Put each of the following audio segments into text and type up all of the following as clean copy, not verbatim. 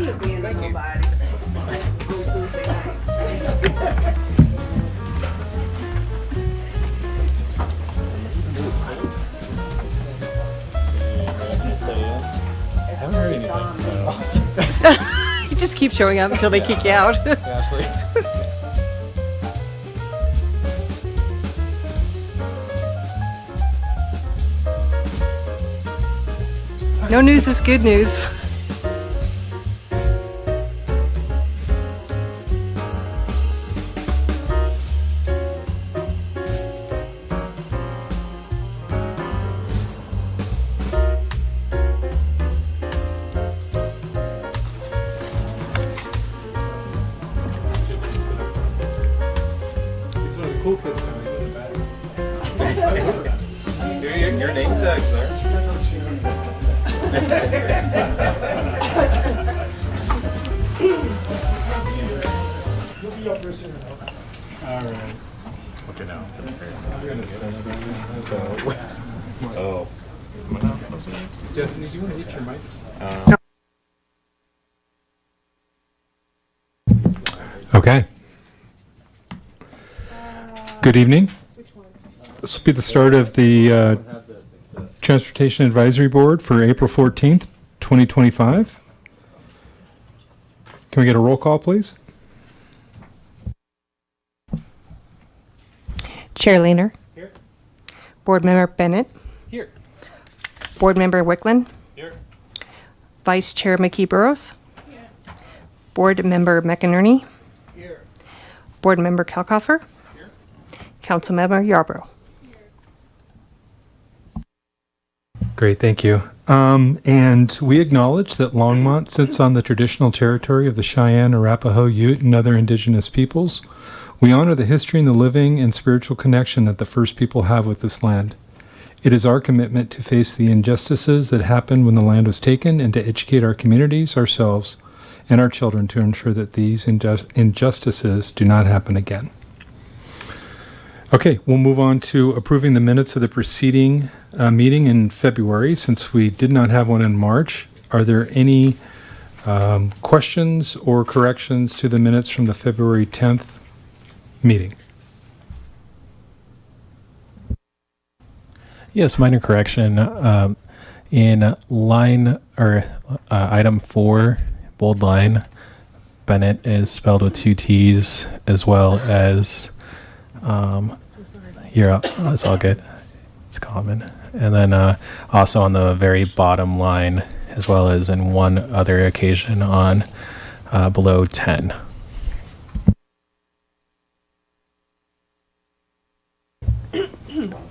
you being a nobody. On Tuesday night. I haven't heard anything. So. You just keep showing up until they kick you out. Ashley. No news is good news. He's one of the cool kids in the back. Your name tag's there. You'll be up for soon. All right. Okay, now. So. Oh. Stephanie, do you want to hit your mic? Okay. Good evening. This will be the start of the Transportation Advisory Board for April 14th, 2025. Can we get a roll call, please? Chair Lehner. Here. Board Member Bennett. Here. Board Member Wickland. Here. Vice Chair McKee-Burrows. Here. Board Member McInerney. Here. Board Member Kalkofer. Here. Council Member Yarbrough. Great, thank you. And we acknowledge that Longmont sits on the traditional territory of the Cheyenne, Arapaho, Ute, and other indigenous peoples. We honor the history and the living and spiritual connection that the first people have with this land. It is our commitment to face the injustices that happened when the land was taken and to educate our communities, ourselves, and our children to ensure that these injustices do not happen again. Okay, we'll move on to approving the minutes of the preceding meeting in February, since we did not have one in March. Are there any questions or corrections to the minutes from the February 10th meeting? Yes, minor correction. In line or item 4, bold line, Bennett is spelled with 2 T's, as well as it's all good. It's common. And then also on the very bottom line, as well as in one other occasion on below 10.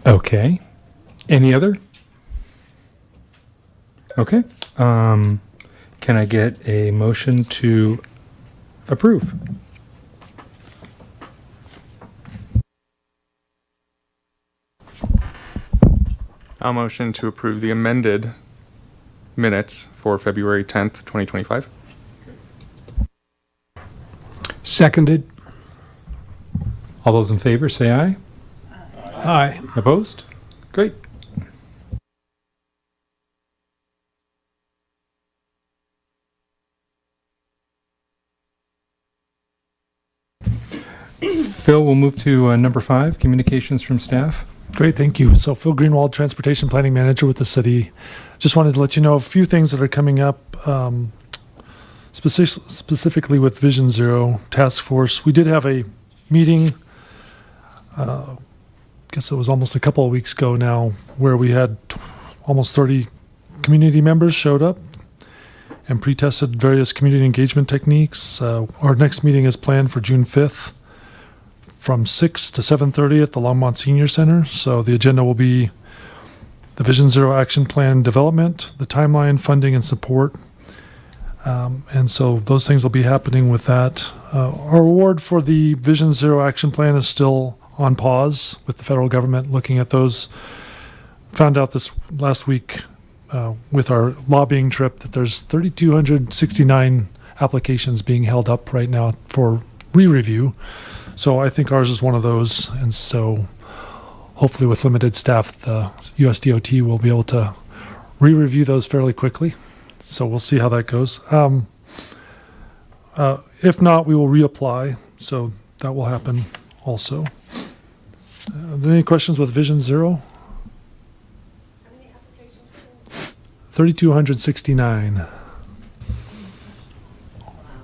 Okay. Any other? Okay. Can I get a motion to approve? I'll motion to approve the amended minutes for February 10th, 2025. Seconded. All those in favor, say aye. Aye. Opposed? Great. Phil, we'll move to number 5, communications from staff. Great, thank you. So Phil Greenwald, Transportation Planning Manager with the city. Just wanted to let you know a few things that are coming up, specifically with Vision Zero Task Force. We did have a meeting, I guess it was almost a couple of weeks ago now, where we had almost 30 community members showed up and pre-tested various community engagement techniques. Our next meeting is planned for June 5th. From 6 to 7:30 at the Longmont Senior Center. So the agenda will be the Vision Zero Action Plan development, the timeline, funding, and support. And so those things will be happening with that. Our award for the Vision Zero Action Plan is still on pause with the federal government looking at those. Found out this last week with our lobbying trip that there's 3,269 applications being held up right now for re-review. So I think ours is one of those, and so hopefully with limited staff, the USDOT will be able to re-review those fairly quickly. So we'll see how that goes. If not, we will reapply, so that will happen also. Are there any questions with Vision Zero? 3,269.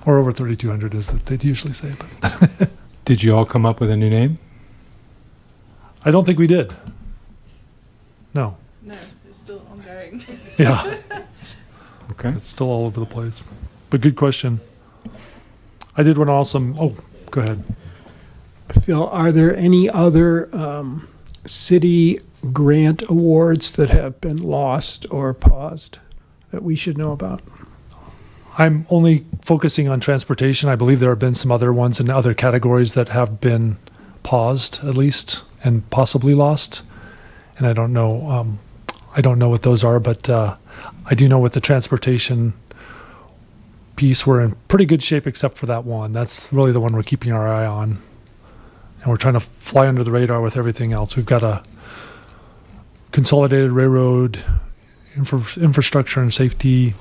Or over 3,200 is that they'd usually say, but Did you all come up with a new name? I don't think we did. No. No, it's still ongoing. Yeah, Okay. it's still all over the place. But good question. I did want to also, oh, go ahead. Phil, are there any other city grant awards that have been lost or paused that we should know about? I'm only focusing on transportation. I believe there have been some other ones in other categories that have been paused, at least, and possibly lost. And I don't know what those are, but I do know with the transportation piece, we're in pretty good shape except for that one. That's really the one we're keeping our eye on. And we're trying to fly under the radar with everything else. We've got a consolidated railroad infrastructure and safety.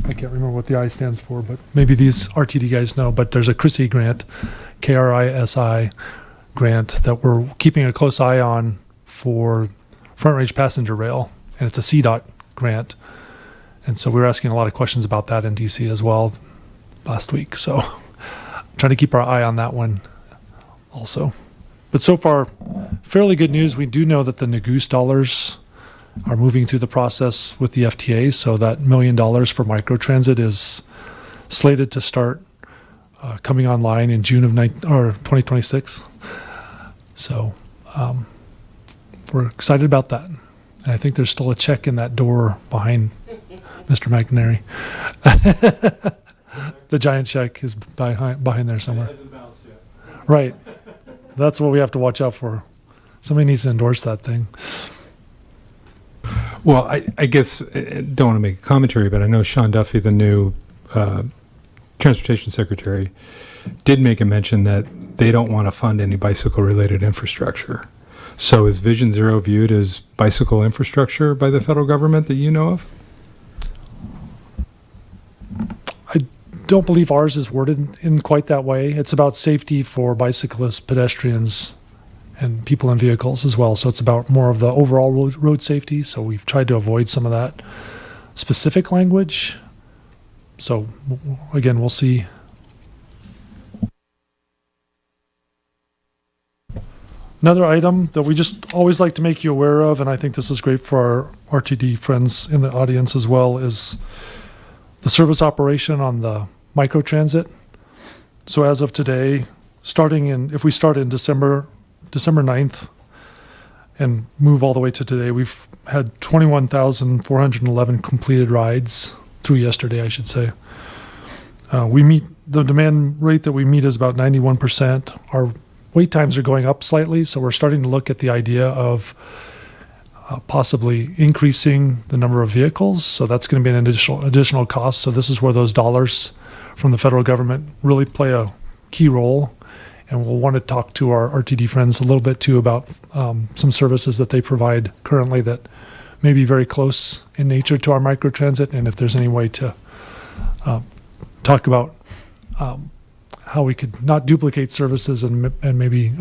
I can't remember what the I stands for, but maybe these RTD guys know. But there's a CRISI grant, KRISI grant, that we're keeping a close eye on for front range passenger rail. And it's a CDOT grant. And so we were asking a lot of questions about that in DC as well last week. So trying to keep our eye on that one also. But so far, fairly good news. We do know that the Nagoose dollars are moving through the process with the FTA. So that $1 million for microtransit is slated to start coming online in June of 2026. So we're excited about that. And I think there's still a check in that door behind Mr. McNary. The giant check is behind there somewhere. Right. That's what we have to watch out for. Somebody needs to endorse that thing. Well, I guess I don't want to make a commentary, but I know Sean Duffy, the new transportation secretary, did make a mention that they don't want to fund any bicycle-related infrastructure. So is Vision Zero viewed as bicycle infrastructure by the federal government that you know of? I don't believe ours is worded in quite that way. It's about safety for bicyclists, pedestrians, and people in vehicles as well. So it's about more of the overall road safety. So we've tried to avoid some of that specific language. So again, we'll see. Another item that we just always like to make you aware of, and I think this is great for our RTD friends in the audience as well, is the service operation on the microtransit. So as of today, if we start in December 9th and move all the way to today, we've had 21,411 completed rides through yesterday, I should say. We meet the demand rate that we meet is about 91%. Our wait times are going up slightly, so we're starting to look at the idea of possibly increasing the number of vehicles. So that's going to be an additional cost. So this is where those dollars from the federal government really play a key role. And we'll want to talk to our RTD friends a little bit too about some services that they provide currently that may be very close in nature to our microtransit, and if there's any way to talk about how we could not duplicate services and maybe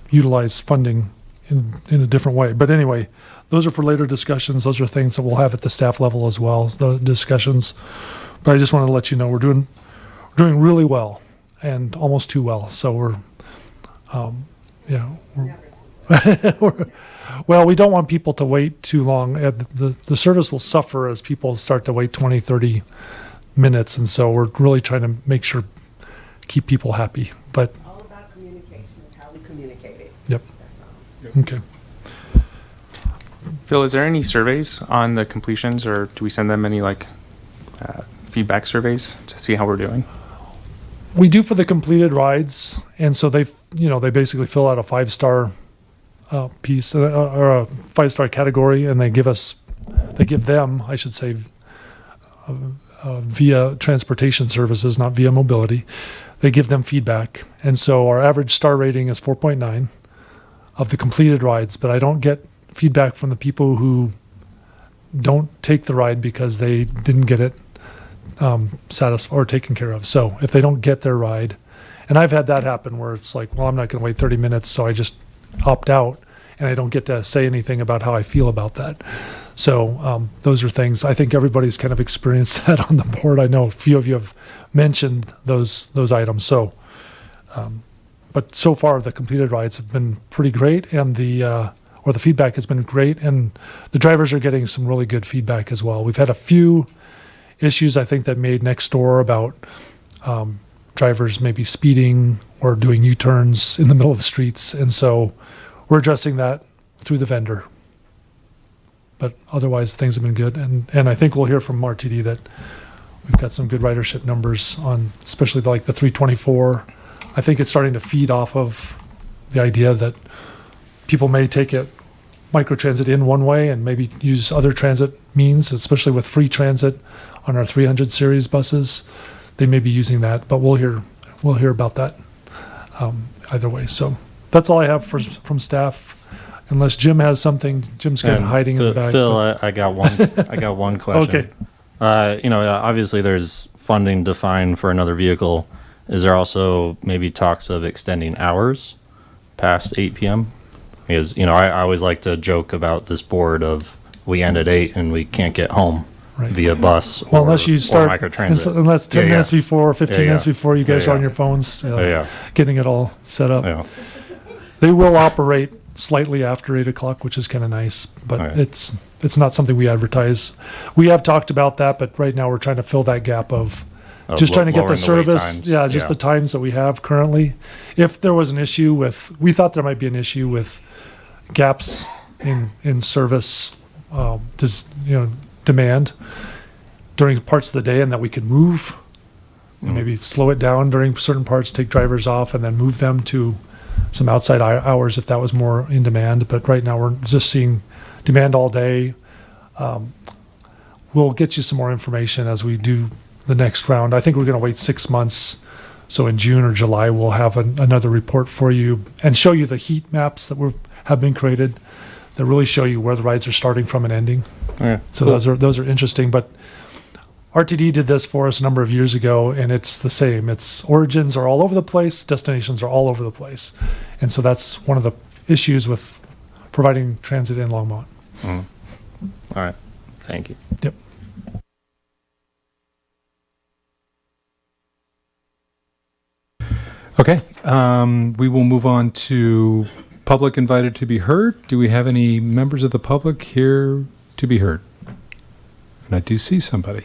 utilize funding in a different way. But anyway, those are for later discussions. Those are things that we'll have at the staff level as well, the discussions. But I just wanted to let you know we're doing really well, and almost too well. So we're well, we don't want people to wait too long. The service will suffer as people start to wait 20, 30 minutes. And so we're really trying to make sure, keep people happy. But All about communication is how we communicate it. Yep. That's all. Okay. Phil, is there any surveys on the completions, or do we send them any feedback surveys to see how we're doing? We do for the completed rides, and so they basically fill out a 5-star piece or a 5-star category, and they give them, I should say, via transportation services, not via mobility. They give them feedback, and so our average star rating is 4.9 of the completed rides. But I don't get feedback from the people who don't take the ride because they didn't get it satisfied or taken care of. So if they don't get their ride, and I've had that happen where it's like, well, I'm not going to wait 30 minutes, so I just opt out, and I don't get to say anything about how I feel about that. So those are things I think everybody's kind of experienced that on the board. I know a few of you have mentioned those items. So, but so far the completed rides have been pretty great, and the feedback has been great, and the drivers are getting some really good feedback as well. We've had a few issues I think that made next door about drivers maybe speeding or doing U-turns in the middle of the streets, and so we're addressing that through the vendor. But otherwise, things have been good, and I think we'll hear from RTD that we've got some good ridership numbers on, especially like the 324. I think it's starting to feed off of the idea that people may take it microtransit in one way and maybe use other transit means, especially with free transit on our 300 series buses. They may be using that, but we'll hear about that either way. So that's all I have from staff. Unless Jim has something, Jim's kind of hiding in the back. Phil, I got one question. Okay. Obviously there's funding defined for another vehicle. Is there also maybe talks of extending hours past 8 p.m.? Because, I always like to joke about this board of we end at 8 and we can't get home via bus well, unless you start, microtransit. Unless 10 minutes before, 15 minutes before, you guys are on your phones getting it all set up. Yeah. They will operate slightly after 8 o'clock, which is kind of nice, but it's not something we advertise. We have talked about that, but right now we're trying to fill that gap of just trying to get the service. The times that we have currently. If there was an issue we thought there might be an issue with gaps in service, demand during parts of the day, and that we could move, maybe slow it down during certain parts, take drivers off, and then move them to some outside hours if that was more in demand. But right now we're just seeing demand all day. We'll get you some more information as we do the next round. I think we're going to wait 6 months. So in June or July, we'll have another report for you and show you the heat maps that have been created that really show you where the rides are starting from and ending. So those are interesting. But RTD did this for us a number of years ago, and it's the same. Its origins are all over the place, destinations are all over the place. And so that's one of the issues with providing transit in Longmont. All right. Thank you. Yep. Okay. We will move on to public invited to be heard. Do we have any members of the public here to be heard? And I do see somebody.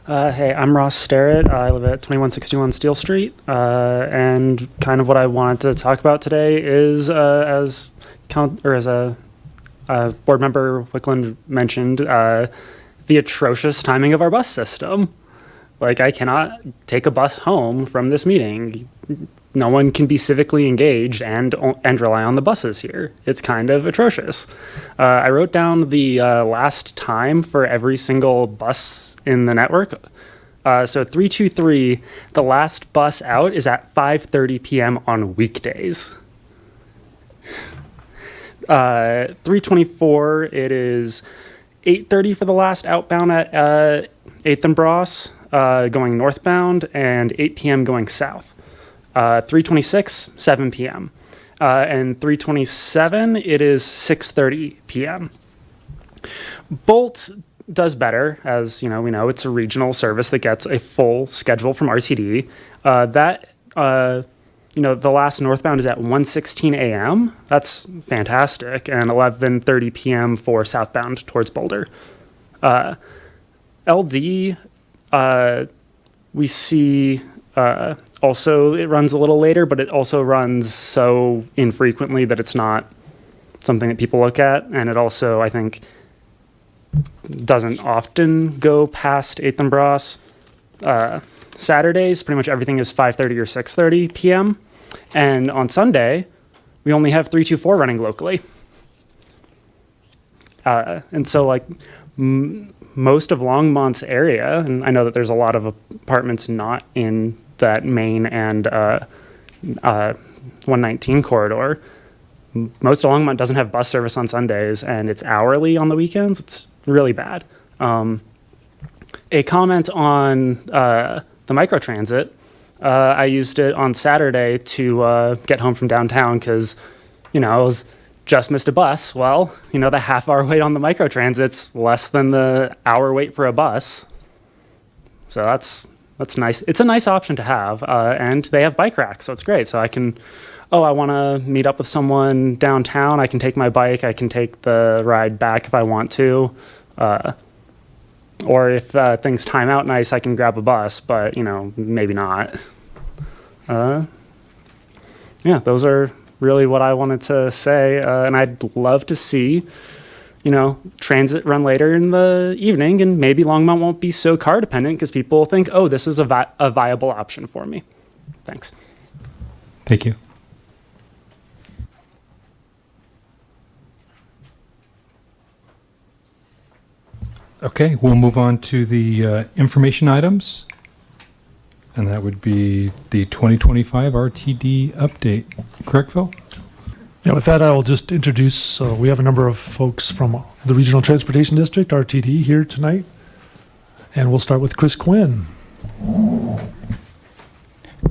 Hey, I'm Ross Starrett. I live at 2161 Steel Street, and kind of what I wanted to talk about today is, as board member Wickland mentioned, the atrocious timing of our bus system. Like, I cannot take a bus home from this meeting. No one can be civically engaged and rely on the buses here. It's kind of atrocious. I wrote down the last time for every single bus in the network. So 323, the last bus out is at 5:30 p.m. on weekdays. 324, it is 8:30 for the last outbound at 8th and Bross, going northbound, and 8 p.m. going south. 326, 7 p.m. And 327, it is 6:30 p.m. Bolt does better, as we know, it's a regional service that gets a full schedule from RTD. The last northbound is at 1:16 a.m. That's fantastic, and 11:30 p.m. for southbound towards Boulder. LD, we see also it runs a little later, but it also runs so infrequently that it's not something that people look at, and it also, I think, doesn't often go past 8th and Bross. Saturdays, pretty much everything is 5:30 or 6:30 p.m. And on Sunday, we only have 324 running locally. And so, most of Longmont's area, and I know that there's a lot of apartments not in that main and 119 corridor, most of Longmont doesn't have bus service on Sundays, and it's hourly on the weekends. It's really bad. A comment on the microtransit. I used it on Saturday to get home from downtown because, I was just missed a bus. Well, the half-hour wait on the microtransit's less than the hour wait for a bus. So that's nice. It's a nice option to have, and they have bike racks, so it's great. So I can, I want to meet up with someone downtown. I can take my bike. I can take the ride back if I want to. Or if things time out nice, I can grab a bus, but, maybe not. Yeah, those are really what I wanted to say. And I'd love to see, transit run later in the evening, and maybe Longmont won't be so car dependent because people think, oh, this is a viable option for me. Thanks. Thank you. Okay, we'll move on to the information items. And that would be the 2025 RTD update. Correct, Phil? Yeah, with that, I will just introduce, we have a number of folks from the Regional Transportation District, RTD, here tonight. And we'll start with Chris Quinn.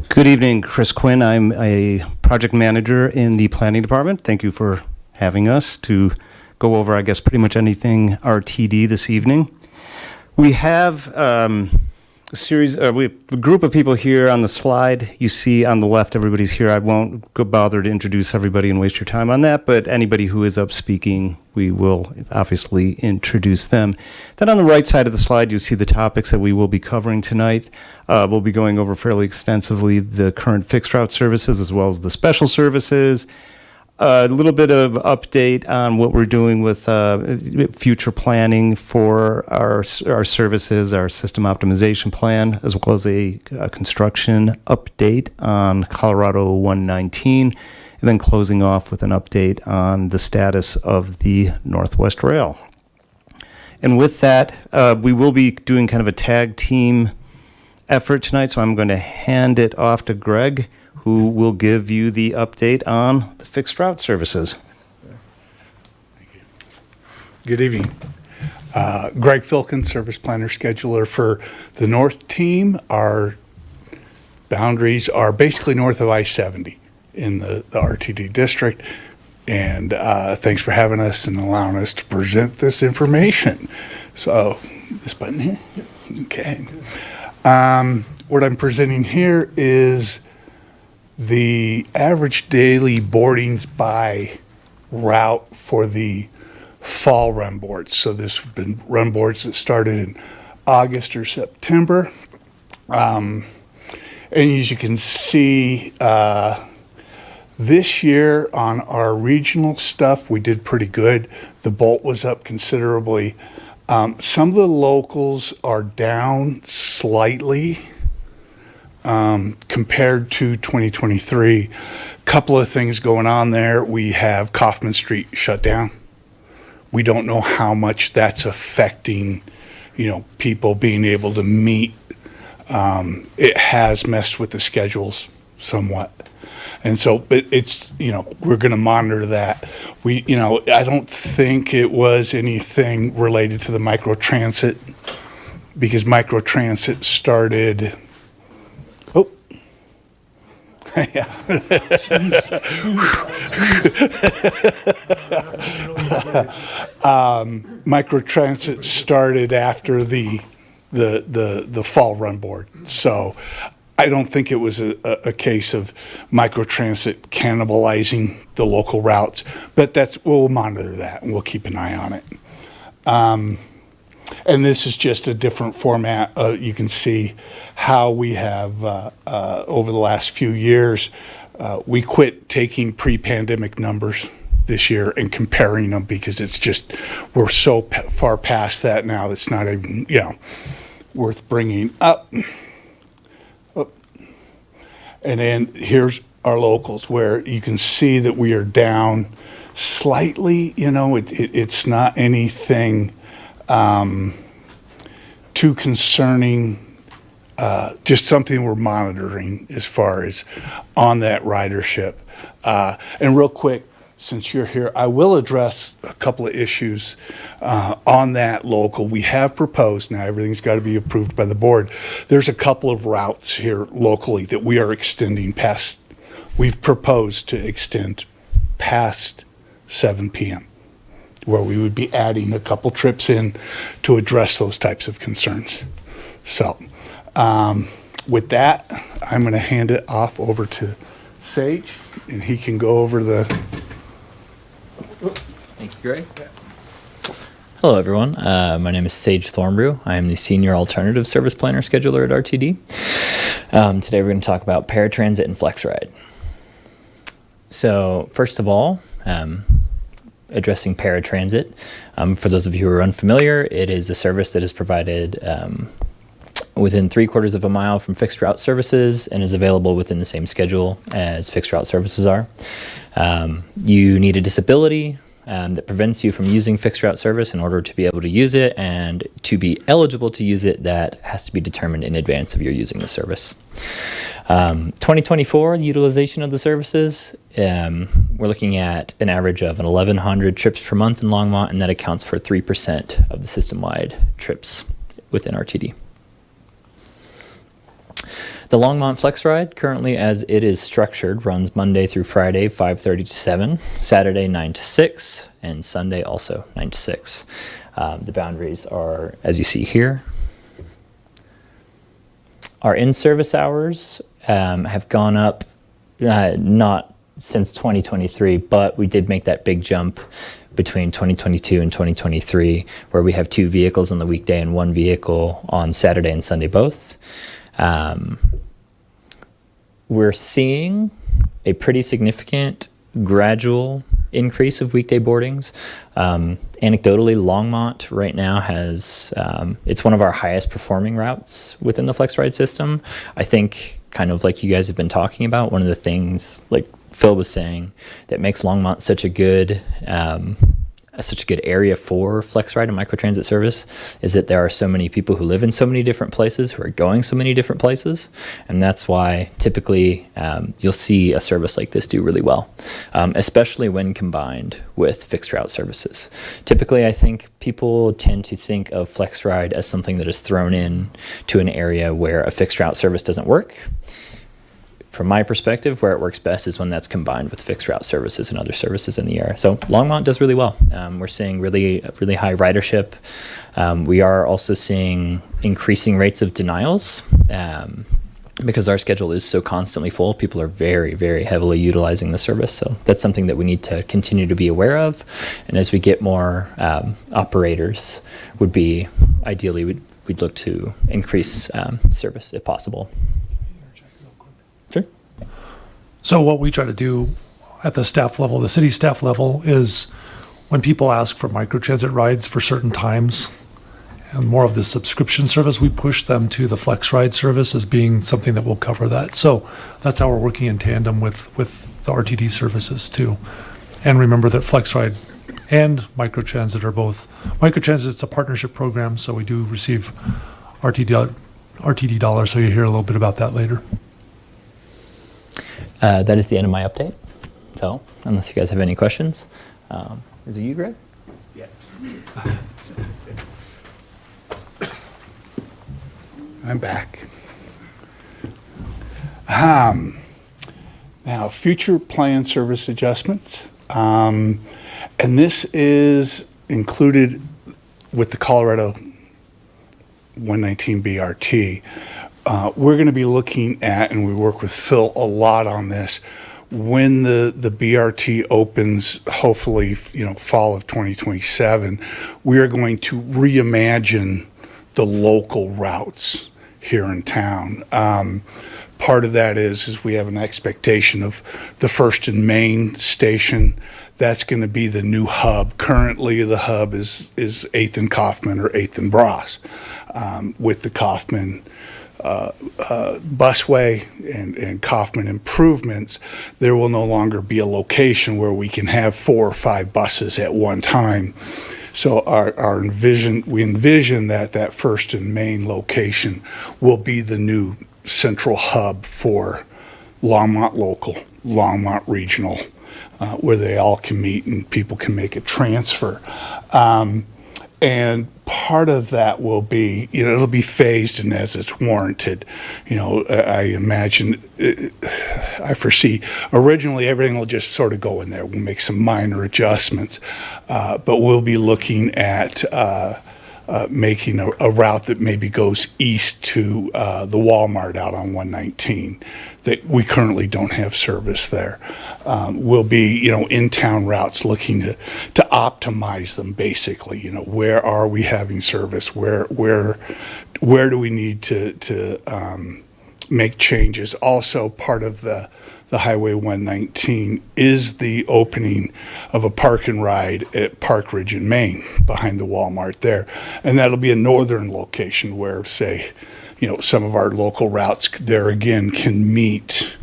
Good evening, Chris Quinn. I'm a project manager in the planning department. Thank you for having us to go over, I guess, pretty much anything RTD this evening. We have we have a group of people here on the slide. You see on the left, everybody's here. I won't go bother to introduce everybody and waste your time on that, but anybody who is up speaking, we will obviously introduce them. Then on the right side of the slide, you see the topics that we will be covering tonight. We'll be going over fairly extensively the current fixed route services as well as the special services. A little bit of update on what we're doing with future planning for our services, our system optimization plan, as well as a construction update on Colorado 119, and then closing off with an update on the status of the Northwest Rail. And with that, we will be doing kind of a tag team effort tonight, so I'm going to hand it off to Greg, who will give you the update on the fixed route services. Thank you. Good evening. Greg Filkin, Service Planner Scheduler for the North Team. Our boundaries are basically north of I-70 in the RTD district. And thanks for having us and allowing us to present this information. So, this button here? Okay. What I'm presenting here is the average daily boardings by route for the fall run boards. So this have been run boards that started in August or September. And as you can see, this year on our regional stuff, we did pretty good. The Bolt was up considerably. Some of the locals are down slightly. Compared to 2023, couple of things going on there. We have Kaufman Street shut down. We don't know how much that's affecting, people being able to meet. It has messed with the schedules somewhat. And so, but it's, we're going to monitor that. I don't think it was anything related to the microtransit because microtransit started yeah. Microtransit started after the fall run board. So I don't think it was a case of microtransit cannibalizing the local routes, but we'll monitor that and we'll keep an eye on it. And this is just a different format. You can see how we have, over the last few years, we quit taking pre-pandemic numbers this year and comparing them because it's just, we're so far past that now that's not even, worth bringing up. And then here's our locals where you can see that we are down slightly. It's not anything too concerning, just something we're monitoring as far as on that ridership. And real quick, since you're here, I will address a couple of issues on that local. We have proposed, now everything's got to be approved by the board. There's a couple of routes here locally that we are extending past, we've proposed to extend past 7 p.m., where we would be adding a couple trips in to address those types of concerns. So with that, I'm going to hand it off over to Sage, and he can go over the... Thank you, Greg. Hello, everyone. My name is Sage Thornbrew. I am the Senior Alternative Service Planner Scheduler at RTD. Today we're going to talk about paratransit and FlexRide. So first of all, addressing paratransit. For those of you who are unfamiliar, it is a service that is provided within 3/4 of a mile from fixed route services and is available within the same schedule as fixed route services are. You need a disability that prevents you from using fixed route service in order to be able to use it, and to be eligible to use it, that has to be determined in advance of your using the service. 2024, the utilization of the services, we're looking at an average of 1,100 trips per month in Longmont, and that accounts for 3% of the system-wide trips within RTD. The Longmont FlexRide, currently as it is structured, runs Monday through Friday, 5:30 to 7, Saturday 9 to 6, and Sunday also 9 to 6. The boundaries are, as you see here. Our in-service hours have gone up, not since 2023, but we did make that big jump between 2022 and 2023, where we have 2 vehicles on the weekday and 1 vehicle on Saturday and Sunday both. We're seeing a pretty significant gradual increase of weekday boardings. Anecdotally, Longmont right now has, it's one of our highest performing routes within the FlexRide system. I think, kind of like you guys have been talking about, one of the things, like Phil was saying, that makes Longmont such a good area for FlexRide and microtransit service is that there are so many people who live in so many different places, who are going so many different places, and that's why typically you'll see a service like this do really well, especially when combined with fixed route services. Typically, I think people tend to think of FlexRide as something that is thrown in to an area where a fixed route service doesn't work. From my perspective, where it works best is when that's combined with fixed route services and other services in the area. So Longmont does really well. We're seeing really high ridership. We are also seeing increasing rates of denials because our schedule is so constantly full. People are very, very heavily utilizing the service. So that's something that we need to continue to be aware of. And as we get more operators, would be ideally we'd look to increase service if possible. Sure. So what we try to do at the staff level, the city staff level, is when people ask for microtransit rides for certain times and more of the subscription service, we push them to the FlexRide service as being something that will cover that. So that's how we're working in tandem with the RTD services too. And remember that FlexRide and microtransit are both, microtransit is a partnership program, so we do receive RTD dollars, so you hear a little bit about that later. That is the end of my update. So, unless you guys have any questions, is it you, Greg? Yeah. I'm back. Now, future plan service adjustments. And this is included with the Colorado 119 BRT. We're going to be looking at, and we work with Phil a lot on this, when the BRT opens, hopefully, fall of 2027, we are going to reimagine the local routes here in town. Part of that is we have an expectation of the First and Main station. That's going to be the new hub. Currently, the hub is 8th and Kaufman or 8th and Bross. With the Kaufman busway and Kaufman improvements, there will no longer be a location where we can have 4 or 5 buses at one time. So we envision that First and Main location will be the new central hub for Longmont Local, Longmont Regional, where they all can meet and people can make a transfer. And part of that will be, it'll be phased and as it's warranted. I imagine, I foresee, originally everything will just sort of go in there. We'll make some minor adjustments, but we'll be looking at making a route that maybe goes east to the Walmart out on 119 that we currently don't have service there. We'll be, in-town routes looking to optimize them basically. Where are we having service? Where do we need to make changes? Also, part of the Highway 119 is the opening of a park and ride at Park Ridge in Maine behind the Walmart there. And that'll be a northern location where, say, some of our local routes there again can meet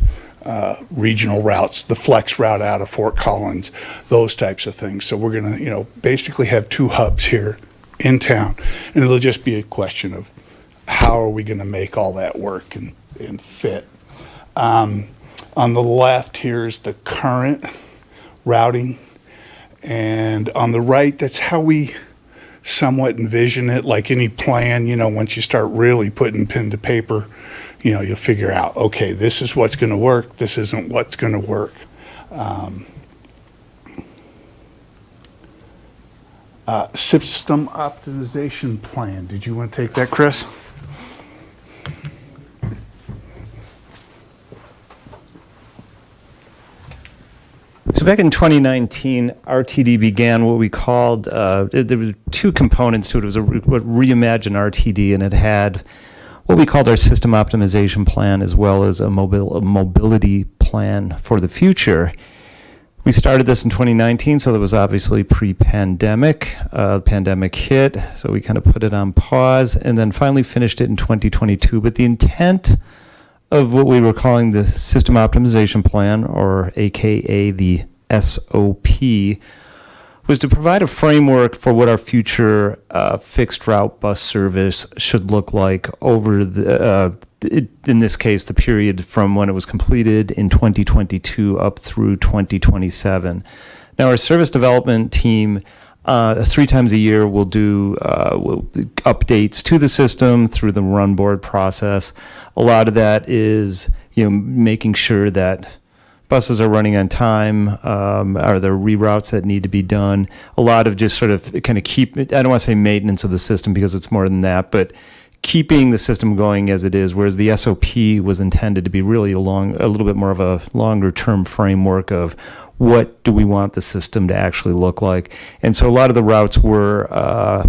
regional routes, the flex route out of Fort Collins, those types of things. So we're going to, basically have 2 hubs here in town. And it'll just be a question of how are we going to make all that work and fit. On the left, here's the current routing. And on the right, that's how we somewhat envision it. Like any plan, once you start really putting pen to paper, you'll figure out, okay, this is what's going to work. This isn't what's going to work. System optimization plan. Did you want to take that, Chris? So back in 2019, RTD began what we called, there was 2 components to it. It was what Reimagine RTD, and it had what we called our system optimization plan as well as a mobility plan for the future. We started this in 2019, so that was obviously pre-pandemic. The pandemic hit, so we kind of put it on pause, and then finally finished it in 2022. But the intent of what we were calling the System Optimization Plan, or AKA the SOP, was to provide a framework for what our future fixed route bus service should look like over in this case, the period from when it was completed in 2022 up through 2027. Now, our service development team 3 times a year will do updates to the system through the run board process. A lot of that is making sure that buses are running on time. Are there reroutes that need to be done? A lot of just sort of kind of I don't want to say maintenance of the system because it's more than that, but keeping the system going as it is, whereas the SOP was intended to be really a little bit more of a longer term framework of what do we want the system to actually look like. And so a lot of the routes were, I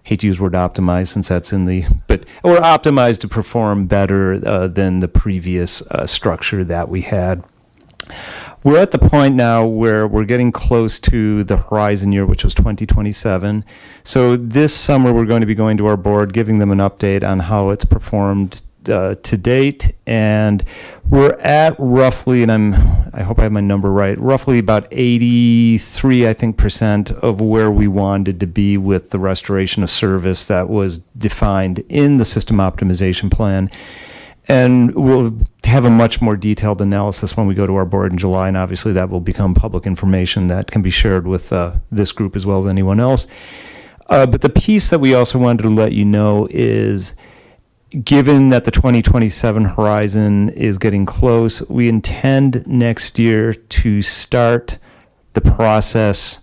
hate to use the word optimized since that's or optimized to perform better than the previous structure that we had. We're at the point now where we're getting close to the horizon year, which was 2027. So this summer, we're going to be going to our board, giving them an update on how it's performed to date. And we're at roughly, and I hope I have my number right, roughly about 83, I think, % of where we wanted to be with the restoration of service that was defined in the system optimization plan. And we'll have a much more detailed analysis when we go to our board in July, and obviously that will become public information that can be shared with this group as well as anyone else. But the piece that we also wanted to let you know is, given that the 2027 horizon is getting close, we intend next year to start the process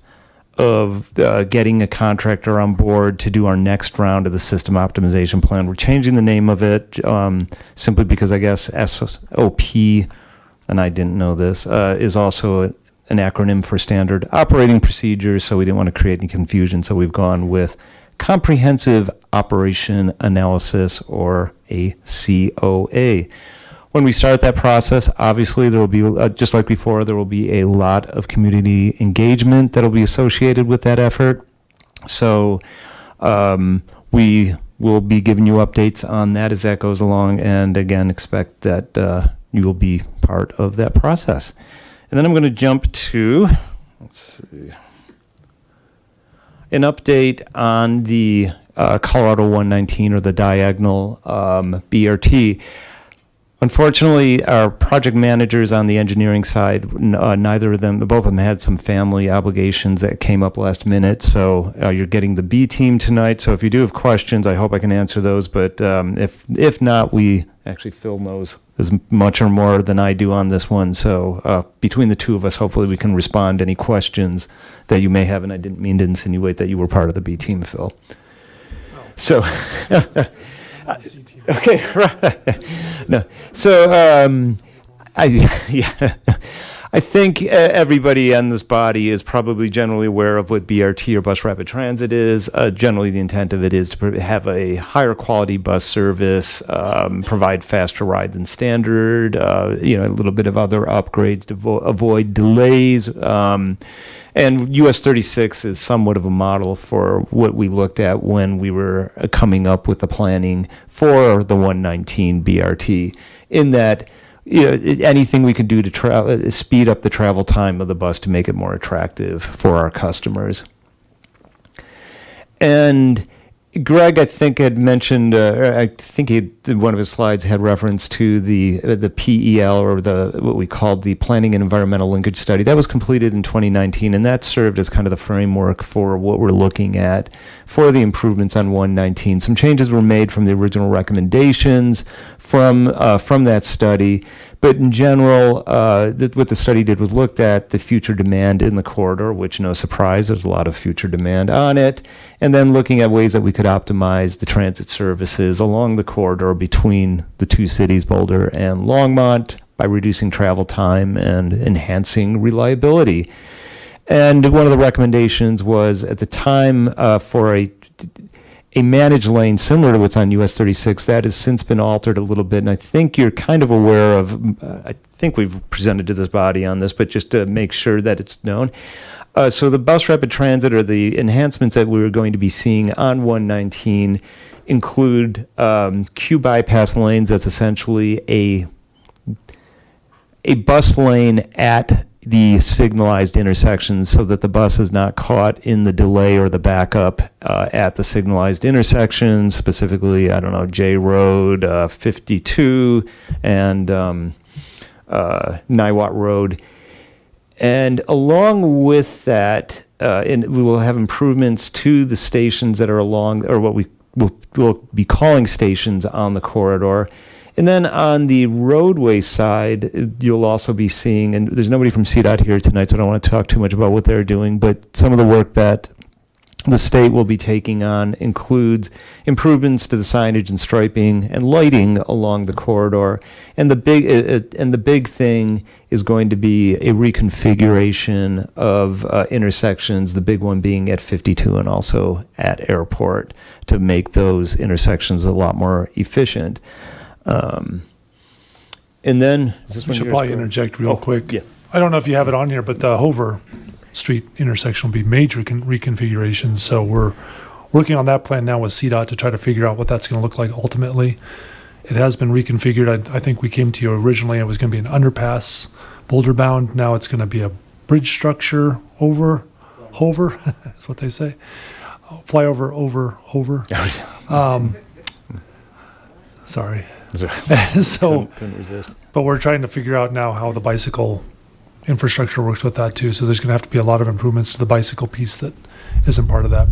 of getting a contractor on board to do our next round of the system optimization plan. We're changing the name of it simply because I guess SOP, and I didn't know this, is also an acronym for Standard Operating Procedures, so we didn't want to create any confusion. So we've gone with Comprehensive Operation Analysis, or ACOA. When we start that process, obviously there will be, just like before, there will be a lot of community engagement that will be associated with that effort. So we will be giving you updates on that as that goes along, and again, expect that you will be part of that process. And then I'm going to jump to, let's see, an update on the Colorado 119, or the diagonal BRT. Unfortunately, our project managers on the engineering side, neither of them, both of them had some family obligations that came up last minute. So you're getting the B team tonight. So if you do have questions, I hope I can answer those. But if not, actually Phil knows as much or more than I do on this one. So between the two of us, hopefully we can respond to any questions that you may have. And I didn't mean to insinuate that you were part of the B team, Phil. So. Okay, right. No. So, I think everybody on this body is probably generally aware of what BRT or bus rapid transit is. Generally, the intent of it is to have a higher quality bus service, provide faster ride than standard, a little bit of other upgrades to avoid delays. And US 36 is somewhat of a model for what we looked at when we were coming up with the planning for the 119 BRT, in that anything we can do to speed up the travel time of the bus to make it more attractive for our customers. And Greg, I think, had mentioned, I think one of his slides had reference to the PEL, or what we called the Planning and Environmental Linkage Study. That was completed in 2019, and that served as kind of the framework for what we're looking at for the improvements on 119. Some changes were made from the original recommendations from that study. But in general, what the study did was looked at the future demand in the corridor, which, no surprise, there's a lot of future demand on it, and then looking at ways that we could optimize the transit services along the corridor between the two cities, Boulder and Longmont, by reducing travel time and enhancing reliability. And one of the recommendations was, at the time, for a managed lane similar to what's on US 36, that has since been altered a little bit. And I think you're kind of aware of, I think we've presented to this body on this, but just to make sure that it's known. So the bus rapid transit, or the enhancements that we're going to be seeing on 119, include Q bypass lanes. That's essentially a bus lane at the signalized intersections, so that the bus is not caught in the delay or the backup at the signalized intersections, specifically, J Road, 52, and Niwot Road. And along with that, we will have improvements to the stations that are along, or what we will be calling stations on the corridor. And then on the roadway side, you'll also be seeing, and there's nobody from CDOT here tonight, so I don't want to talk too much about what they're doing, but some of the work that the state will be taking on includes improvements to the signage and striping and lighting along the corridor. And the big thing is going to be a reconfiguration of intersections, the big one being at 52 and also at Airport, to make those intersections a lot more efficient. And then we should probably interject real quick. Yeah. I don't know if you have it on here, but the Hover Street intersection will be major reconfigurations. So we're working on that plan now with CDOT to try to figure out what that's going to look like ultimately. It has been reconfigured. I think we came to you originally, it was going to be an underpass, boulder bound. Now it's going to be a bridge structure over hover, that's what they say. Flyover over hover. Sorry. So, couldn't resist. But we're trying to figure out now how the bicycle infrastructure works with that too. So there's going to have to be a lot of improvements to the bicycle piece that isn't part of that.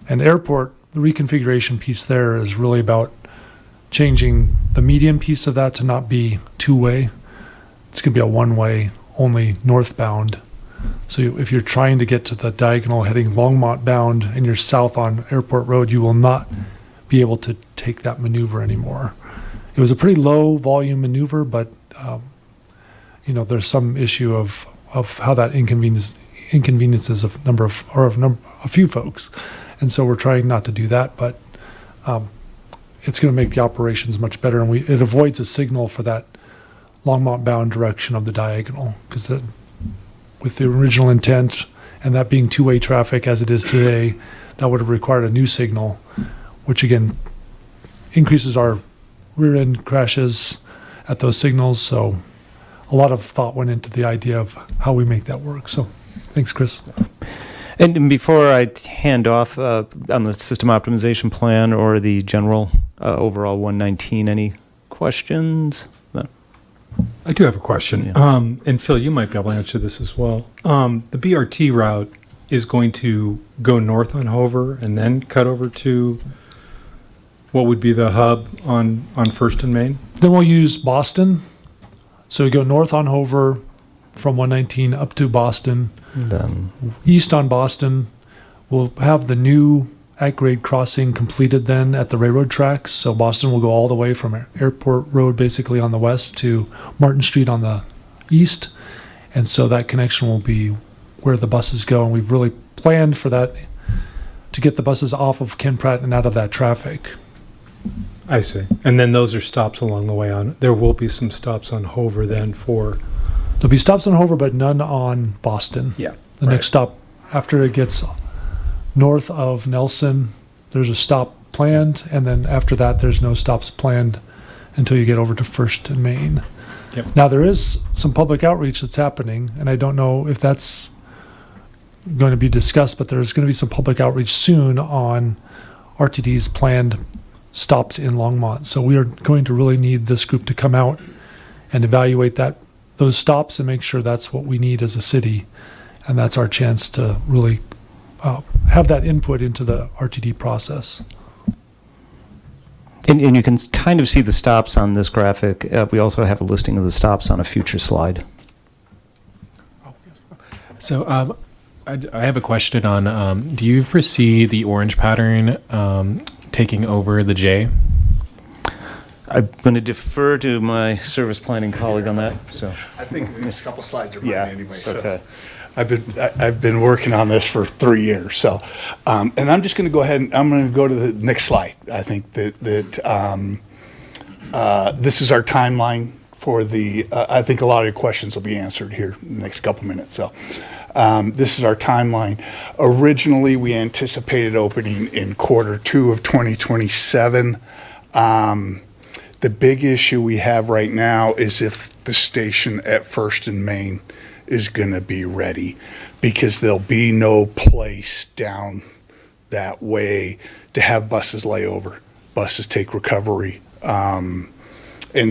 And Airport, the reconfiguration piece there is really about changing the median piece of that to not be two-way. It's going to be a one-way, only northbound. So if you're trying to get to the diagonal heading Longmont bound and you're south on Airport Road, you will not be able to take that maneuver anymore. It was a pretty low volume maneuver, but there's some issue of how that inconveniences a few folks, and so we're trying not to do that. But it's going to make the operations much better, and it avoids a signal for that Longmont bound direction of the diagonal, because with the original intent and that being two-way traffic as it is today, that would have required a new signal, which again increases our rear end crashes at those signals. So a lot of thought went into the idea of how we make that work. So thanks, Chris. And before I hand off on the system optimization plan or the general overall 119, any questions? No. I do have a question. Yeah. And Phil, you might be able to answer this as well. The BRT route is going to go north on Hover and then cut over to what would be the hub on First and Main? Then we'll use Boston. So we go north on Hover from 119 up to Boston. Then East on Boston. We'll have the new at-grade crossing completed then at the railroad tracks. So Boston will go all the way from Airport Road basically on the west to Martin Street on the east. And so that connection will be where the buses go. And we've really planned for that to get the buses off of Ken Pratt and out of that traffic. I see. And then those are stops along the way on. There will be some stops on Hover then for. There'll be stops on Hover, but none on Boston. Yeah. The next stop after it gets north of Nelson, there's a stop planned, and then after that, there's no stops planned until you get over to First and Main. Yep. Now, there is some public outreach that's happening, and I don't know if that's going to be discussed, but there's going to be some public outreach soon on RTD's planned stops in Longmont. So we are going to really need this group to come out and evaluate those stops and make sure that's what we need as a city. And that's our chance to really have that input into the RTD process. and you can kind of see the stops on this graphic. We also have a listing of the stops on a future slide. So I have a question on, do you foresee the orange pattern taking over the J? I'm going to defer to my service planning colleague on that. So I think the next couple slides are mine yeah, anyway. okay. So I've been working on this for 3 years. So, and I'm just going to go ahead and I'm going to go to the next slide. I think that this is our timeline for the. I think a lot of your questions will be answered here in the next couple minutes. So, this is our timeline. Originally, we anticipated opening in Q2 of 2027. The big issue we have right now is if the station at First and Main is going to be ready, because there'll be no place down that way to have buses lay over. Buses take recovery. And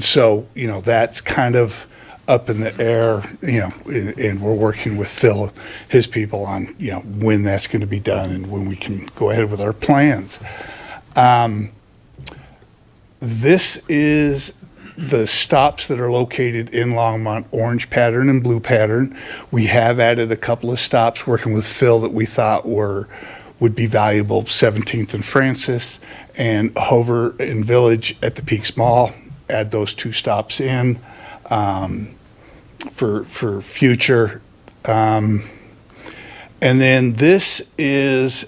so, that's kind of up in the air, and we're working with Phil, his people on, when that's going to be done and when we can go ahead with our plans. This is the stops that are located in Longmont, orange pattern and blue pattern. We have added a couple of stops working with Phil that we thought would be valuable, 17th and Francis and Hover and Village at the Peaks Mall. Add those two stops in for future. And then this is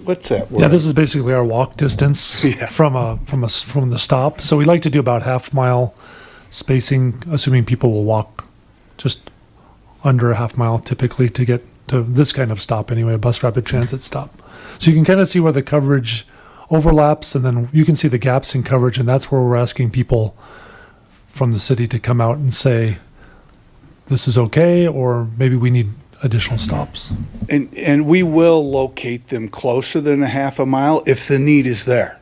what's that word? Yeah, this is basically our walk distance from the stop. So we like to do about half-mile spacing, assuming people will walk just under a half-mile typically to get to this kind of stop anyway, a bus rapid transit stop. So you can kind of see where the coverage overlaps, and then you can see the gaps in coverage, and that's where we're asking people from the city to come out and say, this is okay, or maybe we need additional stops. And we will locate them closer than a half a mile if the need is there.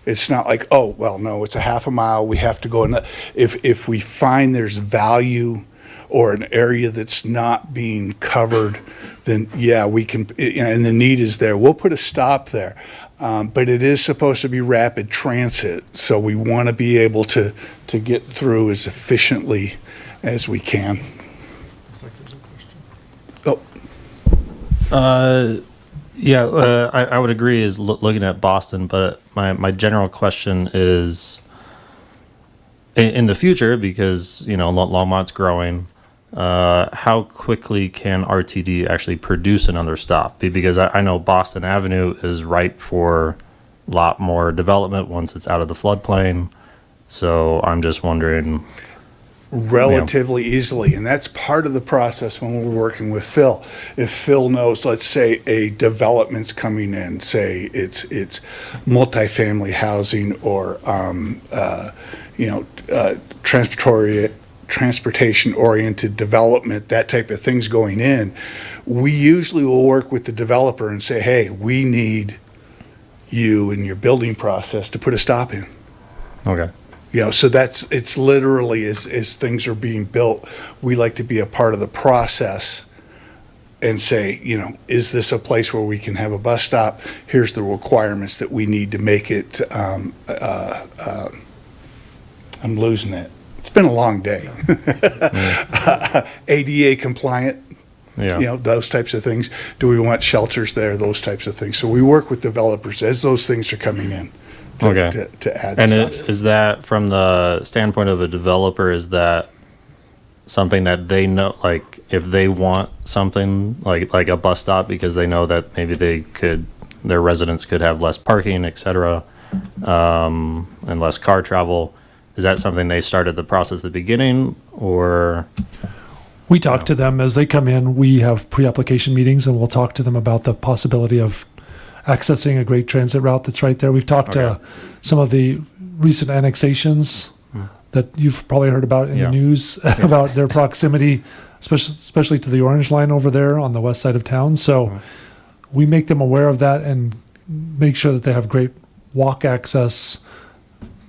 It's not like, oh, well, no, it's a half a mile, we have to go. If we find there's value or an area that's not being covered, then yeah, we can, and the need is there, we'll put a stop there. But it is supposed to be rapid transit, so we want to be able to get through as efficiently as we can. I would agree is looking at Boston, but my general question is in the future, because, Longmont's growing, how quickly can RTD actually produce another stop? Because I know Boston Avenue is ripe for a lot more development once it's out of the floodplain. So I'm just wondering. Relatively easily, and that's part of the process when we're working with Phil. If Phil knows, let's say a development's coming in, say it's multifamily housing or transportation oriented development, that type of things going in, we usually will work with the developer and say, hey, we need you and your building process to put a stop in. Okay. You know, so it's literally as things are being built, we like to be a part of the process and say, you know, is this a place where we can have a bus stop? Here's the requirements that we need to make it, I'm losing it. It's been a long day. ADA compliant, Yeah. you know, those types of things. Do we want shelters there? Those types of things. So we work with developers as those things are coming in to add And stuff. is that from the standpoint of a developer, is that something that they know, like if they want something like a bus stop because they know that maybe their residents could have less parking, et cetera, and less car travel, is that something they started the process at the beginning, or? We talk to them as they come in. We have pre-application meetings, and we'll talk to them about the possibility of accessing a great transit route that's right there. We've talked to some of the recent annexations that you've probably heard about in the news about their proximity, especially to the Orange Line over there on the west side of town. So we make them aware of that and make sure that they have great walk access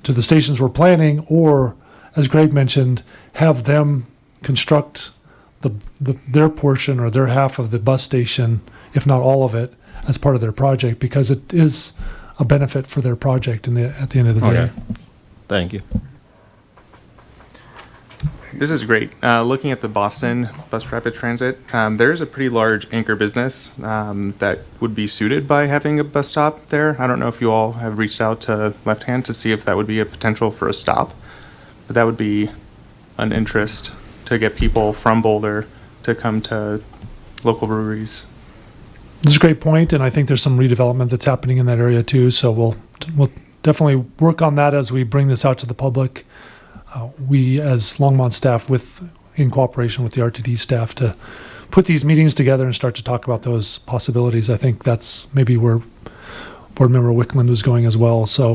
to the stations we're planning, or, as Greg mentioned, have them construct their portion or their half of the bus station, if not all of it, as part of their project, because it is a benefit for their project at the end of the day. Thank you. This is great. Looking at the Boston Bus Rapid Transit, there's a pretty large anchor business that would be suited by having a bus stop there. I don't know if you all have reached out to Left Hand to see if that would be a potential for a stop, but that would be an interest to get people from Boulder to come to local breweries. This is a great point, and I think there's some redevelopment that's happening in that area too. So we'll definitely work on that as we bring this out to the public. We, as Longmont staff, in cooperation with the RTD staff, to put these meetings together and start to talk about those possibilities. I think that's maybe where Board Member Wickland was going as well. So,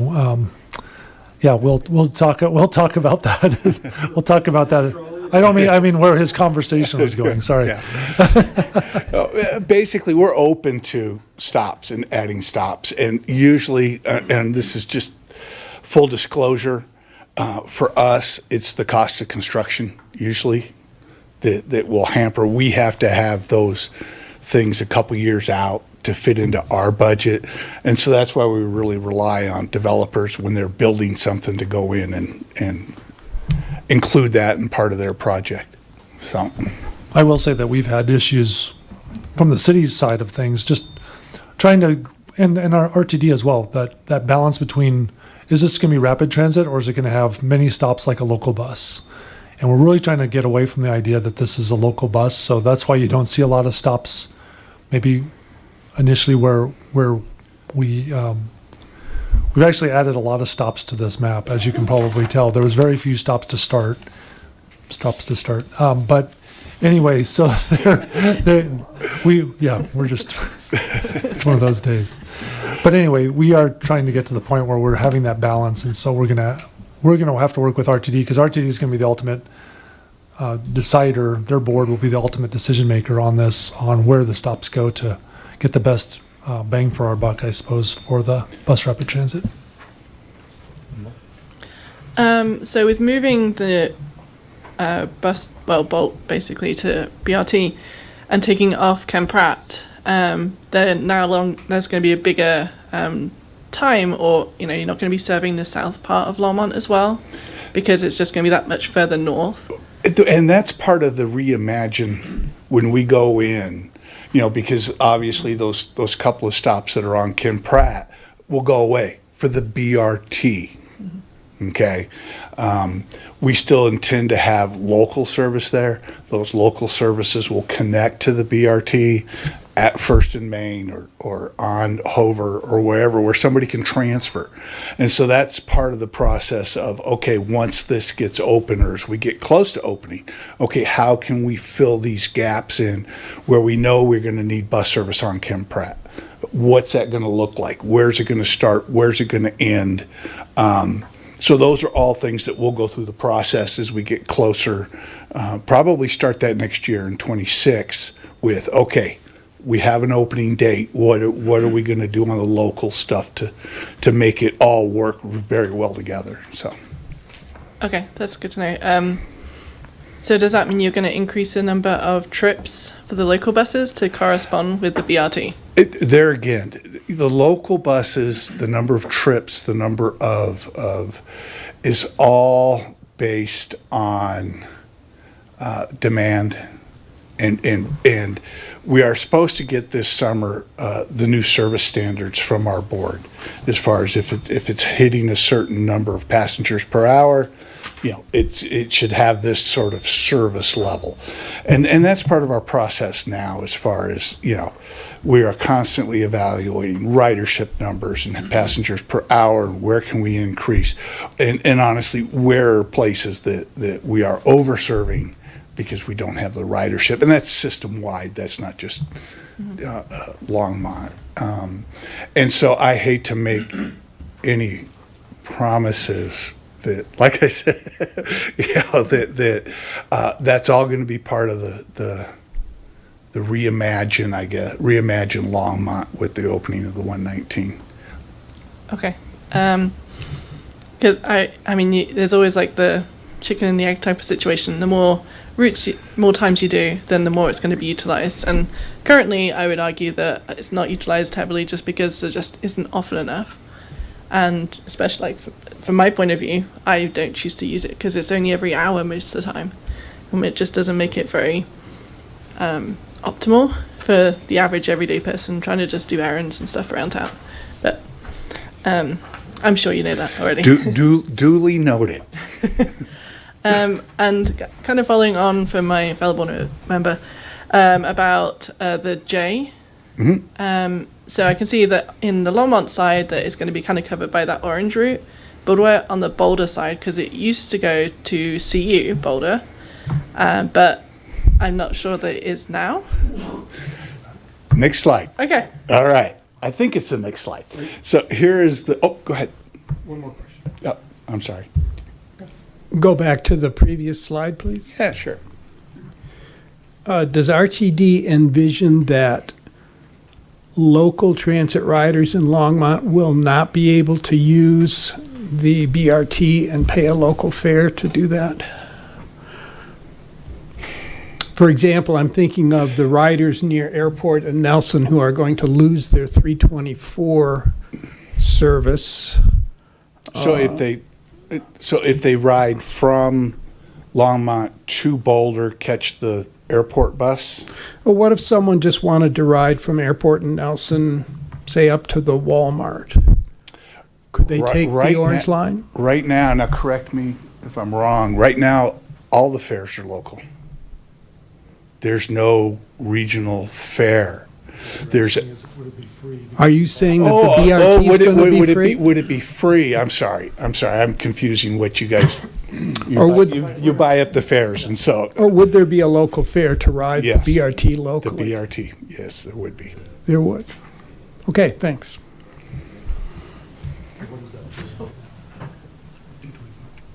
we'll talk about that. We'll talk about that. I mean where his conversation was going. Sorry. Basically, we're open to stops and adding stops, and usually, and this is just full disclosure. For us, it's the cost of construction usually that will hamper. We have to have those things a couple years out to fit into our budget. And so that's why we really rely on developers when they're building something to go in and include that in part of their project. So I will say that we've had issues from the city's side of things, just trying to, and our RTD as well, that balance between, is this going to be rapid transit or is it going to have many stops like a local bus? And we're really trying to get away from the idea that this is a local bus. So that's why you don't see a lot of stops, maybe initially where we've actually added a lot of stops to this map, as you can probably tell. There was very few stops to start. But anyway, so we're just, it's one of those days. But anyway, we are trying to get to the point where we're having that balance, and so we're gonna have to work with RTD, because RTD is going to be the ultimate decider. Their board will be the ultimate decision maker on this, on where the stops go to get the best bang for our buck, I suppose, for the bus rapid transit. So with moving the Bolt basically to BRT and taking off Ken Pratt, there's going to be a bigger time, or you're not going to be serving the south part of Longmont as well, because it's just going to be that much further north. And that's part of the reimagine when we go in, because obviously those couple of stops that are on Ken Pratt will go away for the BRT. Okay. We still intend to have local service there. Those local services will connect to the BRT at First and Main or on Hover or wherever, where somebody can transfer. And so that's part of the process of, okay, once this gets open, or as we get close to opening, okay, how can we fill these gaps in where we know we're going to need bus service on Ken Pratt? What's that going to look like? Where's it going to start? Where's it going to end? So those are all things that we'll go through the process as we get closer. Probably start that next year in 26 with, okay, we have an opening date. What are we going to do on the local stuff to make it all work very well together? So, Okay, that's good to know. So does that mean you're going to increase the number of trips for the local buses to correspond with the BRT? there again, the local buses, the number of trips, the number of is all based on demand, and we are supposed to get this summer the new service standards from our board, as far as if it's hitting a certain number of passengers per hour, you know, it should have this sort of service level, and that's part of our process now. As far as, you know, we are constantly evaluating ridership numbers and passengers per hour, and where can we increase, and honestly, where are places that we are over serving because we don't have the ridership, and that's system wide. That's not just Longmont, and so I hate to make any promises that, like I said, you know, that's all going to be part of the reimagine, I guess, reimagine Longmont with the opening of the 119. Okay. Because I mean, there's always like the chicken and the egg type of situation. The more routes, more times you do, then the more it's going to be utilized. And currently, I would argue that it's not utilized heavily just because there just isn't often enough. And especially like from my point of view, I don't choose to use it because it's only every hour most of the time. And it just doesn't make it very optimal for the average everyday person trying to just do errands and stuff around town. But I'm sure you know that already. Duly noted. And kind of following on from my fellow board member about the J. Mm-hmm. So I can see that in the Longmont side that it's going to be kind of covered by that orange route, but we're on the Boulder side because it used to go to CU Boulder, but I'm not sure that it is now. Next slide. Okay. All right. I think it's the next slide. So here is the. Oh, go ahead. One more question. Oh, I'm sorry. Go back to the previous slide, please. Yeah, sure. Does RTD envision that local transit riders in Longmont will not be able to use the BRT and pay a local fare to do that? For example, I'm thinking of the riders near Airport and Nelson who are going to lose their 324 service. So if they ride from Longmont to Boulder, catch the airport bus. Well, what if someone just wanted to ride from Airport and Nelson, say up to the Walmart? Could they take the orange line? Right now, now correct me if I'm wrong, right now all the fares are local. There's no regional fare. Are you saying that the BRT is going to be free? Would it be free? I'm sorry. I'm confusing what you guys. You buy up the fares, and so. Or would there be a local fare to ride Yes, the BRT locally? The BRT, yes, there would be. There would. Okay, thanks.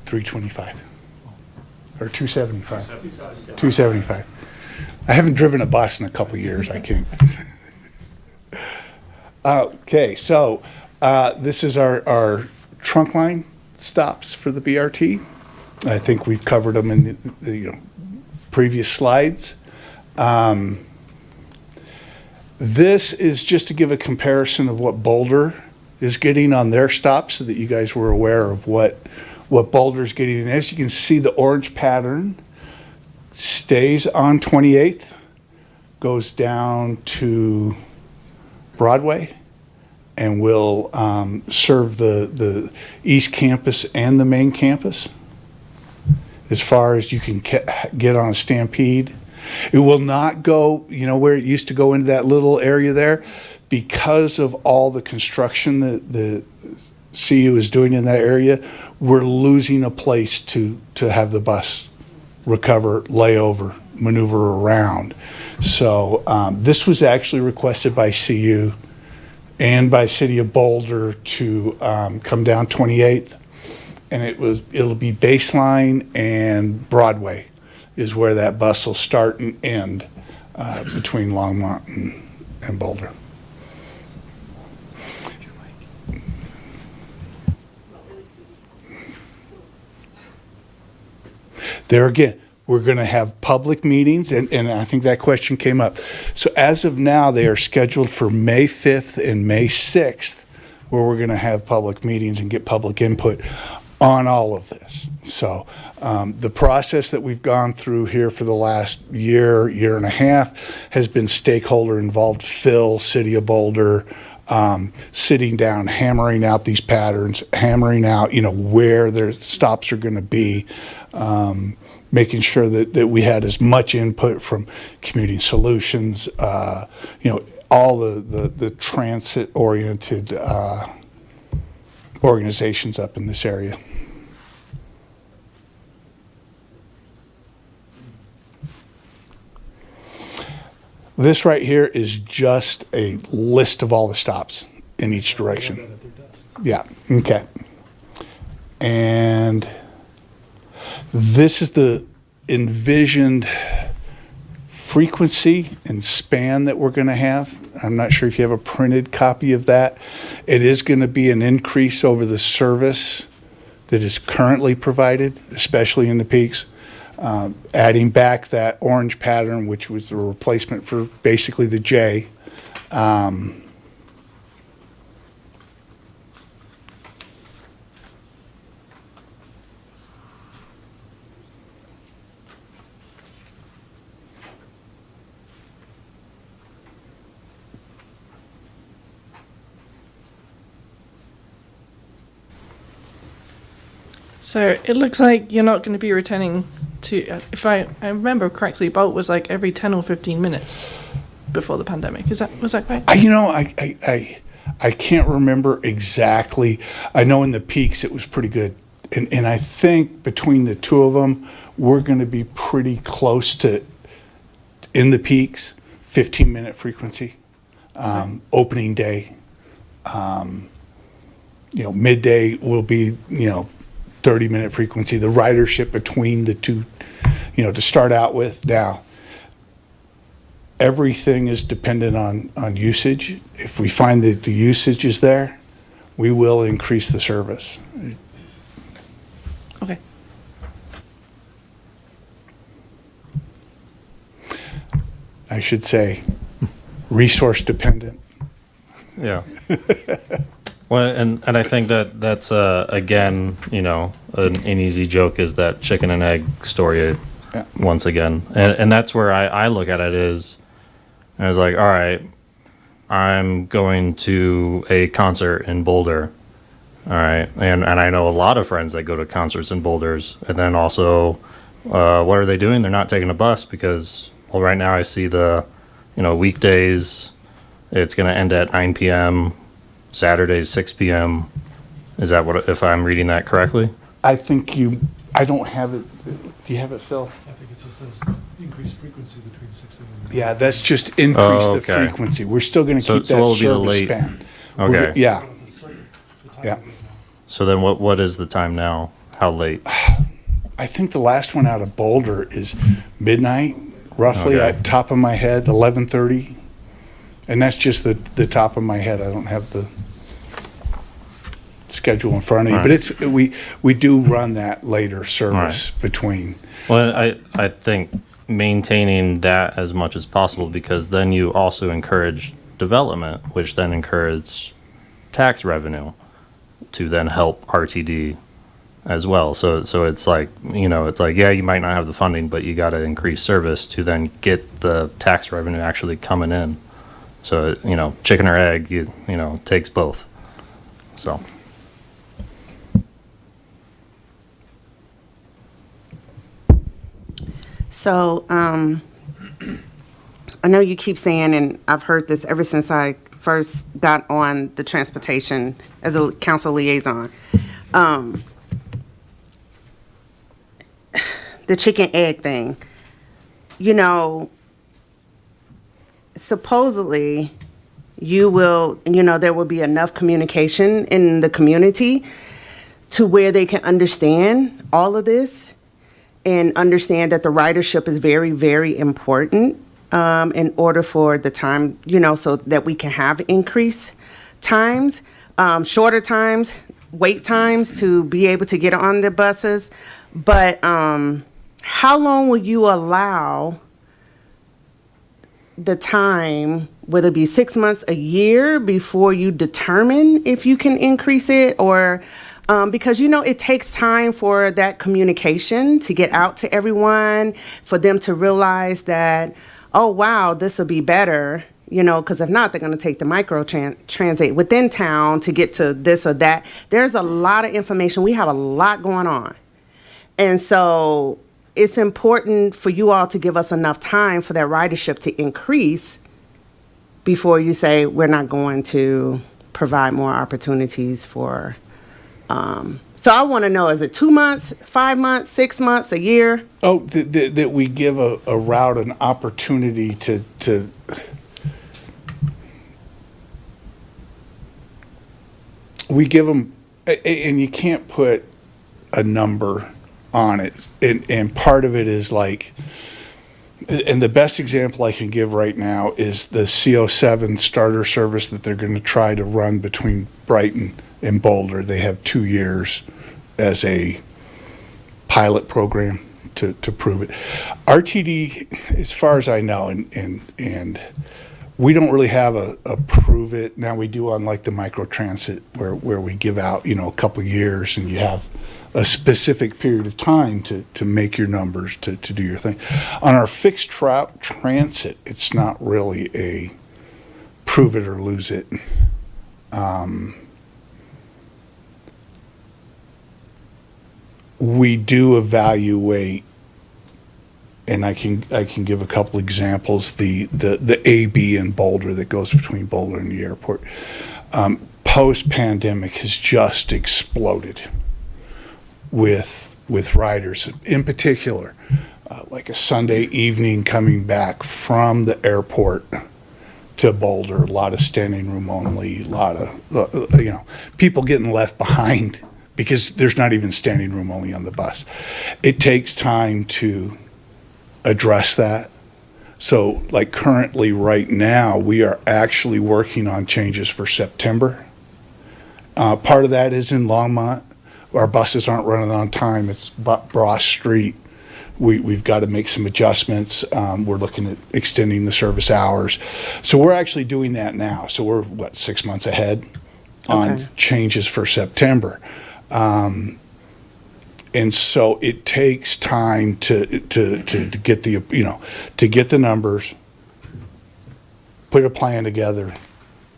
325 or 275. 275. I haven't driven a bus in a couple of years. I can't. Okay, so this is our trunk line stops for the BRT. I think we've covered them in the previous slides. This is just to give a comparison of what Boulder is getting on their stops, so that you guys were aware of what Boulder's getting. And as you can see, the orange pattern stays on 28th, goes down to Broadway, and will serve the East Campus and the main campus as far as you can get on a Stampede. It will not go, where it used to go into that little area there, because of all the construction that the CU is doing in that area. We're losing a place to have the bus recover, layover, maneuver around. So this was actually requested by CU and by City of Boulder to come down 28th, and it'll be Baseline and Broadway is where that bus will start and end between Longmont and Boulder. There again, we're going to have public meetings, and I think that question came up. So as of now, they are scheduled for May 5th and May 6th, where we're going to have public meetings and get public input on all of this. So the process that we've gone through here for the last year and a half has been stakeholder involved, Phil, City of Boulder, sitting down, hammering out these patterns, hammering out, where their stops are going to be, making sure that we had as much input from Commuting Solutions, all the transit-oriented organizations up in this area. This right here is just a list of all the stops in each direction. Yeah, okay. And this is the envisioned frequency and span that we're going to have. I'm not sure if you have a printed copy of that. It is going to be an increase over the service that is currently provided, especially in the peaks. Adding back that orange pattern, which was the replacement for basically the J. So it looks like you're not going to be returning to, if I remember correctly, Bolt was like every 10 or 15 minutes before the pandemic. Was that right? I can't remember exactly. I know in the peaks it was pretty good. And I think between the two of them, we're going to be pretty close to, in the peaks, 15-minute frequency. Opening day, midday will be, 30-minute frequency. The ridership between the two, to start out with. Now, everything is dependent on usage. If we find that the usage is there, we will increase the service. Okay. I should say resource dependent. Yeah. Well, and I think that's again, an easy joke is that chicken and egg story once again. And that's where I look at it is, I was like, all right, I'm going to a concert in Boulder. All right. And I know a lot of friends that go to concerts in Boulders. And then also, what are they doing? They're not taking a bus because, well, right now I see the, weekdays, it's going to end at 9 p.m., Saturdays, 6 p.m. Is that what, if I'm reading that correctly? I think I don't have it. Do you have it, Phil? I think it just says increased frequency between 6 and 9. Yeah, that's just increase the frequency. We're still going to keep that service span. Okay. Yeah. Yeah. So then what is the time now? How late? I think the last one out of Boulder is midnight, roughly, Okay. at top of my head, 11:30. And that's just the top of my head. I don't have the schedule in front of you. Right. But we do run that later service between. Well, I think maintaining that as much as possible, because then you also encourage development, which then encourages tax revenue to then help RTD as well. So it's like, yeah, you might not have the funding, but you got to increase service to then get the tax revenue actually coming in. So, chicken or egg, takes both. So. So, I know you keep saying, and I've heard this ever since I first got on the transportation as a council liaison. The chicken egg thing, supposedly there will be enough communication in the community to where they can understand all of this and understand that the ridership is very, very important. in order for the time, so that we can have increased times, shorter times, wait times to be able to get on the buses. But how long will you allow the time, whether it be 6 months, a year, before you determine if you can increase it? Or because it takes time for that communication to get out to everyone, for them to realize that, oh wow, this will be better, because if not, they're going to take the micro transit within town to get to this or that. There's a lot of information. We have a lot going on. And so it's important for you all to give us enough time for that ridership to increase before you say we're not going to provide more opportunities for. So I want to know, is it 2 months, 5 months, 6 months, a year? Oh, that we give a route an opportunity to we give them, and you can't put a number on it. And part of it is like, and the best example I can give right now is the CO7 starter service that they're going to try to run between Brighton and Boulder. They have 2 years as a pilot program to prove it. RTD, as far as I know, and we don't really have a prove it. Now we do on like the microtransit where we give out, a couple years and you have a specific period of time to make your numbers, to do your thing. On our fixed route transit, it's not really a prove it or lose it. We do evaluate, and I can give a couple examples. The AB in Boulder that goes between Boulder and the airport, post-pandemic has just exploded with riders. In particular, like a Sunday evening coming back from the airport to Boulder, a lot of standing room only, a lot of people getting left behind because there's not even standing room only on the bus. It takes time to address that. So like currently right now, we are actually working on changes for September. Part of that is in Longmont. Our buses aren't running on time. It's Bross Street. We've got to make some adjustments. We're looking at extending the service hours. So we're actually doing that now. So we're, 6 months ahead on changes for September. And so it takes time to get the numbers, put a plan together,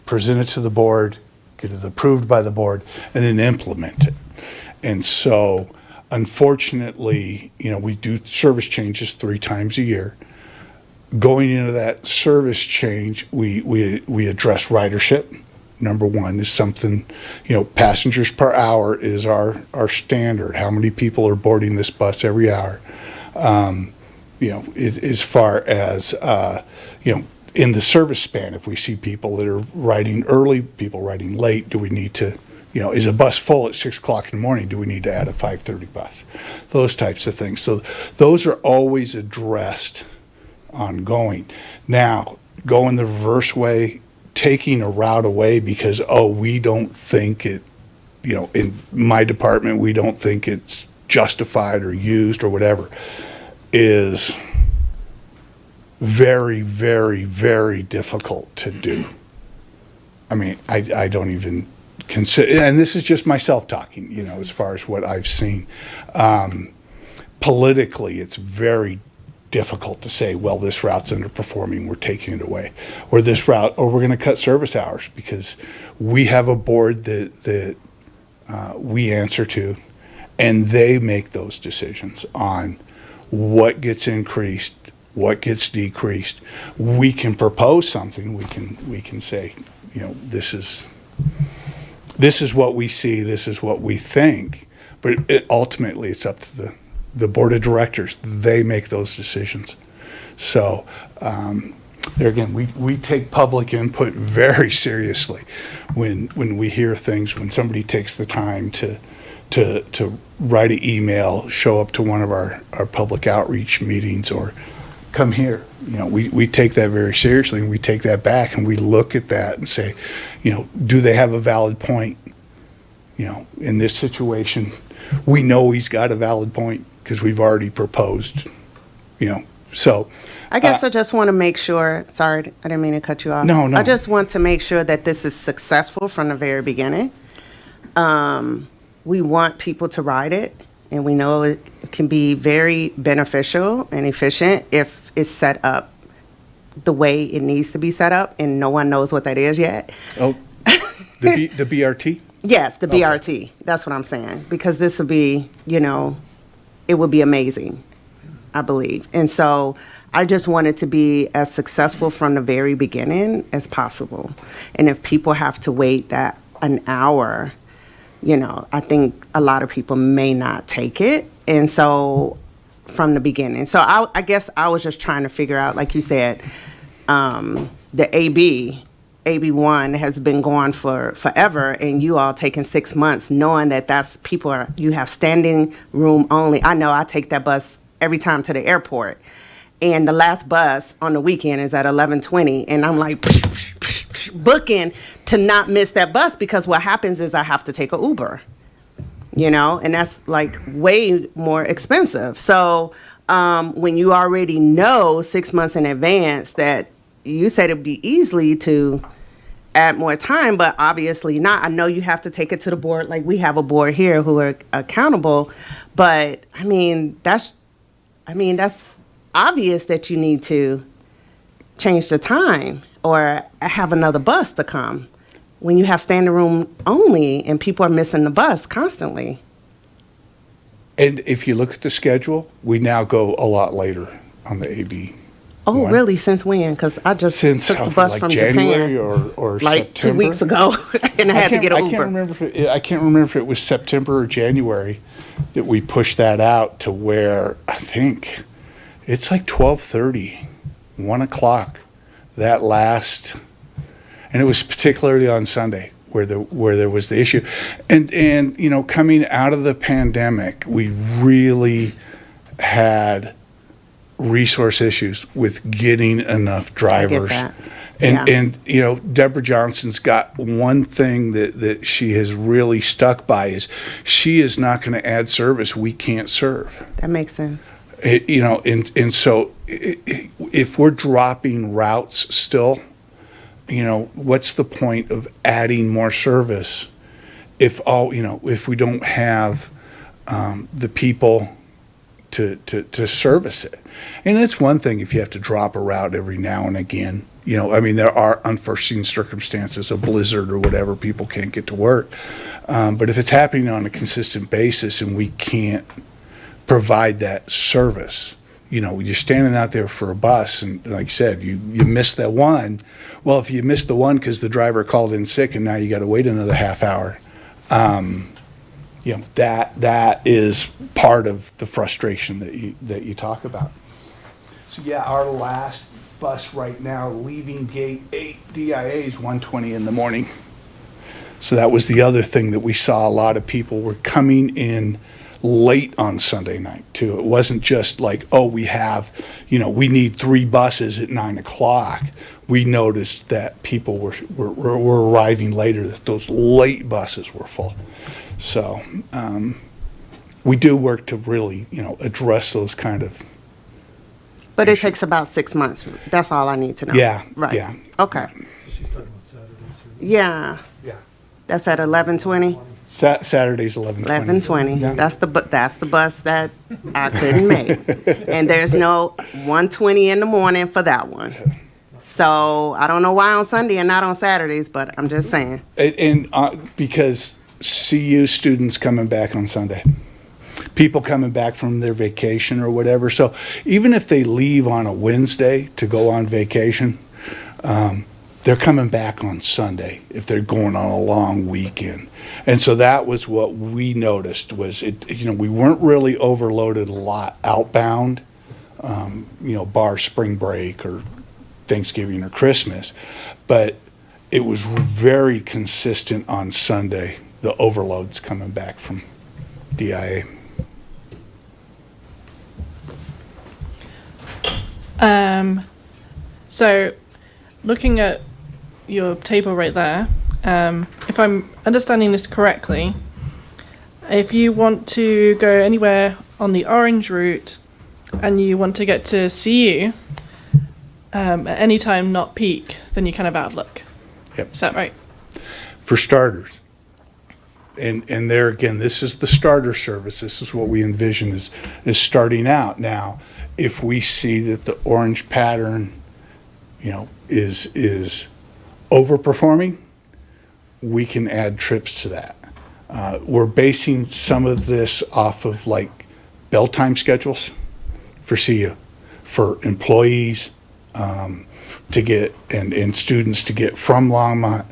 present it to the board, get it approved by the board, and then implement it. And so, unfortunately, we do service changes 3 times a year. Going into that service change, we address ridership. Number one is something, passengers per hour is our standard. How many people are boarding this bus every hour? As far as, in the service span, if we see people that are riding early, people riding late, do we need to, is a bus full at 6 o'clock in the morning? Do we need to add a 5:30 bus? Those types of things. So those are always addressed ongoing. Now, going the reverse way, taking a route away because, we don't think it, in my department, we don't think it's justified or used or whatever, is very, very, very difficult to do. I mean, I don't even consider, and this is just myself talking, as far as what I've seen. Politically, it's very difficult to say, well, this route's underperforming, we're taking it away, or this route, or we're going to cut service hours, because we have a board that we answer to, and they make those decisions on what gets increased, what gets decreased. We can propose something. We can say, this is what we see, this is what we think, but ultimately it's up to the board of directors. They make those decisions. So there again, we take public input very seriously when we hear things, when somebody takes the time to write an email, show up to one of our public outreach meetings, or come here. We take that very seriously, and we take that back, and we look at that and say, do they have a valid point? In this situation, we know he's got a valid point because we've already proposed, so. I guess I just want to make sure, sorry, I didn't mean to cut you off. No. I just want to make sure that this is successful from the very beginning. We want people to ride it, and we know it can be very beneficial and efficient if it's set up the way it needs to be set up, and no one knows what that is yet. Oh, the BRT? Yes, the Okay. BRT. That's what I'm saying. Because this would be, it would be amazing, I believe. And so I just want it to be as successful from the very beginning as possible. And if people have to wait that an hour, I think a lot of people may not take it. And so from the beginning. So I guess I was just trying to figure out, like you said, the AB1 has been going for forever, and you all taking 6 months knowing that you have standing room only. I know I take that bus every time to the airport, and the last bus on the weekend is at 11:20, and I'm like booking to not miss that bus, because what happens is I have to take an Uber, and that's like way more expensive. So when you already know 6 months in advance that you said it'd be easily to add more time, but obviously not. I know you have to take it to the board. Like, we have a board here who are accountable, but that's obvious that you need to change the time or have another bus to come when you have standing room only and people are missing the bus constantly. And if you look at the schedule, we now go a lot later on the AB. Oh, One. really? Since when? Because I just Since took the bus like from January Japan or like September. 2 weeks ago, and I had to get an I Uber. can't remember if it was September or January that we pushed that out to where I think it's like 12:30, 1 o'clock, that last, and it was particularly on Sunday where there was the issue, and coming out of the pandemic, we really had resource issues with getting enough drivers. I get that. And Deborah Johnson's got one thing that she has really stuck by is she is not going to add service we can't serve. That makes sense. So if we're dropping routes still, what's the point of adding more service if we don't have the people to service it? And it's one thing if you have to drop a route every now and again. There are unforeseen circumstances, a blizzard or whatever, people can't get to work. But if it's happening on a consistent basis and we can't provide that service, you're standing out there for a bus, and like you said, you missed that one. Well, if you missed the one because the driver called in sick and now you got to wait another half hour, that is part of the frustration that you talk about. So yeah, our last bus right now leaving gate 8 DIA is 1:20 in the morning. So that was the other thing that we saw. A lot of people were coming in late on Sunday night too. It wasn't just like, oh, we need 3 buses at 9 o'clock. We noticed that people were arriving later, that those late buses were full. So we do work to really, address those kind of. But it takes about 6 months. That's all I need to know. Yeah. Right. Yeah. Okay. She's talking about Saturdays here. Yeah. Yeah. That's at 11:20. Saturday's 11:20. 11:20. Yeah. That's the bus that I couldn't make, and there's no 1:20 in the morning for that one. So I don't know why on Sunday and not on Saturdays, but I'm just saying. And because CU students coming back on Sunday, people coming back from their vacation or whatever. So even if they leave on a Wednesday to go on vacation, they're coming back on Sunday if they're going on a long weekend. And so that was what we noticed was we weren't really overloaded a lot outbound, bar spring break or Thanksgiving or Christmas, but it was very consistent on Sunday, the overloads coming back from DIA. So, looking at your table right there, if I'm understanding this correctly, if you want to go anywhere on the orange route and you want to get to CU at any time not peak, then you're kind of out of luck. Yep. Is that right? For starters. And there again, this is the starter service. This is what we envision is starting out. Now, if we see that the orange pattern, is overperforming, we can add trips to that. We're basing some of this off of like bell time schedules for CU, for employees to get and students to get from Longmont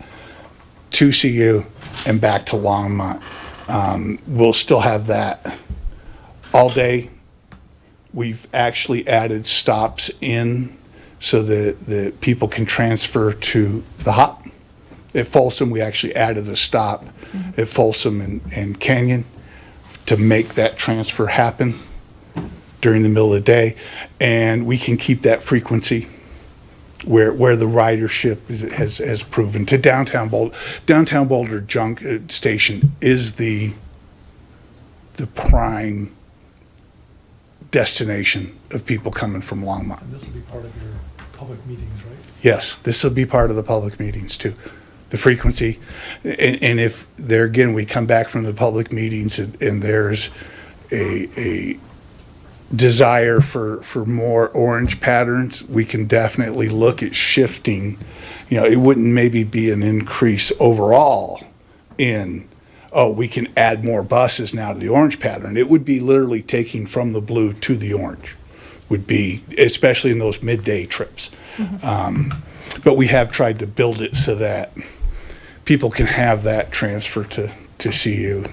to CU and back to Longmont. We'll still have that all day. We've actually added stops in so that people can transfer to the hop. At Folsom, we actually added a stop at Folsom and Canyon to make that transfer happen during the middle of the day. And we can keep that frequency where the ridership has proven to downtown Boulder. Downtown Boulder Station is the prime destination of people coming from Longmont. And this will be part of your public meetings, right? Yes, this will be part of the public meetings too. The frequency, and if there again, we come back from the public meetings and there's a desire for more orange patterns, we can definitely look at shifting. It wouldn't maybe be an increase overall in, we can add more buses now to the orange pattern. It would be literally taking from the blue to the orange, would be, especially in those midday trips. But we have tried to build it so that people can have that transfer to CU.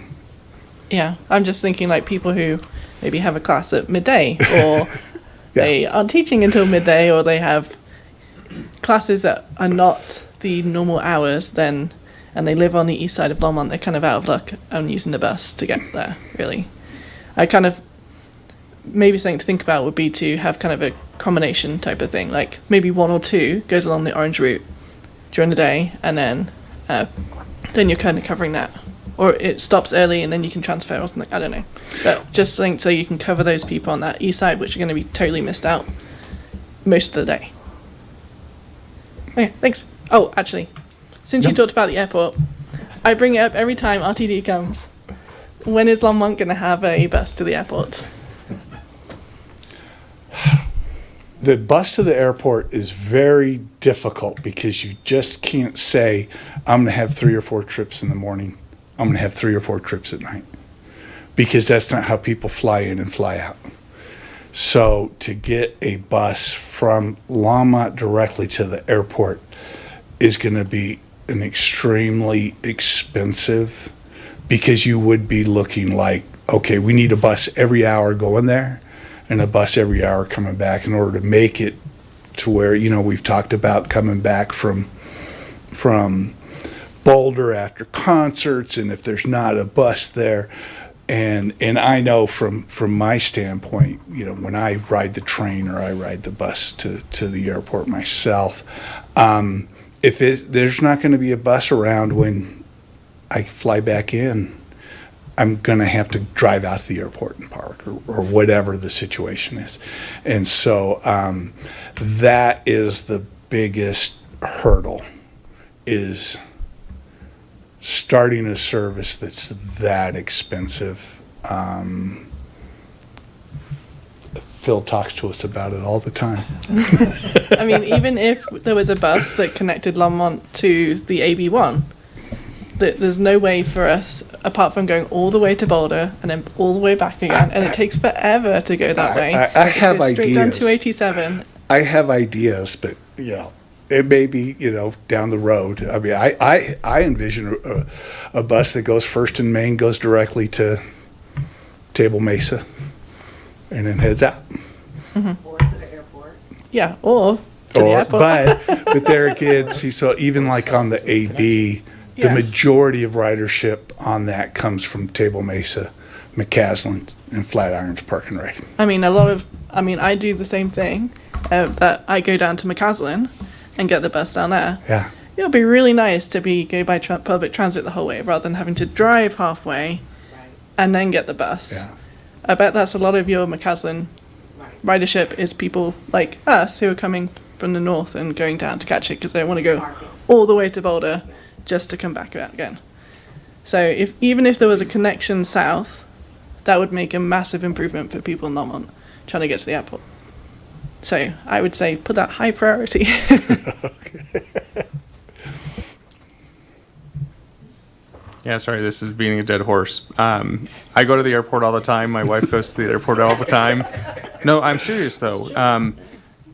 Yeah, I'm just thinking like people who maybe have a class at midday, or they aren't teaching until midday, or they have classes that are not the normal hours, then, and they live on the east side of Longmont, they're kind of out of luck on using the bus to get there, really. I kind of, maybe something to think about would be to have kind of a combination type of thing, like maybe one or two goes along the orange route during the day, and then you're kind of covering that. Or it stops early and then you can transfer or something. I don't know. But just think so you can cover those people on that east side, which are going to be totally missed out most of the day. Okay, thanks. Oh, actually, since you talked about the airport, I bring it up every time RTD comes. When is Longmont going to have a bus to the airport? The bus to the airport is very difficult because you just can't say, I'm going to have 3 or 4 trips in the morning. I'm going to have 3 or 4 trips at night, because that's not how people fly in and fly out. So to get a bus from Longmont directly to the airport is going to be an extremely expensive, because you would be looking like, okay, we need a bus every hour going there and a bus every hour coming back in order to make it to where, we've talked about coming back from Boulder after concerts, and if there's not a bus there, and I know from my standpoint, when I ride the train or I ride the bus to the airport myself, if there's not going to be a bus around when I fly back in, I'm going to have to drive out to the airport and park or whatever the situation is. And so that is the biggest hurdle, is starting a service that's that expensive. Phil talks to us about it all the time. I mean, even if there was a bus that connected Longmont to the AB1, there's no way for us, apart from going all the way to Boulder and then all the way back again, and it takes forever to go that way. I have go straight ideas. down 287. I have ideas, but it may be down the road. I mean, I envision a bus that goes first in Maine, goes directly to Table Mesa, and then heads out. Or to the airport. Yeah, or to the airport. But there again, see, so even like on the AB, the Yes. majority of ridership on that comes from Table Mesa, McCaslin, and Flatirons Park and Ride. I mean, I do the same thing, that I go down to McCaslin and get the bus down there. Yeah. It would be really nice to go by public transit the whole way rather than having to drive halfway and then get the bus. Yeah. I bet that's a lot of your McCaslin ridership is people like us who are coming from the north and going down to catch it because they want to go all the way to Boulder just to come back out again. So even if there was a connection south, that would make a massive improvement for people in Longmont trying to get to the airport. So I would say put that high priority. Yeah, sorry, this is beating a dead horse. I go to the airport all the time. My wife goes to the airport all the time. No, I'm serious though.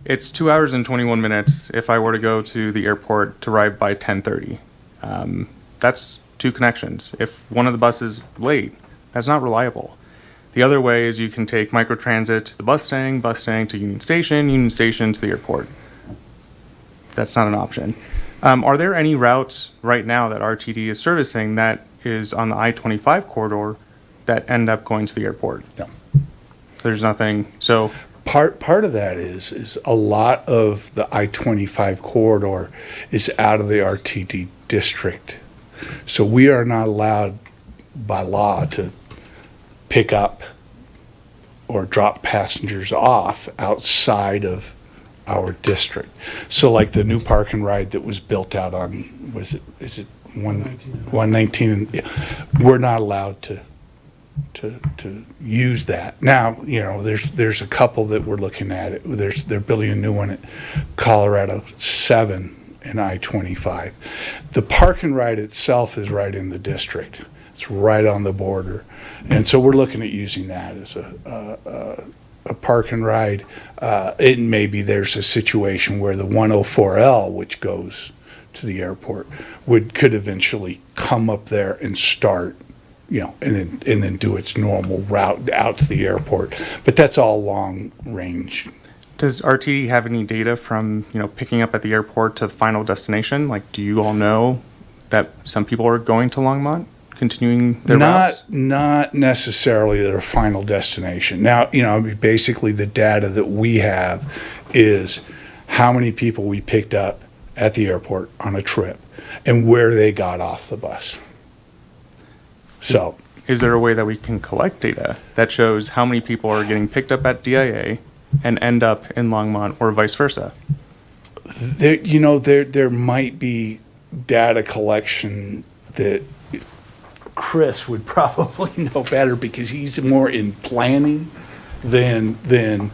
It's 2 hours and 21 minutes if I were to go to the airport to arrive by 10:30. That's 2 connections. If one of the buses is late, that's not reliable. The other way is you can take microtransit to the bus stand to Union Station to the airport. That's not an option. Are there any routes right now that RTD is servicing that is on the I-25 corridor that end up going to the airport? No. There's nothing. So Part of that is a lot of the I-25 corridor is out of the RTD district. So we are not allowed by law to pick up or drop passengers off outside of our district. So like the new park and ride that was built out on, is it 119? We're not allowed to use that. Now, there's a couple that we're looking at. They're building a new one at Colorado 7 and I-25. The park and ride itself is right in the district. It's right on the border. And so we're looking at using that as a park and ride. It maybe there's a situation where the 104L, which goes to the airport, could eventually come up there and start, and then do its normal route out to the airport. But that's all long range. does RTD have any data from, picking up at the airport to the final destination? Like, do you all know that some people are going to Longmont, continuing their routes? Not necessarily their final destination. Now, basically the data that we have is how many people we picked up at the airport on a trip and where they got off the bus. So, is there a way that we can collect data that shows how many people are getting picked up at DIA and end up in Longmont or vice versa? there might be data collection that Chris would probably know better because he's more in planning than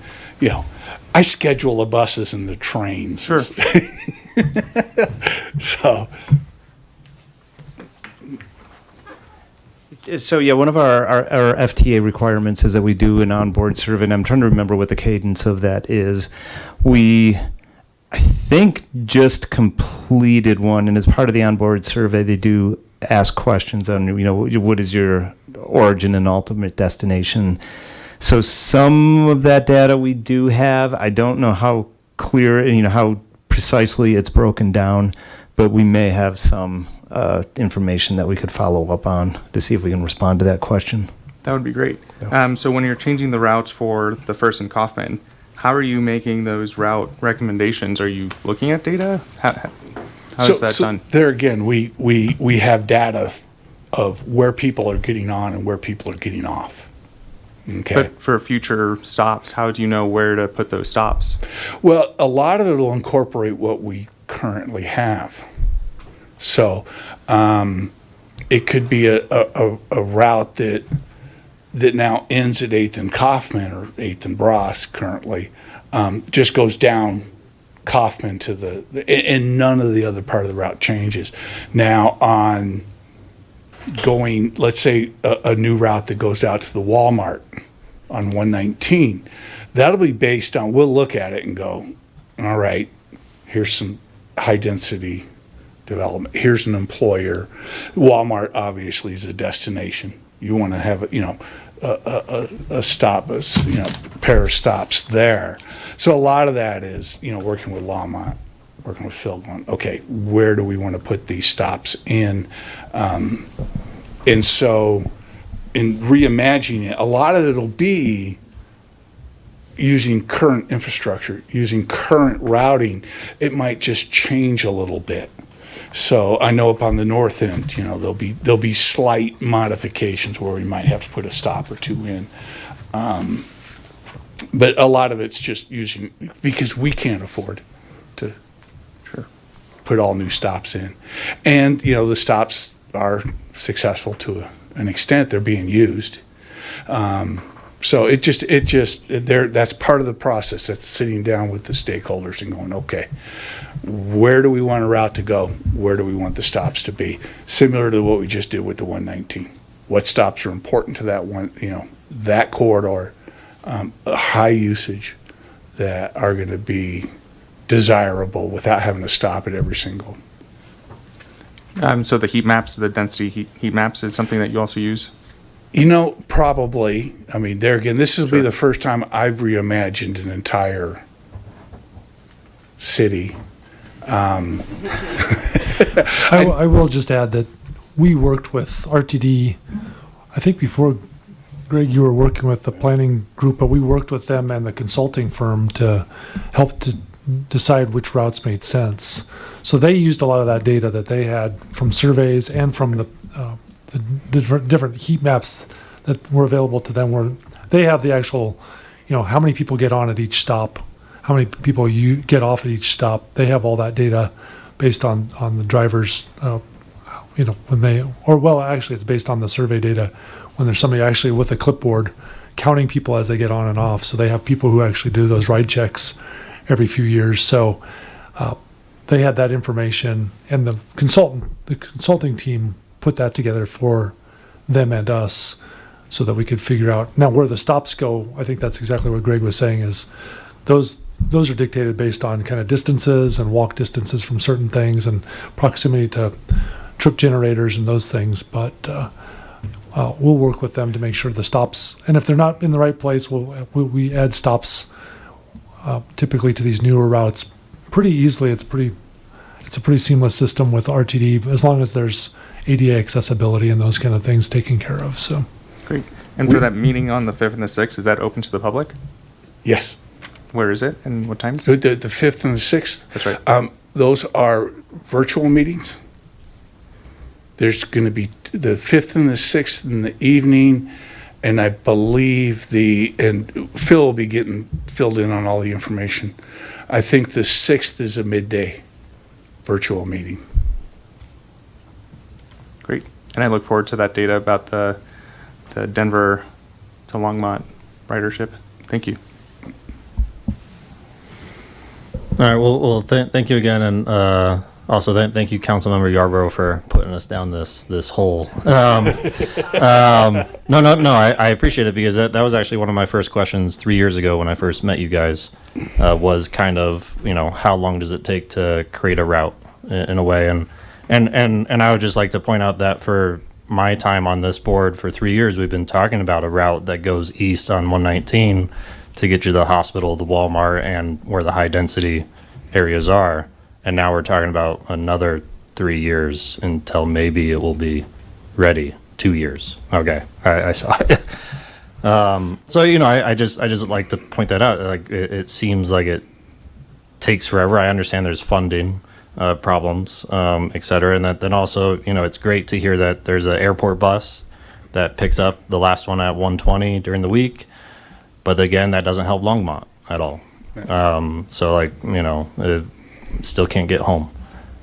I schedule the buses and the trains. Sure. So yeah, one of our FTA requirements is that we do an onboard survey, and I'm trying to remember what the cadence of that is. I think, just completed one, and as part of the onboard survey, they do ask questions on, what is your origin and ultimate destination. So some of that data we do have. I don't know how clear, how precisely it's broken down, but we may have some information that we could follow up on to see if we can respond to that question. That would be great. Yeah. So when you're changing the routes for the First and Kaufman, how are you making those route recommendations? Are you looking at data? How is that done? There again, we have data of where people are getting on and where people are getting off. Okay. But for future stops, how do you know where to put those stops? Well, a lot of it will incorporate what we currently have. So it could be a route that now ends at 8th and Kaufman or 8th and Bross currently, just goes down Kaufman to and none of the other part of the route changes. Now on going, let's say a new route that goes out to the Walmart on 119, that'll be based on, we'll look at it and go, all right, here's some high density development. Here's an employer. Walmart obviously is a destination. You want to have a stop, pair of stops there. So a lot of that is, working with Longmont, working with Phil, going, okay, where do we want to put these stops in? And so in reimagining it, a lot of it'll be using current infrastructure, using current routing, it might just change a little bit. So I know up on the north end, you know, there'll be slight modifications where we might have to put a stop or two in. But a lot of it's just using, because we can't afford to put all new stops in. And, you know, the stops are successful to an extent. They're being used. So that's part of the process. That's sitting down with the stakeholders and going, okay, where do we want a route to go? Where do we want the stops to be? Similar to what we just did with the 119. What stops are important to that one, you know, that corridor, high usage that are going to be desirable without having to stop at every single. So the heat maps, the density heat maps is something that you also use? You know, probably. I mean, there again, this will be the first time I've reimagined an entire city. I will just add that we worked with RTD, I think before, Greg, you were working with the planning group, but we worked with them and the consulting firm to help to decide which routes made sense. So they used a lot of that data that they had from surveys and from the different heat maps that were available to them, where they have the actual, you know, how many people get on at each stop, how many people you get off at each stop. They have all that data based on the drivers, you know, when they, or well, actually it's based on the survey data when there's somebody actually with a clipboard counting people as they get on and off. So they have people who actually do those ride checks every few years. So they had that information, and the consulting team put that together for them and us so that we could figure out now where the stops go. I think that's exactly what Greg was saying, is those are dictated based on kind of distances and walk distances from certain things and proximity to trip generators and those things. But we'll work with them to make sure the stops, and if they're not in the right place, we add stops typically to these newer routes pretty easily. It's a pretty seamless system with RTD, as long as there's ADA accessibility and those kind of things taken care of. So great. And for that meeting on the 5th and the 6th, is that open to the public? Yes. Where is it and what times? The 5th and the 6th. That's right. Those are virtual meetings. There's going to be the 5th and the 6th in the evening, and I believe and Phil will be getting filled in on all the information. I think the 6th is a midday virtual meeting. Great. And I look forward to that data about the Denver to Longmont ridership. Thank you. All right. Well, thank you again, and also thank you, Councilmember Yarborough, for putting us down this hole. No. I appreciate it, because that was actually one of my first questions 3 years ago when I first met you guys. Was kind of, you know, how long does it take to create a route in a way, and I would just like to point out that for my time on this board for 3 years, we've been talking about a route that goes east on 119 to get you to the hospital, the Walmart, and where the high density areas are. And now we're talking about another 3 years until maybe it will be ready. 2 years. Okay. I saw it. So, you know, I just like to point that out. Like, it seems like it takes forever. I understand there's funding problems, et cetera. And then also, you know, it's great to hear that there's an airport bus that picks up the last one at 1:20 during the week. But again, that doesn't help Longmont at all. So, like, you know, it still can't get home.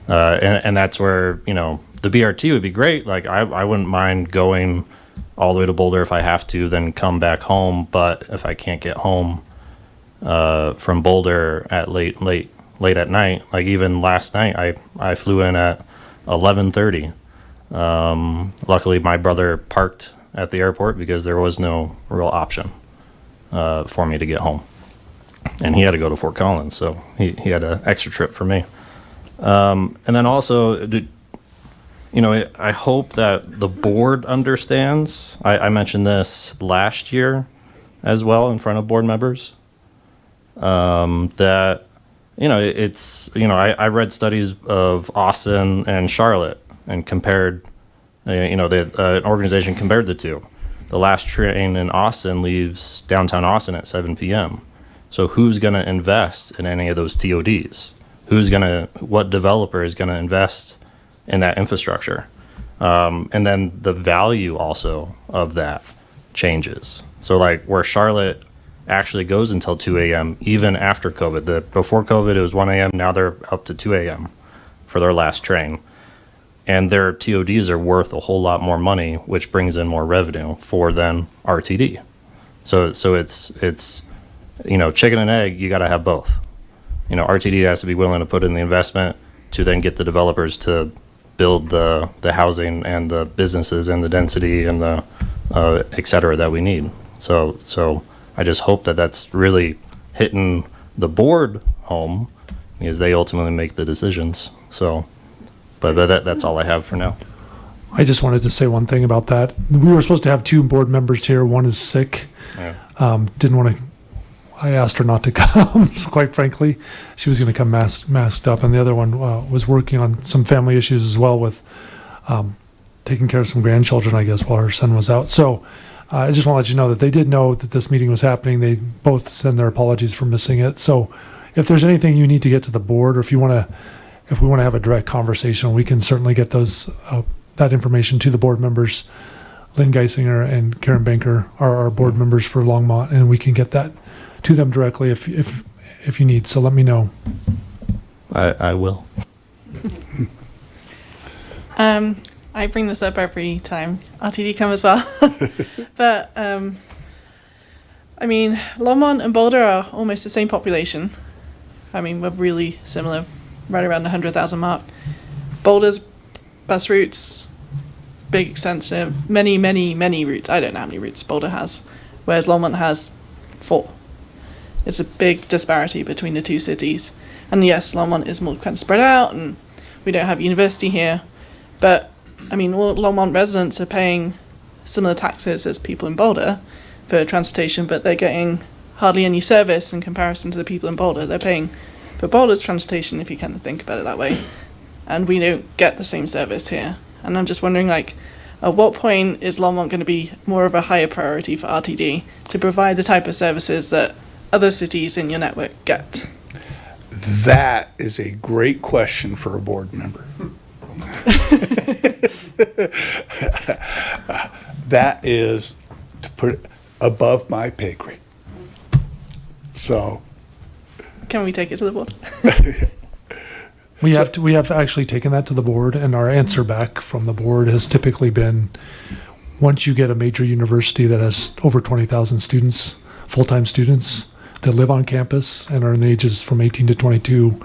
And that's where, you know, the BRT would be great. Like, I wouldn't mind going all the way to Boulder if I have to, then come back home. But if I can't get home from Boulder at late at night, like even last night, I flew in at 11:30. Luckily, my brother parked at the airport because there was no real option for me to get home. And he had to go to Fort Collins, so he had an extra trip for me. And then also, you know, I hope that the board understands. I mentioned this last year as well in front of board members. That, you know, it's, you know, I read studies of Austin and Charlotte and compared, you know, an organization compared the two. The last train in Austin leaves downtown Austin at 7 p.m. So who's going to invest in any of those TODs? What developer is going to invest in that infrastructure? And then the value also of that changes. So like where Charlotte actually goes until 2 a.m. even after COVID. Before COVID it was 1 a.m. Now they're up to 2 a.m. for their last train. And their TODs are worth a whole lot more money, which brings in more revenue for then RTD. So it's chicken and egg, you got to have both. RTD has to be willing to put in the investment to then get the developers to build the housing and the businesses and the density and the et cetera that we need. So I just hope that that's really hitting the board home because they ultimately make the decisions. So, but that's all I have for now. I just wanted to say one thing about that. We were supposed to have 2 board members here. One is sick. Yeah. Didn't want to. I asked her not to come. Quite frankly, she was going to come masked up, and the other one was working on some family issues as well with taking care of some grandchildren, I guess, while her son was out. So I just want to let you know that they did know that this meeting was happening. They both send their apologies for missing it. So if there's anything you need to get to the board, or if we want to have a direct conversation, we can certainly get that information to the board members. Lynn Geisinger and Karen Banker are our board members for Longmont, and we can get that to them directly if you need. So let me know. I will. I bring this up every time RTD come as well. But Longmont and Boulder are almost the same population. We're really similar, right around the 100,000 mark. Boulder's bus routes, big extensive, many routes. I don't know how many routes Boulder has, whereas Longmont has 4. It's a big disparity between the 2 cities. And yes, Longmont is more kind of spread out, and we don't have university here. But, all Longmont residents are paying similar taxes as people in Boulder for transportation, but they're getting hardly any service in comparison to the people in Boulder. They're paying for Boulder's transportation, if you kind of think about it that way. And we don't get the same service here. And I'm just wondering, at what point is Longmont going to be more of a higher priority for RTD to provide the type of services that other cities in your network get? That is a great question for a board member. That is, to put it, above my pay grade. So, can we take it to the board? We have actually taken that to the board, and our answer back from the board has typically been, once you get a major university that has over 20,000 students, full-time students that live on campus and are in the ages from 18 to 22,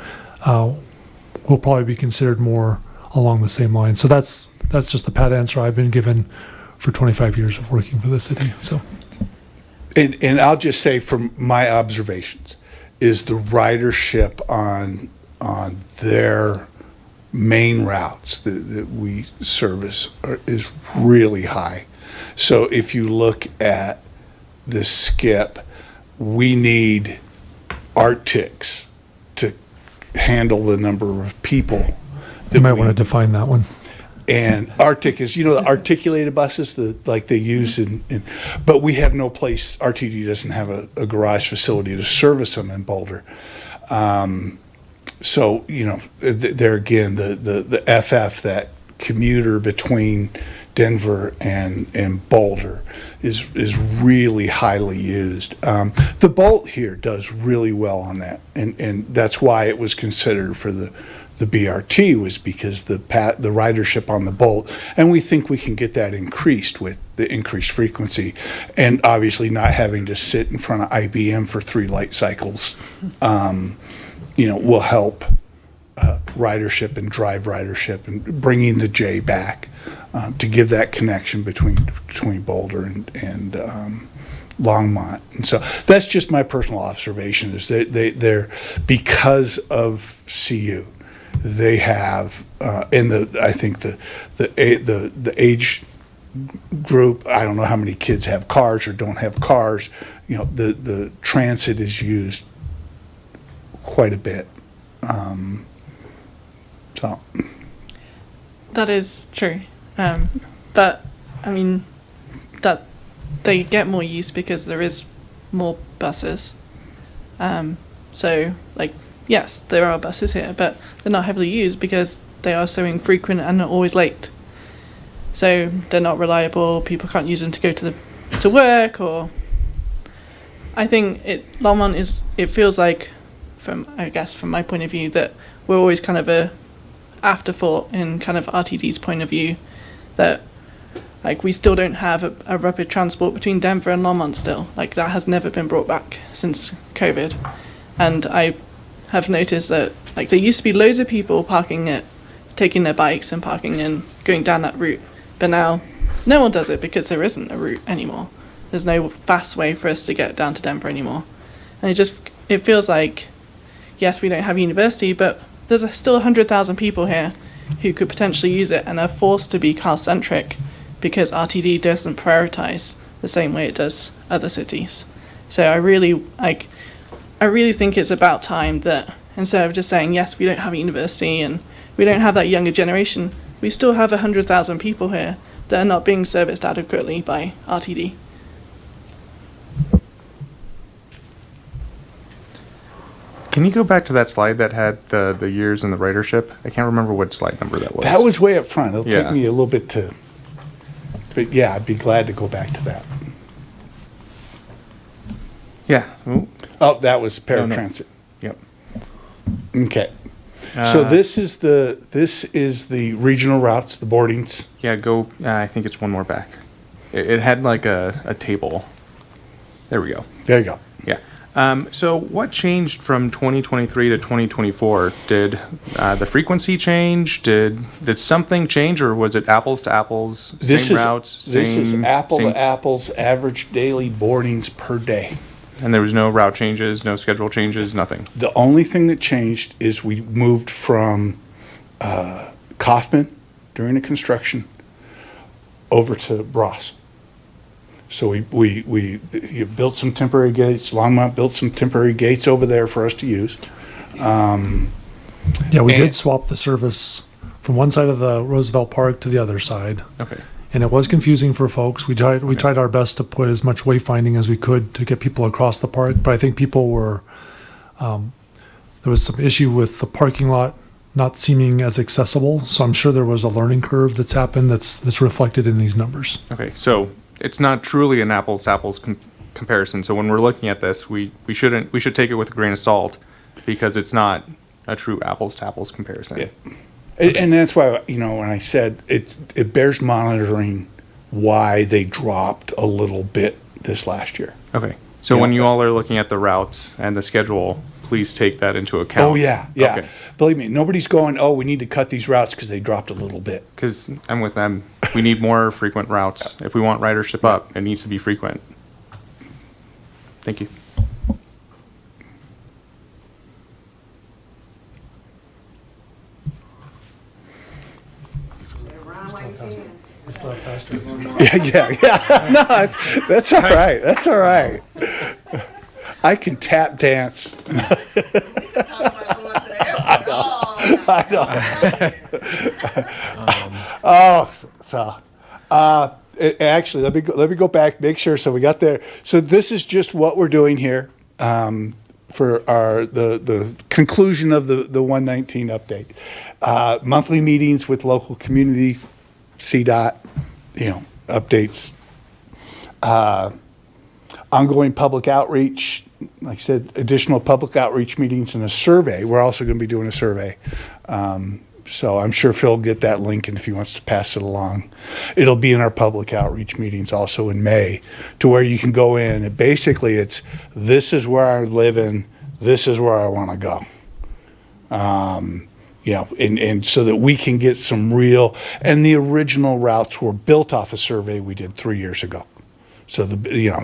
will probably be considered more along the same line. So that's just the pat answer I've been given for 25 years of working for the city. So, and I'll just say from my observations, is the ridership on their main routes that we service is really high. So if you look at the skip, we need Arctics to handle the number of people. You might want to define that one. And Arctic is, the articulated buses that they use but we have no place. RTD doesn't have a garage facility to service them in Boulder. So, there again, the FF, that commuter between Denver and Boulder is really highly used. The Bolt here does really well on that, and that's why it was considered for the BRT, was because the ridership on the Bolt, and we think we can get that increased with the increased frequency, and obviously not having to sit in front of IBM for 3 light cycles, will help ridership and drive ridership and bringing the J back to give that connection between Boulder and Longmont. And so that's just my personal observation, is that they're because of CU, they have I think the age group, I don't know how many kids have cars or don't have cars, the transit is used quite a bit. So that is true. But that they get more use because there is more buses. So, like, yes, there are buses here, but they're not heavily used because they are so infrequent and are always late. So they're not reliable. People can't use them to go to work, or I think Longmont is. It feels like, from my point of view, that we're always kind of a afterthought in kind of RTD's point of view, that like we still don't have a rapid transport between Denver and Longmont still. Like that has never been brought back since COVID. And I have noticed that like there used to be loads of people taking their bikes and parking and going down that route. But now no one does it because there isn't a route anymore. There's no fast way for us to get down to Denver anymore. And it feels like, yes, we don't have university, but there's still 100,000 people here who could potentially use it and are forced to be car-centric because RTD doesn't prioritize the same way it does other cities. So I really think it's about time that instead of just saying, yes, we don't have a university and we don't have that younger generation, we still have 100,000 people here that are not being serviced adequately by RTD. Can you go back to that slide that had the years and the ridership? I can't remember what slide number that was. That was way up front. It'll Yeah. take me a little bit but yeah, I'd be glad to go back to that. Yeah. Ooh. Oh, that was No, no. paratransit. Yep. Okay. So this is the regional routes, the boardings. Yeah, go. I think it's one more back. It had like a table. There we go. There you go. Yeah. So what changed from 2023 to 2024? Did the frequency change? Did something change, or was it apples to apples? Same routes. This is apple same, to apples average daily boardings per day. And there was no route changes, no schedule changes, nothing. The only thing that changed is we moved from Kaufman during the construction over to Ross. So you built some temporary gates. Longmont built some temporary gates over there for us to use. Yeah, we did swap the service from one side of the Roosevelt Park to the other side. Okay. And it was confusing for folks. We tried our best to put as much wayfinding as we could to get people across the park, but I think people were, there was some issue with the parking lot not seeming as accessible. So I'm sure there was a learning curve that's happened that's reflected in these numbers. Okay. So it's not truly an apples to apples comparison. So when we're looking at this, we should take it with a grain of salt because it's not a true apples to apples comparison. Yeah. And that's why, when I said it bears monitoring why they dropped a little bit this last year. Okay. So when you all are looking at the routes and the schedule, please take that into account. Oh, yeah. Okay. Believe me, nobody's going, we need to cut these routes because they dropped a little bit. Because I'm with them. We need more frequent routes. If we want ridership up, it needs to be frequent. Thank you. Yeah. No, that's all right. That's all right. I can tap dance. I know. Actually, let me go back, make sure. So we got there. So this is just what we're doing here for the conclusion of the 119 update. Monthly meetings with local community, CDOT, updates. Ongoing public outreach, like I said, additional public outreach meetings and a survey. We're also going to be doing a survey. So I'm sure Phil will get that link, and if he wants to pass it along, it'll be in our public outreach meetings also in May, to where you can go in and basically this is where I live in, this is where I want to go. And so that we can get some real, and the original routes were built off a survey we did 3 years ago. So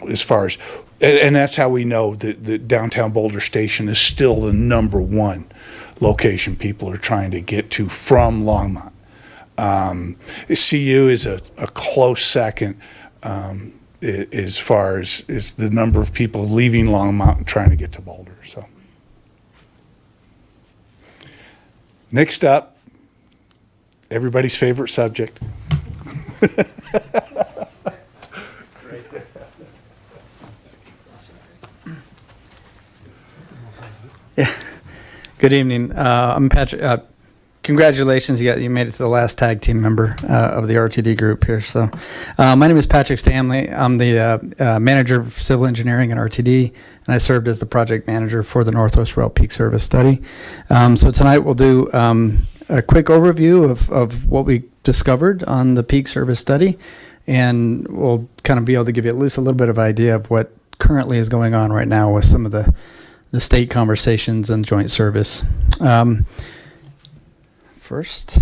as far as, and that's how we know that the downtown Boulder Station is still the number one location people are trying to get to from Longmont. CU is a close second as far as the number of people leaving Longmont and trying to get to Boulder. So next up, everybody's favorite subject. Good evening. I'm Patrick. Congratulations, you made it to the last tag team member of the RTD group here. So, my name is Patrick Stanley. I'm the manager of civil engineering at RTD, and I served as the project manager for the Northwest Rail Peak Service Study. So tonight we'll do a quick overview of what we discovered on the Peak Service Study, and we'll kind of be able to give you at least a little bit of idea of what currently is going on right now with some of the state conversations and joint service. First,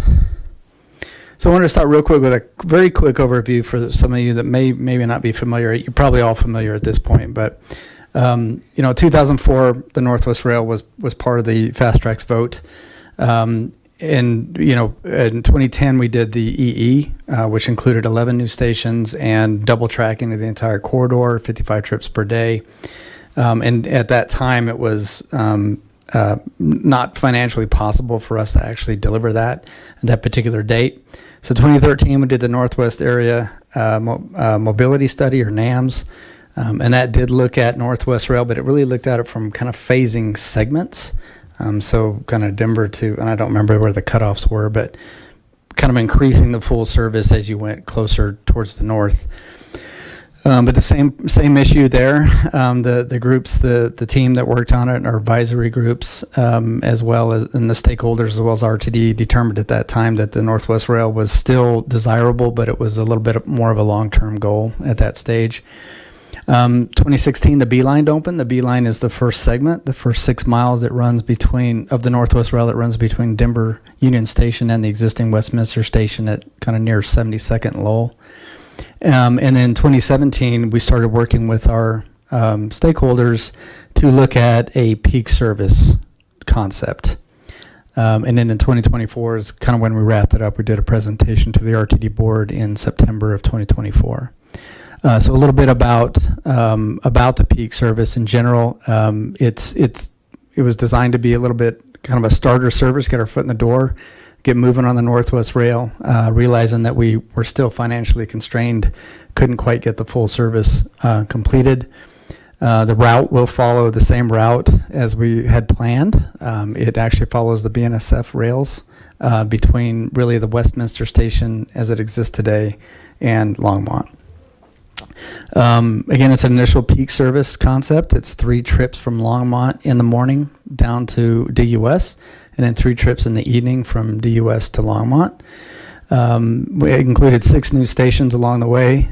so I wanted to start real quick with a very quick overview for some of you that maybe not be familiar. You're probably all familiar at this point, but 2004, the Northwest Rail was part of the Fast Tracks vote. And in 2010 we did the EE, which included 11 new stations and double tracking of the entire corridor, 55 trips per day. And at that time it was not financially possible for us to actually deliver that particular date. So 2013 we did the Northwest Area Mobility Study, or NAMS, and that did look at Northwest Rail, but it really looked at it from kind of phasing segments. So kind of Denver to, and I don't remember where the cutoffs were, but kind of increasing the full service as you went closer towards the north. But the same issue there. The groups, the team that worked on it, our advisory groups, as well as, and the stakeholders, as well as RTD, determined at that time that the Northwest Rail was still desirable, but it was a little bit more of a long-term goal at that stage. 2016, the B line opened. The B line is the first segment, the first 6 miles that runs of the Northwest Rail that runs between Denver Union Station and the existing Westminster Station at kind of near 72nd and Lowell. And then 2017, we started working with our stakeholders to look at a peak service concept. And then in 2024 is kind of when we wrapped it up. We did a presentation to the RTD board in September of 2024. So a little bit about the peak service in general. It was designed to be a little bit kind of a starter service, get our foot in the door, get moving on the Northwest Rail, realizing that we were still financially constrained, couldn't quite get the full service completed. The route will follow the same route as we had planned. It actually follows the BNSF rails between really the Westminster Station as it exists today and Longmont. Again, it's an initial peak service concept. It's 3 trips from Longmont in the morning down to DUS, and then 3 trips in the evening from DUS to Longmont. We included 6 new stations along the way,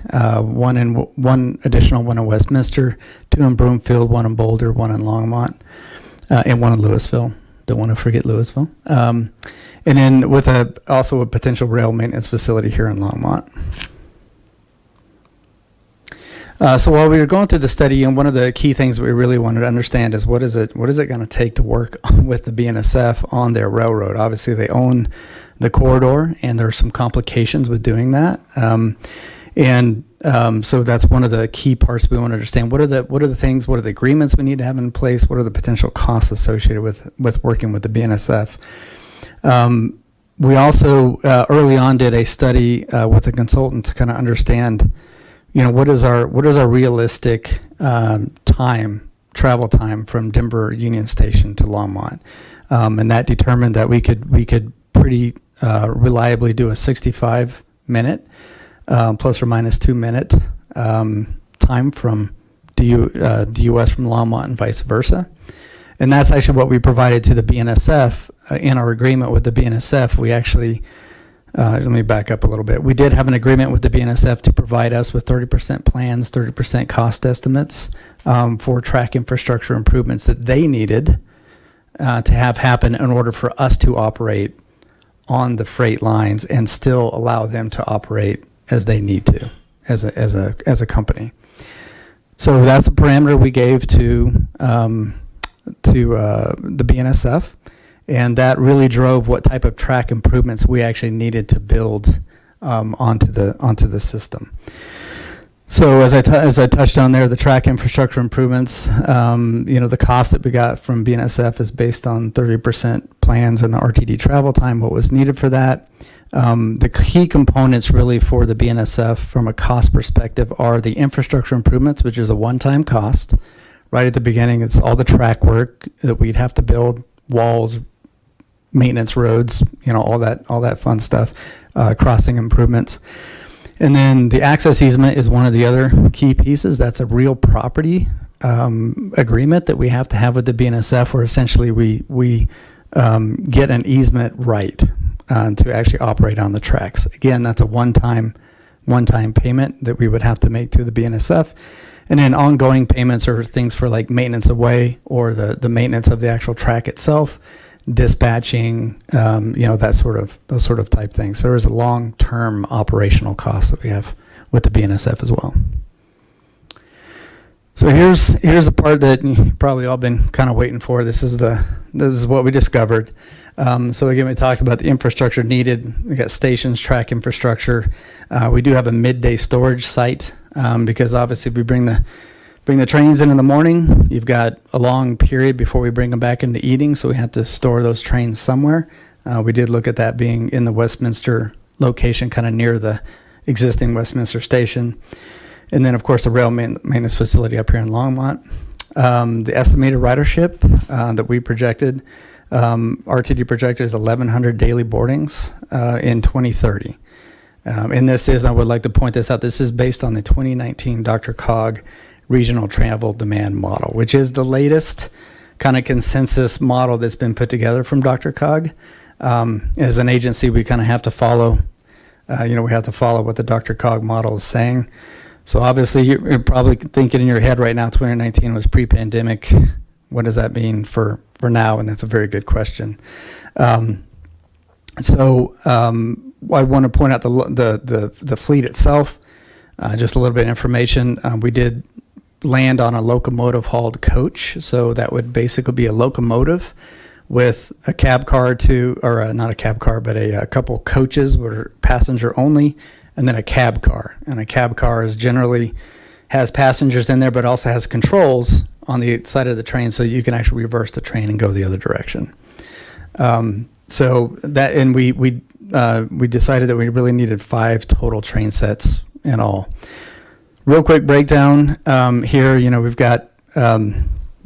one additional one in Westminster, 2 in Broomfield, 1 in Boulder, 1 in Longmont, and 1 in Louisville. Don't want to forget Louisville. And then with also a potential rail maintenance facility here in Longmont. So while we were going through the study, and one of the key things we really wanted to understand is what is it going to take to work with the BNSF on their railroad? Obviously, they own the corridor, and there are some complications with doing that. So that's one of the key parts we want to understand. What are the things? What are the agreements we need to have in place? What are the potential costs associated with working with the BNSF? We also early on did a study with a consultant to kind of understand, what is our realistic travel time from Denver Union Station to Longmont, and that determined that we could pretty reliably do a 65-minute plus or minus 2-minute time from DUS from Longmont and vice versa. And that's actually what we provided to the BNSF in our agreement with the BNSF. We actually let me back up a little bit. We did have an agreement with the BNSF to provide us with 30% plans, 30% cost estimates for track infrastructure improvements that they needed to have happen in order for us to operate on the freight lines and still allow them to operate as they need to as a company. So that's a parameter we gave to the BNSF. And that really drove what type of track improvements we actually needed to build onto the system. So as I touched on there, the track infrastructure improvements, the cost that we got from BNSF is based on 30% plans and the RTD travel time, what was needed for that. The key components really for the BNSF from a cost perspective are the infrastructure improvements, which is a one-time cost. Right at the beginning, it's all the track work that we'd have to build walls, maintenance roads, all that fun stuff, crossing improvements. And then the access easement is one of the other key pieces. That's a real property agreement that we have to have with the BNSF, where essentially we get an easement right to actually operate on the tracks. Again, that's a one-time payment that we would have to make to the BNSF. And then ongoing payments are things for like maintenance of way or the maintenance of the actual track itself, dispatching, those sort of type things. So there's a long-term operational cost that we have with the BNSF as well. So here's the part that you've probably all been kind of waiting for. This is what we discovered. So again, we talked about the infrastructure needed. We got stations, track infrastructure. We do have a midday storage site because obviously if we bring the trains in the morning, you've got a long period before we bring them back into eating, so we have to store those trains somewhere. We did look at that being in the Westminster location, kind of near the existing Westminster station. And then, of course, the rail maintenance facility up here in Longmont. The estimated ridership that we projected, RTD projected is 1,100 daily boardings in 2030. And this is, I would like to point this out, this is based on the 2019 DRCOG regional travel demand model, which is the latest kind of consensus model that's been put together from DRCOG. As an agency, we kind of have to follow, we have to follow what the DRCOG model is saying. So obviously you're probably thinking in your head right now, 2019 was pre-pandemic. What does that mean for now? And that's a very good question. I want to point out the fleet itself. Just a little bit of information. We did land on a locomotive hauled coach. So that would basically be a locomotive with a cab car not a cab car, but a couple coaches were passenger only, and then a cab car. And a cab car is generally has passengers in there, but also has controls on the side of the train, so you can actually reverse the train and go the other direction. So that, and we decided that we really needed 5 total train sets in all. Real quick breakdown here. We've got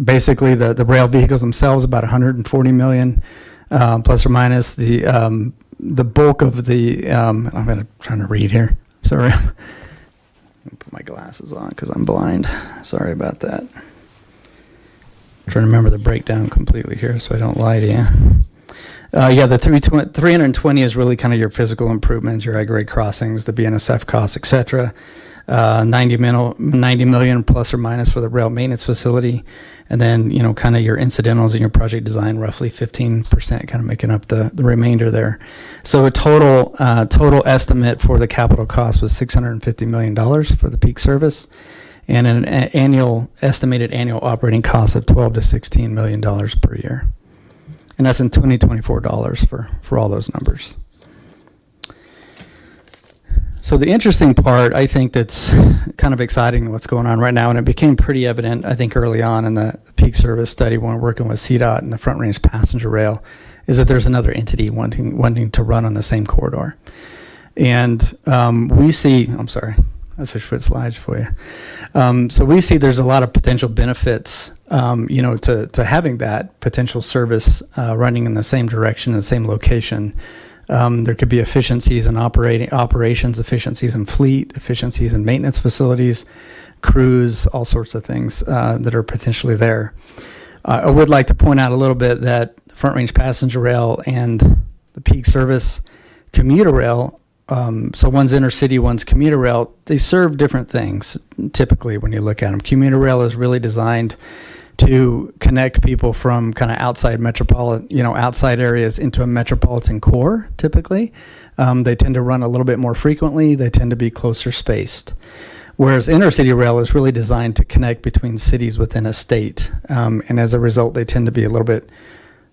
basically the rail vehicles themselves about 140 million plus or minus. The bulk of the I'm trying to read here. Sorry, I'm gonna put my glasses on because I'm blind. Sorry about that. I'm trying to remember the breakdown completely here so I don't lie to you. The 320 is really kind of your physical improvements, your ag-grade crossings, the BNSF costs, etc. 90 million plus or minus for the rail maintenance facility, and then kind of your incidentals and your project design, roughly 15%, kind of making up the remainder there. So a total estimate for the capital cost was $650 million for the peak service, and an estimated annual operating cost of $12 to $16 million per year. And that's in 2024 dollars for all those numbers. So the interesting part, I think that's kind of exciting what's going on right now, and it became pretty evident, I think, early on in the peak service study when we're working with CDOT and the Front Range Passenger Rail, is that there's another entity wanting to run on the same corridor. And we see, I'm sorry, I switched slides for you. So we see there's a lot of potential benefits, to having that potential service running in the same direction, the same location. There could be efficiencies in operations, efficiencies in fleet, efficiencies in maintenance facilities, crews, all sorts of things that are potentially there. I would like to point out a little bit that Front Range Passenger Rail and the peak service commuter rail, so one's intercity, one's commuter rail, they serve different things typically when you look at them. Commuter rail is really designed to connect people from kind of outside outside areas into a metropolitan core, typically. They tend to run a little bit more frequently. They tend to be closer spaced. Whereas intercity rail is really designed to connect between cities within a state. And as a result, they tend to be a little bit,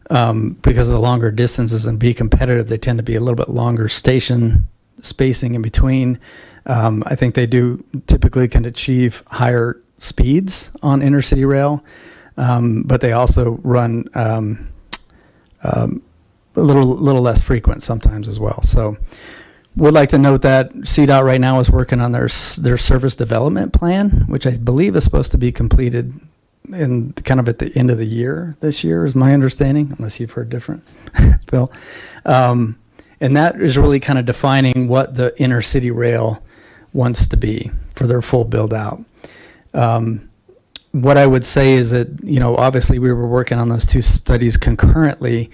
because of the longer distances and be competitive, they tend to be a little bit longer station spacing in between. I think they do typically can achieve higher speeds on intercity rail. But they also run a little less frequent sometimes as well. So would like to note that CDOT right now is working on their service development plan, which I believe is supposed to be completed in kind of at the end of the year this year, is my understanding, unless you've heard different, Bill. And that is really kind of defining what the inner city rail wants to be for their full build out. What I would say is that, obviously we were working on those two studies concurrently.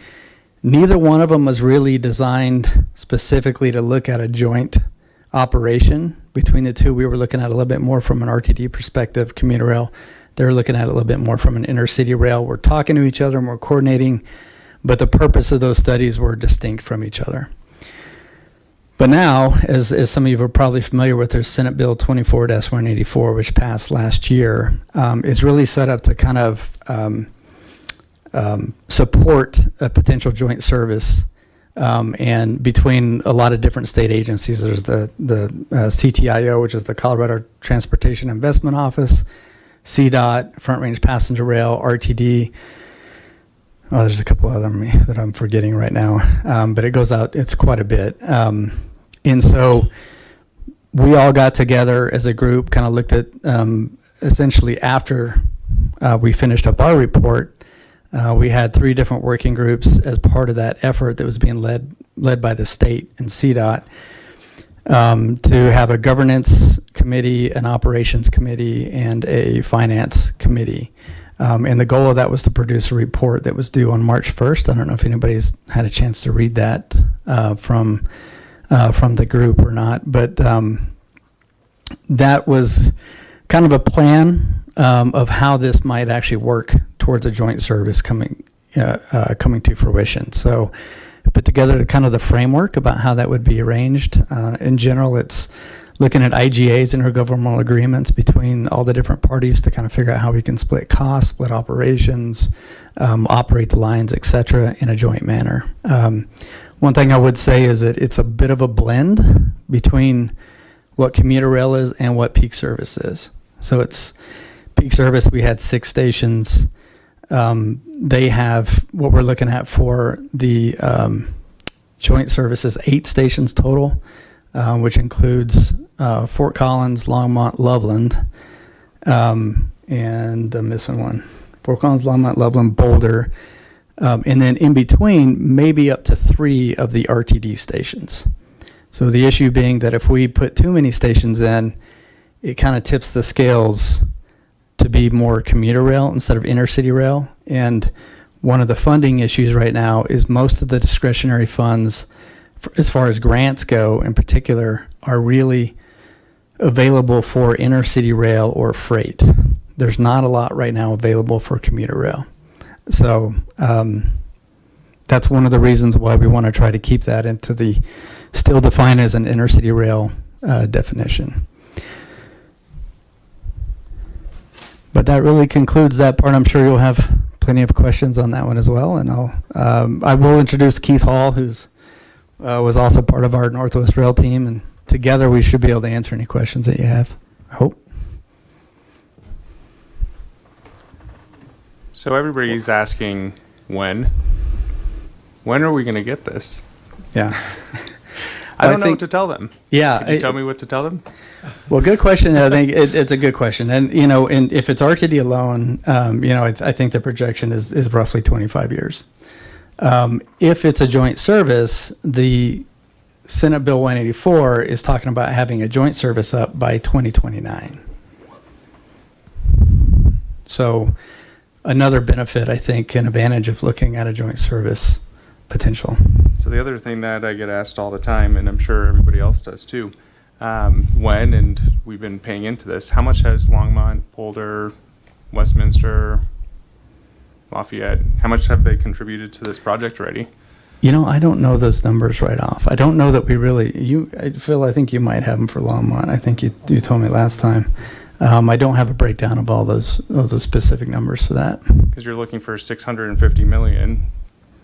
Neither one of them was really designed specifically to look at a joint operation between the two. We were looking at a little bit more from an RTD perspective, commuter rail. They're looking at it a little bit more from an inner city rail. We're talking to each other and we're coordinating, but the purpose of those studies were distinct from each other. But now, as some of you are probably familiar with, there's Senate Bill 24-184, which passed last year, is really set up to kind of support a potential joint service, and between a lot of different state agencies. There's the CTIO, which is the Colorado Transportation Investment Office, CDOT, Front Range Passenger Rail, RTD. Oh, there's a couple other that I'm forgetting right now, but it goes out, it's quite a bit. And so we all got together as a group, kind of looked at, essentially after we finished up our report, we had 3 different working groups as part of that effort that was being led by the state and CDOT, to have a governance committee, an operations committee, and a finance committee. And the goal of that was to produce a report that was due on March 1st. I don't know if anybody's had a chance to read that from the group or not, but that was kind of a plan of how this might actually work towards a joint service coming to fruition. So I put together kind of the framework about how that would be arranged. In general, it's looking at IGAs, intergovernmental agreements between all the different parties to kind of figure out how we can split costs, split operations, operate the lines, et cetera, in a joint manner. One thing I would say is that it's a bit of a blend between what commuter rail is and what peak service is. So it's peak service, we had 6 stations. They have what we're looking at for the joint services, 8 stations total, which includes Fort Collins, Longmont, Loveland, and I'm missing one. Fort Collins, Longmont, Loveland, Boulder, and then in between, maybe up to 3 of the RTD stations. So the issue being that if we put too many stations in, it kind of tips the scales to be more commuter rail instead of inner city rail. And one of the funding issues right now is most of the discretionary funds, as far as grants go in particular, are really available for inner city rail or freight. There's not a lot right now available for commuter rail. So that's one of the reasons why we want to try to keep that into the still defined as an inner city rail definition. But that really concludes that part. I'm sure you'll have plenty of questions on that one as well. And I will introduce Keith Hall, who's was also part of our Northwest Rail team, and together we should be able to answer any questions that you have, I hope. So everybody's asking when are we going to get this? Yeah. I don't know what to tell them. Yeah. Can you tell me what to tell them? Well, good question. I think it's a good question. And, and if it's RTD alone, I think the projection is roughly 25 years. If it's a joint service, the Senate Bill 184 is talking about having a joint service up by 2029. So another benefit, I think, an advantage of looking at a joint service potential. So the other thing that I get asked all the time, and I'm sure everybody else does too, when, and we've been paying into this, how much has Longmont, Boulder, Westminster, Lafayette, how much have they contributed to this project already? I don't know those numbers right off. I don't know that we really, Phil, I think you might have them for Longmont. I think you told me last time. I don't have a breakdown of all those specific numbers for that. Because you're looking for $650 million,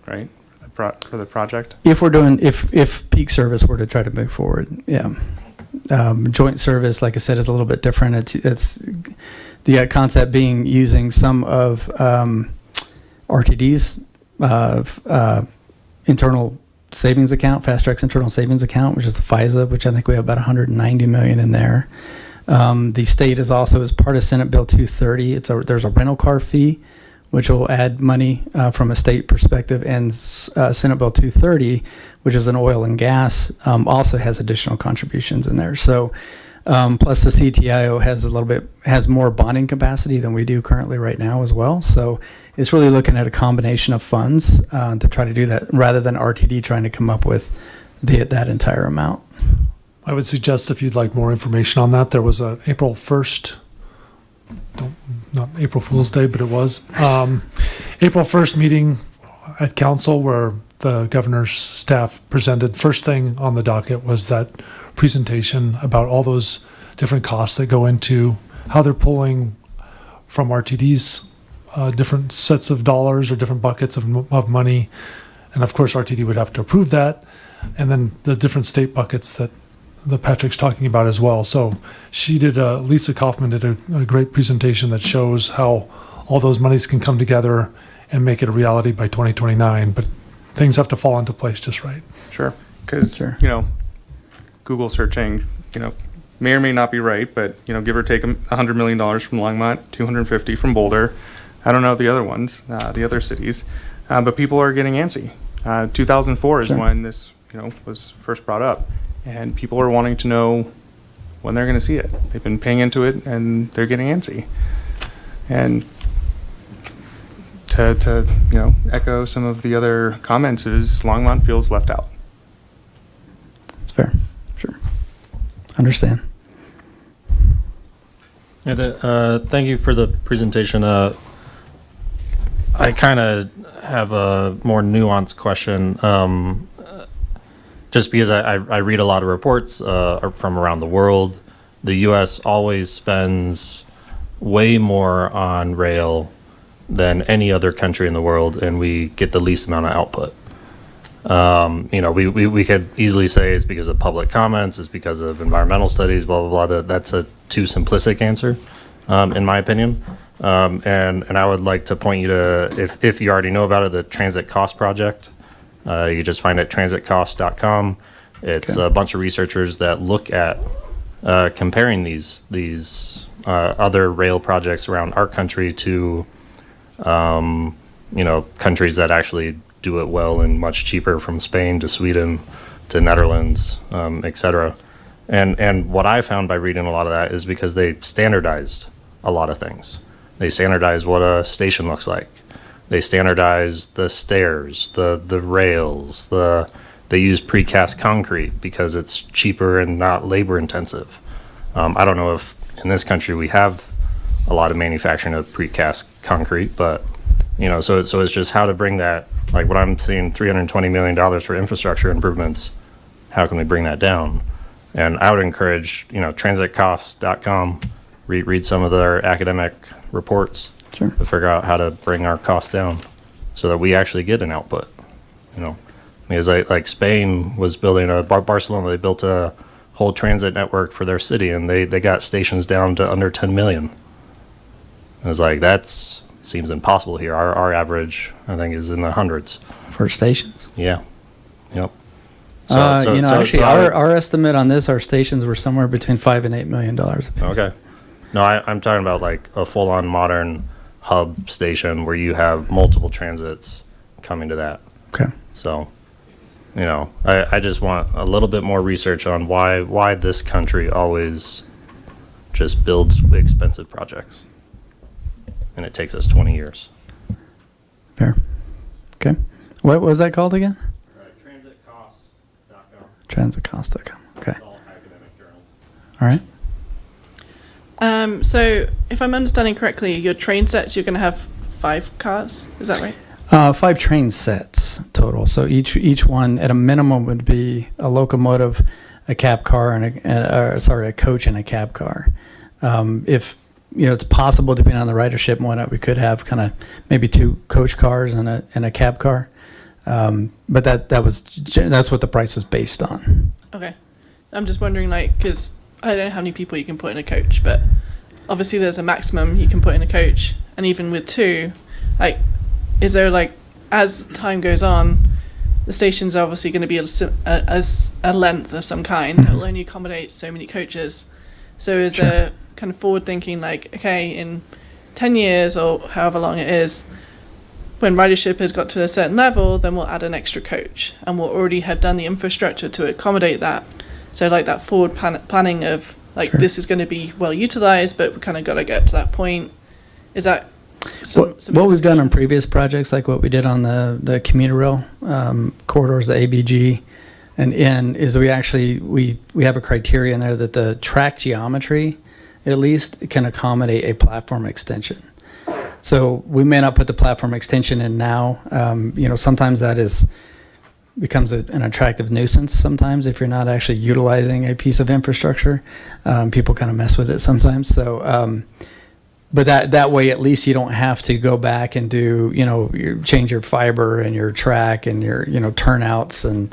right, for the project? If peak service were to try to move forward, yeah. Joint service, like I said, is a little bit different. It's the concept being using some of RTD's internal savings account, Fast Track's internal savings account, which is the FISA, which I think we have about $190 million in there. The state is also, as part of Senate Bill 230, there's a rental car fee, which will add money from a state perspective, and Senate Bill 230, which is an oil and gas, also has additional contributions in there. So, plus the CTIO has more bonding capacity than we do currently right now as well. So, it's really looking at a combination of funds to try to do that, rather than RTD trying to come up with that entire amount. I would suggest, if you'd like more information on that, there was a April 1st, not April Fool's Day, but it was, April 1st meeting at council where the governor's staff presented. First thing on the docket was that presentation about all those different costs that go into how they're pulling from RTD's different sets of dollars or different buckets of money. And of course, RTD would have to approve that. And then the different state buckets that Patrick's talking about as well. So Lisa Kaufman did a great presentation that shows how all those monies can come together and make it a reality by 2029. But things have to fall into place just right. Sure. Because, Google searching, may or may not be right, but, give or take $100 million from Longmont, 250 from Boulder. I don't know the other ones, the other cities, but people are getting antsy. 2004 is when this, was first brought up. And people are wanting to know when they're going to see it. They've been paying into it, and they're getting antsy. And to echo some of the other comments is Longmont feels left out. That's fair. Sure. Understand. Yeah, thank you for the presentation. I kind of have a more nuanced question. Just because I read a lot of reports from around the world, the U.S. always spends way more on rail than any other country in the world, and we get the least amount of output. We could easily say it's because of public comments, it's because of environmental studies, blah, blah, blah. That's a too simplistic answer, in my opinion. And I would like to point you to, if you already know about it, the Transit Cost Project. You just find it at transitcost.com. It's a bunch of researchers that look at comparing these other rail projects around our country to countries that actually do it well and much cheaper, from Spain to Sweden to Netherlands, etc. And what I found by reading a lot of that is because they standardized a lot of things. They standardized what a station looks like. They standardized the stairs, the rails, they use precast concrete because it's cheaper and not labor intensive. I don't know if in this country we have a lot of manufacturing of precast concrete, but so it's just how to bring that, like what I'm seeing, $320 million for infrastructure improvements. How can we bring that down? And I would encourage, transitcost.com, read some of their academic reports. Sure. To figure out how to bring our costs down so that we actually get an output, because like Spain was building Barcelona, they built a whole transit network for their city, and they got stations down to under 10 million. I was like, seems impossible here. Our average, I think, is in the hundreds. For stations? Yeah. Yep. Our estimate on this, our stations were somewhere between $5 and $8 million apiece. Okay. No, I'm talking about like a full-on modern hub station where you have multiple transits coming to that. Okay. So, I just want a little bit more research on why this country always just builds expensive projects, and it takes us 20 years. Fair. Okay. What was that called again? Transitcost.com. Transitcost.com. Okay. It's all academic journal. All right. So if I'm understanding correctly, your train sets, you're going to have 5 cars. Is that right? 5 train sets total. So each one at a minimum would be a locomotive, a cab car, and a coach and a cab car. If it's possible, depending on the ridership and whatnot, we could have kind of maybe 2 coach cars and a cab car. But that's what the price was based on. Okay. I'm just wondering, because I don't know how many people you can put in a coach, but obviously there's a maximum you can put in a coach, and even with 2, is there as time goes on, the stations are obviously going to be a length of some kind that will only accommodate so many coaches, So is there kind of forward thinking, like, okay, in 10 years or however long it is, when ridership has got to a certain level, then we'll add an extra coach, and we'll already have done the infrastructure to accommodate that. So like that forward planning of like, this is going to be well utilized, but we kind of got to get to that point. Is that some what we've done on previous projects, like what we did on the commuter rail corridors, the ABG and N, is we have a criteria in there that the track geometry at least can accommodate a platform extension. So we may not put the platform extension in now. Sometimes that becomes an attractive nuisance sometimes if you're not actually utilizing a piece of infrastructure. People kind of mess with it sometimes. So, but that way at least you don't have to go back and do, change your fiber and your track and your, turnouts and,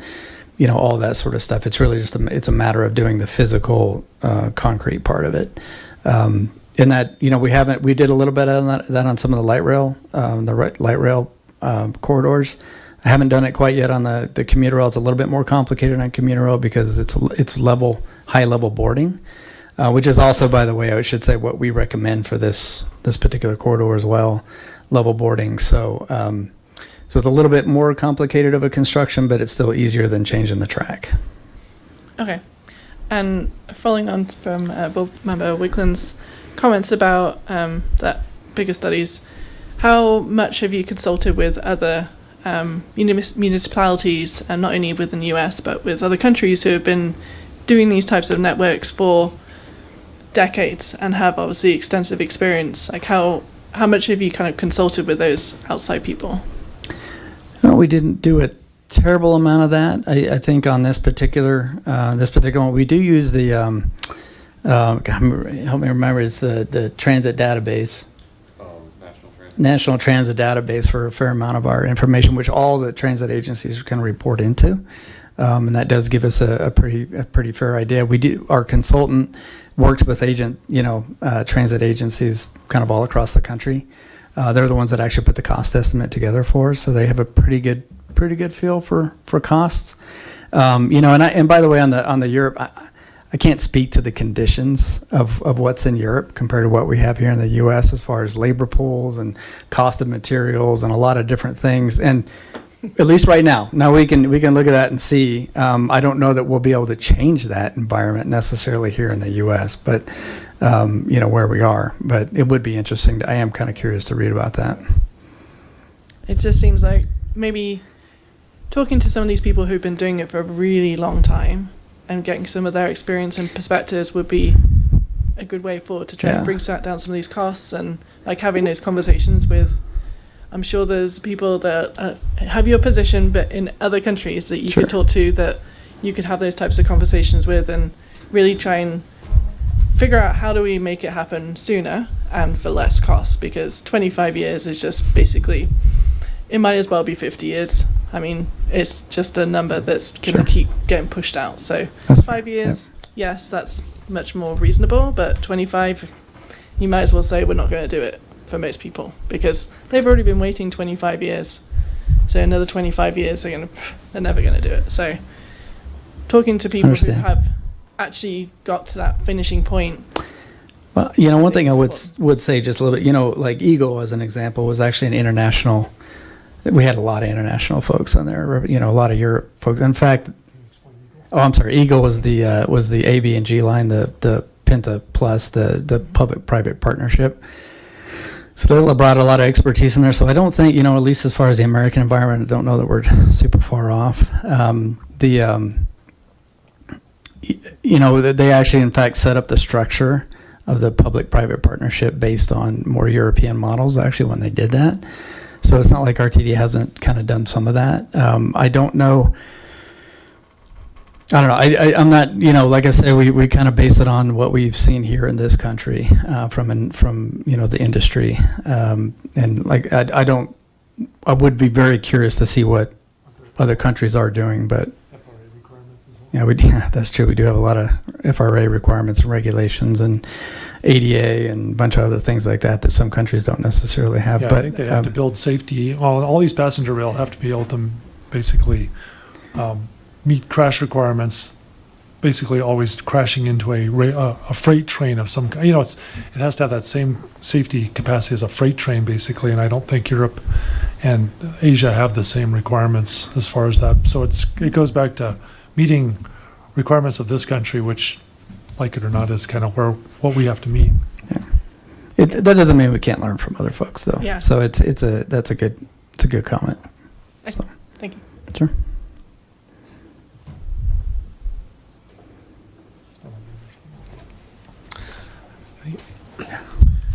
all that sort of stuff. It's really just it's a matter of doing the physical concrete part of it. In that, we did a little bit of that on some of the light rail corridors. I haven't done it quite yet on the commuter rail. It's a little bit more complicated on commuter rail because it's high level boarding, which is also, by the way, I should say what we recommend for this particular corridor as well, level boarding. So it's a little bit more complicated of a construction, but it's still easier than changing the track. Okay. And following on from Board Member Wickland's comments about that bigger studies, how much have you consulted with other municipalities, and not only within the US, but with other countries who have been doing these types of networks for decades and have obviously extensive experience? Like how much have you kind of consulted with those outside people? No, we didn't do a terrible amount of that. I think on this particular one, we do use the help me remember, it's the transit database. National Transit Database for a fair amount of our information, which all the transit agencies can report into, and that does give us a pretty fair idea. Our consultant works with transit agencies kind of all across the country. They're the ones that actually put the cost estimate together for us, so they have a pretty good feel for costs. And by the way, on the Europe, I can't speak to the conditions of what's in Europe compared to what we have here in the U.S. as far as labor pools and cost of materials and a lot of different things. And at least right now we can look at that and see. I don't know that we'll be able to change that environment necessarily here in the U.S., but where we are. But it would be interesting. I am kind of curious to read about that. It just seems like maybe talking to some of these people who've been doing it for a really long time and getting some of their experience and perspectives would be a good way forward to try and bring down some of these costs, and like having those conversations with, I'm sure there's people that have your position but in other countries that you could talk to, that you could have those types of conversations with and really try and figure out how do we make it happen sooner and for less cost, because 25 years is just basically, it might as well be 50 years. I mean, it's just a number that's going to keep getting pushed out. So that's 5 years, yes, that's much more reasonable, but 25, you might as well say we're not going to do it for most people because they've already been waiting 25 years. So another 25 years, they're never going to do it. So talking to people who have actually got to that finishing point. Well, one thing I would say just a little bit, like Eagle as an example was actually an international. We had a lot of international folks on there, a lot of Europe folks. In fact, Eagle was the AB and G line, the Penta Plus, the public-private partnership. So they brought a lot of expertise in there. So I don't think, at least as far as the American environment, I don't know that we're super far off. They actually, in fact, set up the structure of the public-private partnership based on more European models, actually, when they did that. So it's not like RTD hasn't kind of done some of that. I don't know. I'm not, like I say, we kind of base it on what we've seen here in this country from the industry. And like, I would be very curious to see what other countries are doing, but that's true. We do have a lot of FRA requirements and regulations and ADA and a bunch of other things like that some countries don't necessarily have. Yeah, but I think they have to build safety. All these passenger rail have to be able to basically meet crash requirements basically always crashing into a freight train of some kind. It has to have that same safety capacity as a freight train, basically, and I don't think Europe and Asia have the same requirements as far as that. So it goes back to meeting requirements of this country, which, like it or not, is kind of what we have to meet. That doesn't mean we can't learn from other folks, though. Yeah. So that's a good comment. So, Thank you. sure.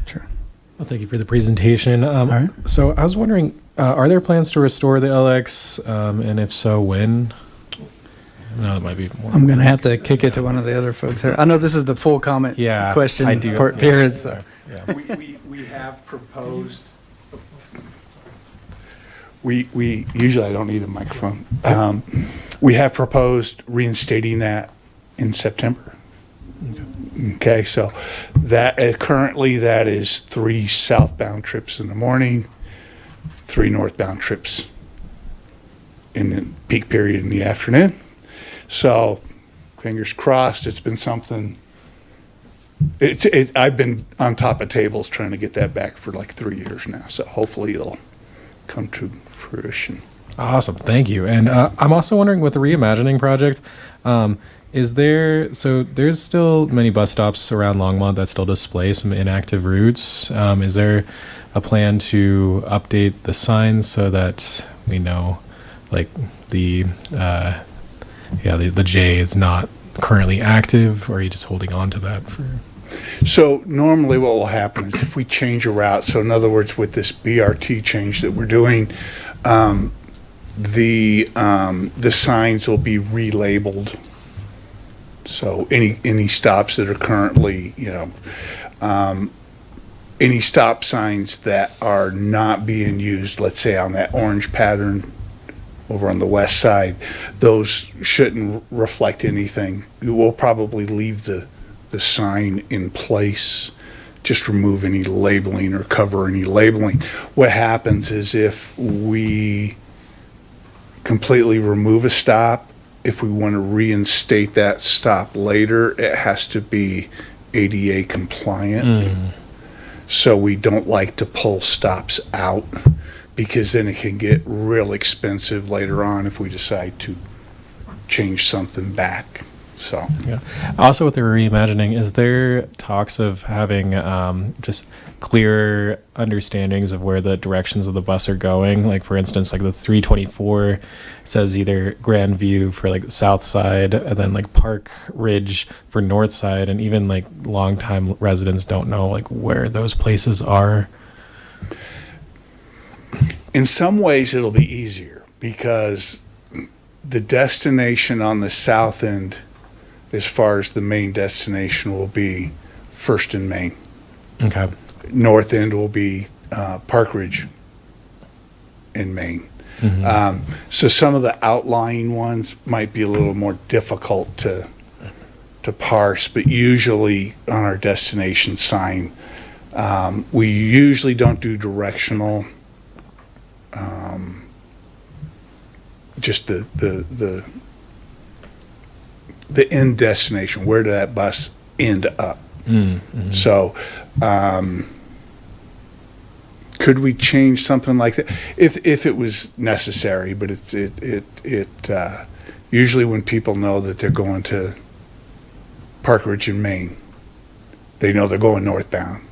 Sure. Well, thank you for the presentation. All right. So I was wondering, are there plans to restore the LX? And if so, when? No, that might be more. I'm going to have to kick it to one of the other folks here. I know this is the full comment question I do. part period. So. Yeah. We have proposed. We usually I don't need a microphone. We have proposed reinstating that in September. Okay, so that currently that is 3 southbound trips in the morning, 3 northbound trips in the peak period in the afternoon. So, fingers crossed. It's been something. I've been on top of tables trying to get that back for like 3 years now. So hopefully it'll come to fruition. Awesome, thank you. And I'm also wondering with the reimagining project, there's still many bus stops around Longmont that still display some inactive routes. Is there a plan to update the signs so that we know, like the J is not currently active, or are you just holding on to that for? So normally what will happen is if we change a route, so in other words, with this BRT change that we're doing, the signs will be relabeled. So any stops that are currently, any stop signs that are not being used, let's say on that orange pattern over on the west side, those shouldn't reflect anything. We'll probably leave the sign in place, just remove any labeling or cover any labeling. What happens is if we completely remove a stop, if we want to reinstate that stop later, it has to be ADA compliant. So we don't like to pull stops out, because then it can get real expensive later on if we decide to change something back. So yeah. Also, with the reimagining, is there talks of having just clearer understandings of where the directions of the bus are going? Like, for instance, like the 324 says either Grandview for like the south side, and then like Park Ridge for north side, and even like longtime residents don't know like where those places are. In some ways, it'll be easier because the destination on the south end, as far as the main destination, will be First and Main. Okay. North end will be Park Ridge in Maine. So some of the outlying ones might be a little more difficult to parse, but usually on our destination sign, we usually don't do directional. Just the end destination, where did that bus end up? So could we change something like that if it was necessary? But it usually when people know that they're going to Park Ridge in Maine, they know they're going northbound.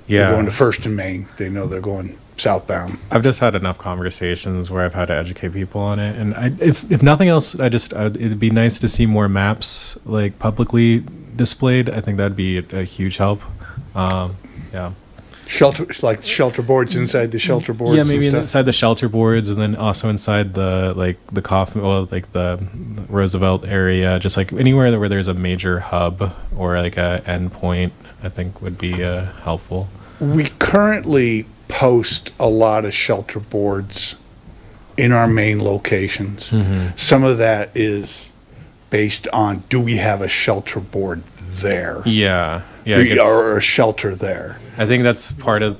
If they're going to First in Maine, they know they're going southbound. I've just had enough conversations where I've had to educate people on it, and if nothing else, it'd be nice to see more maps like publicly displayed. I think that'd be a huge help. Yeah. Shelter boards inside the shelter boards. Yeah, maybe and stuff. inside the shelter boards, and then also inside the coffin, like the Roosevelt area, just like anywhere where there's a major hub or like a endpoint, I think would be helpful. We currently post a lot of shelter boards in our main locations. Some of that is based on, do we have a shelter board there? Yeah. Or a shelter there? I think that's part of.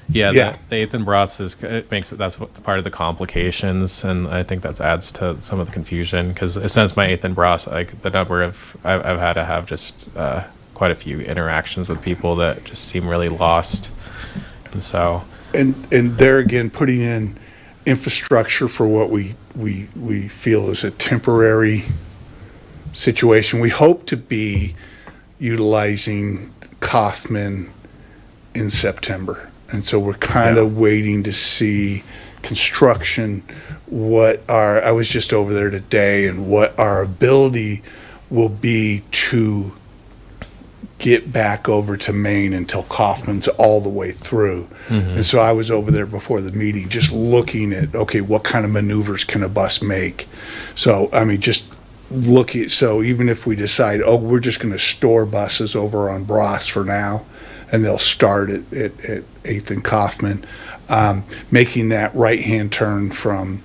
Yeah, Yeah. the eighth and broths it makes it that's what, part of the complications, and I think that adds to some of the confusion because since my eighth and broths, like the number of I've had to have just quite a few interactions with people that just seem really lost, and so And there again, putting in infrastructure for what we feel is a temporary situation. We hope to be utilizing Kaufman in September. And so we're kind of waiting to see construction, I was just over there today, and what our ability will be to get back over to Maine until Kaufman's all the way through. And so I was over there before the meeting just looking at, okay, what kind of maneuvers can a bus make? So, I mean, just looking, so even if we decide, oh, we're just going to store buses over on Bross for now, and they'll start at 8th and Kaufman, making that right-hand turn from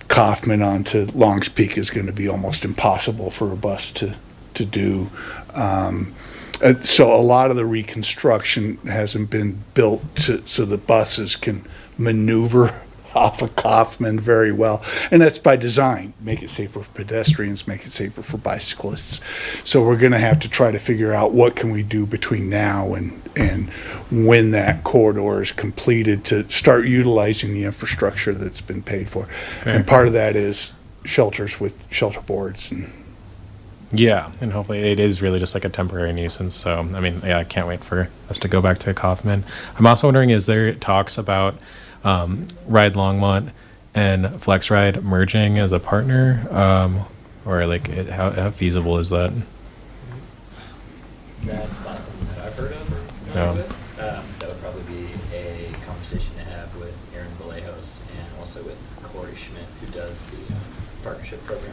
Kaufman onto Longs Peak is going to be almost impossible for a bus to do. So a lot of the reconstruction hasn't been built so the buses can maneuver off of Kaufman very well. And that's by design. Make it safer for pedestrians, make it safer for bicyclists. So we're going to have to try to figure out what can we do between now and when that corridor is completed to start utilizing the infrastructure that's been paid for. Fair. And part of that is shelters with shelter boards and yeah, and hopefully it is really just like a temporary nuisance. So, I mean, yeah, I can't wait for us to go back to Kaufman. I'm also wondering, is there talks about Ride Longmont and Flex Ride merging as a partner? Or like how feasible is that? That's not something that I've heard of or No. familiar with. That would probably be a conversation to have with Aaron Vallejos and also with Corey Schmidt, who does the partnership program.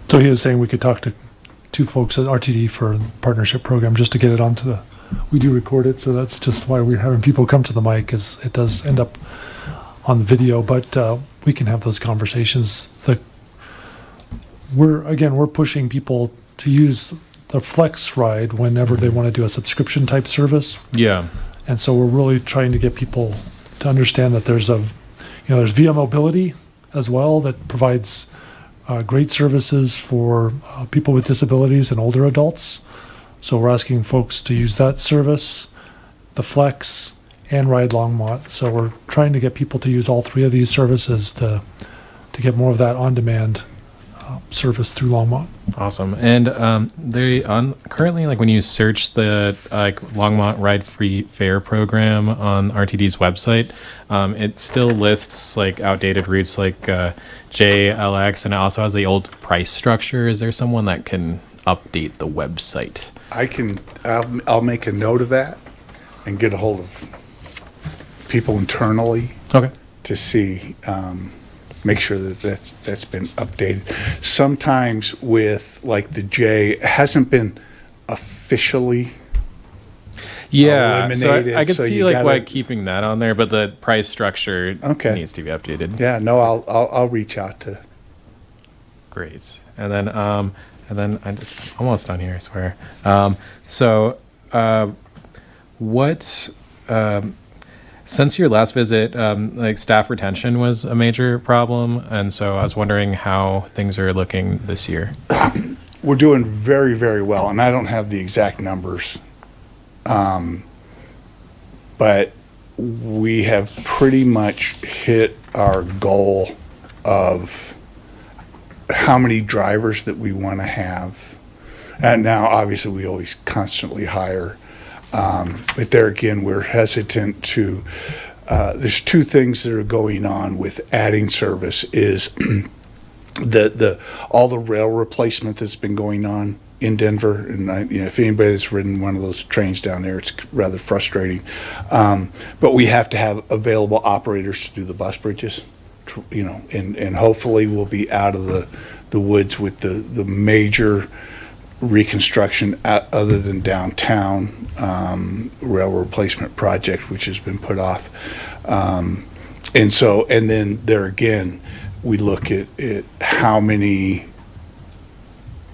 So he was saying we could talk to two folks at RTD for a partnership program just to get it onto the, we do record it, so that's just why we're having people come to the mic, is it does end up on the video, but we can have those conversations. We're pushing people to use the Flex Ride whenever they want to do a subscription type service. Yeah. And so we're really trying to get people to understand that there's there's Via Mobility as well that provides great services for people with disabilities and older adults. So we're asking folks to use that service, the Flex, and Ride Longmont. So we're trying to get people to use all three of these services to get more of that on-demand service through Longmont. Awesome. And currently, like when you search the Longmont Ride Free Fare program on RTD's website, it still lists like outdated routes like JLX, and it also has the old price structure. Is there someone that can update the website? I'll make a note of that and get a hold of people internally. Okay. To see, make sure that's been updated. Sometimes with like the J, it hasn't been officially Yeah, so eliminated. I could so see you like gotta- why keeping that on there, but the price structure Okay. needs to be updated. Yeah, no, I'll reach out to. Great. And then I'm just almost done here, I swear. So what since your last visit, like staff retention was a major problem, and so I was wondering how things are looking this year. We're doing very, very well, and I don't have the exact numbers. But we have pretty much hit our goal of how many drivers that we want to have. And now, obviously, we always constantly hire. But there again, we're hesitant to, there's two things that are going on with adding service is all the rail replacement that's been going on in Denver. And if anybody has ridden one of those trains down there, it's rather frustrating. But we have to have available operators to do the bus bridges, and hopefully we'll be out of the woods with the major reconstruction other than downtown rail replacement project, which has been put off. And then there again, we look at how many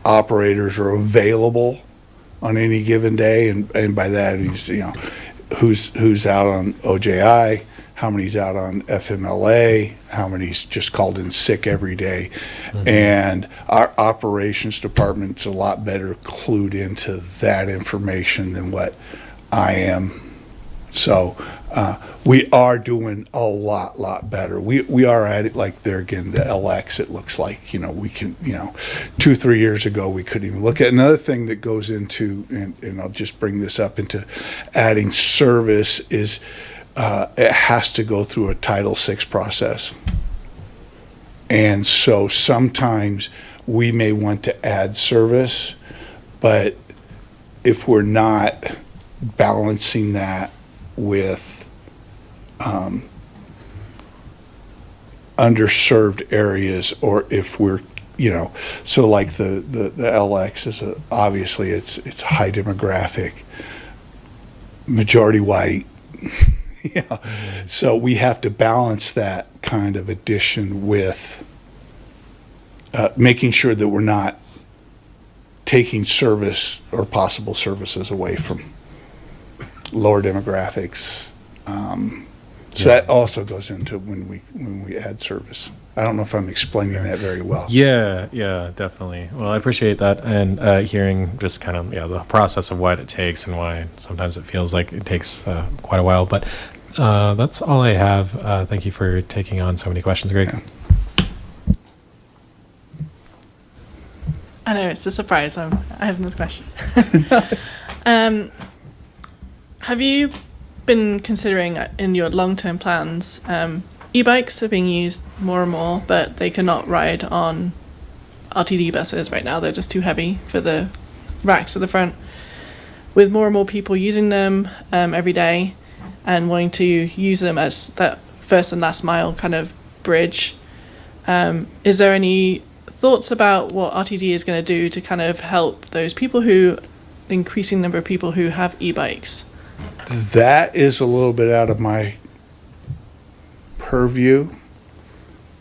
operators are available on any given day, and by that it means who's out on OJI, how many's out on FMLA, how many's just called in sick every day. And our operations department's a lot better clued into that information than what I am. So we are doing a lot better. We are at it, like there again, the LX, it looks like, we can, 2-3 years ago, we couldn't even look at. Another thing that goes into, and I'll just bring this up into adding service is it has to go through a Title VI process. And so sometimes we may want to add service, but if we're not balancing that with underserved areas, or if we're, so like the LX is obviously it's high demographic, majority white. So we have to balance that kind of addition with making sure that we're not taking service or possible services away from lower demographics. So that also goes into when we add service. I don't know if I'm explaining that very well. Yeah, definitely. Well, I appreciate that, and hearing just kind of the process of what it takes and why sometimes it feels like it takes quite a while. But that's all I have. Thank you for taking on so many questions, Greg. Yeah. I know, it's a surprise. I have another question. Have you been considering in your long-term plans, e-bikes are being used more and more, but they cannot ride on RTD buses right now. They're just too heavy for the racks at the front. With more and more people using them every day and wanting to use them as that first and last mile kind of bridge, is there any thoughts about what RTD is going to do to kind of help those people increasing number of people who have e-bikes? That is a little bit out of my purview.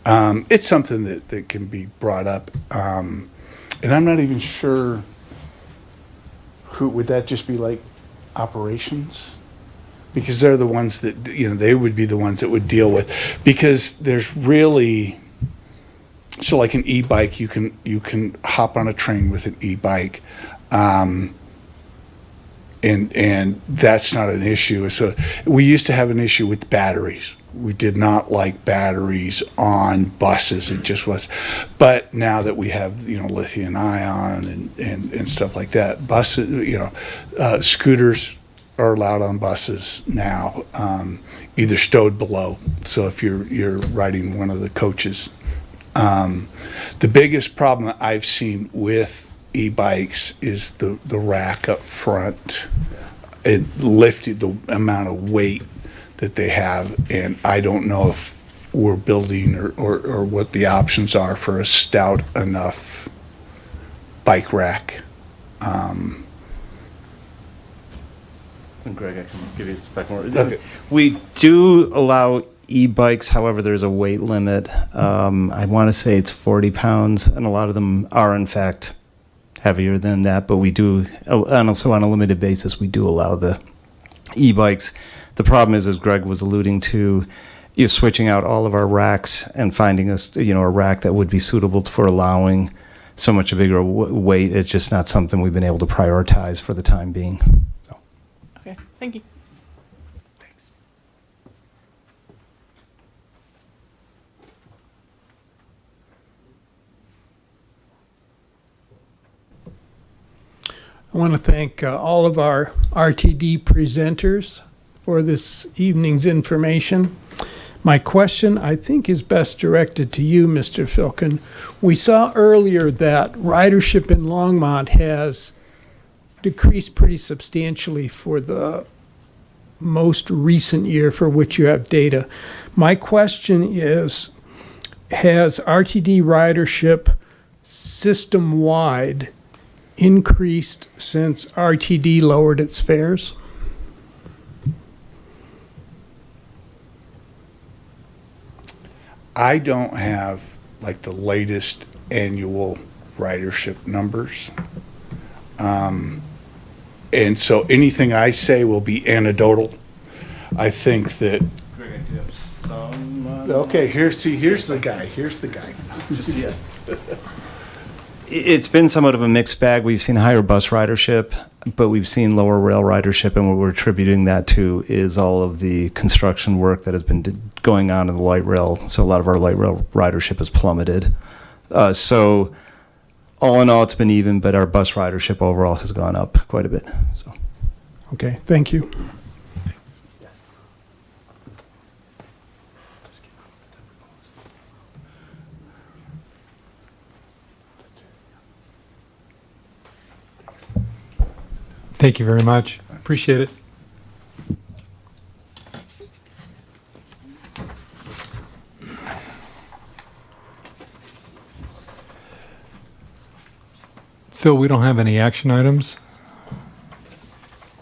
It's something that can be brought up. And I'm not even sure who, would that just be like operations? Because they're the ones that, they would be the ones that would deal with, because there's really, so like an e-bike, you can hop on a train with an e-bike. And that's not an issue. So we used to have an issue with batteries. We did not like batteries on buses. It just was. But now that we have, lithium ion and stuff like that, buses, scooters are allowed on buses now, either stowed below. So if you're riding one of the coaches, the biggest problem that I've seen with e-bikes is the rack up front. It lifted the amount of weight that they have, and I don't know if we're building or what the options are for a stout enough bike rack. And Greg, I can give you a spec more. Okay. We do allow e-bikes, however, there's a weight limit. I want to say it's 40 pounds, and a lot of them are, in fact, heavier than that, but we do, and also on a limited basis, we do allow the e-bikes. The problem is, as Greg was alluding to, you're switching out all of our racks and finding us, a rack that would be suitable for allowing so much a bigger weight. It's just not something we've been able to prioritize for the time being. So. Okay, thank you. I want to thank all of our RTD presenters for this evening's information. My question, I think, is best directed to you, Mr. Filkin. We saw earlier that ridership in Longmont has decreased pretty substantially for the most recent year for which you have data. My question is, has RTD ridership system-wide increased since RTD lowered its fares? I don't have like the latest annual ridership numbers. And so anything I say will be anecdotal I think that, okay, here's the guy. It's been somewhat of a mixed bag. We've seen higher bus ridership, but we've seen lower rail ridership, and what we're attributing that to is all of the construction work that has been going on in the light rail. So a lot of our light rail ridership has plummeted. So all in all, it's been even, but our bus ridership overall has gone up quite a bit. So. Okay, thank you. Thank you very much. Appreciate it. Phil, we don't have any action items.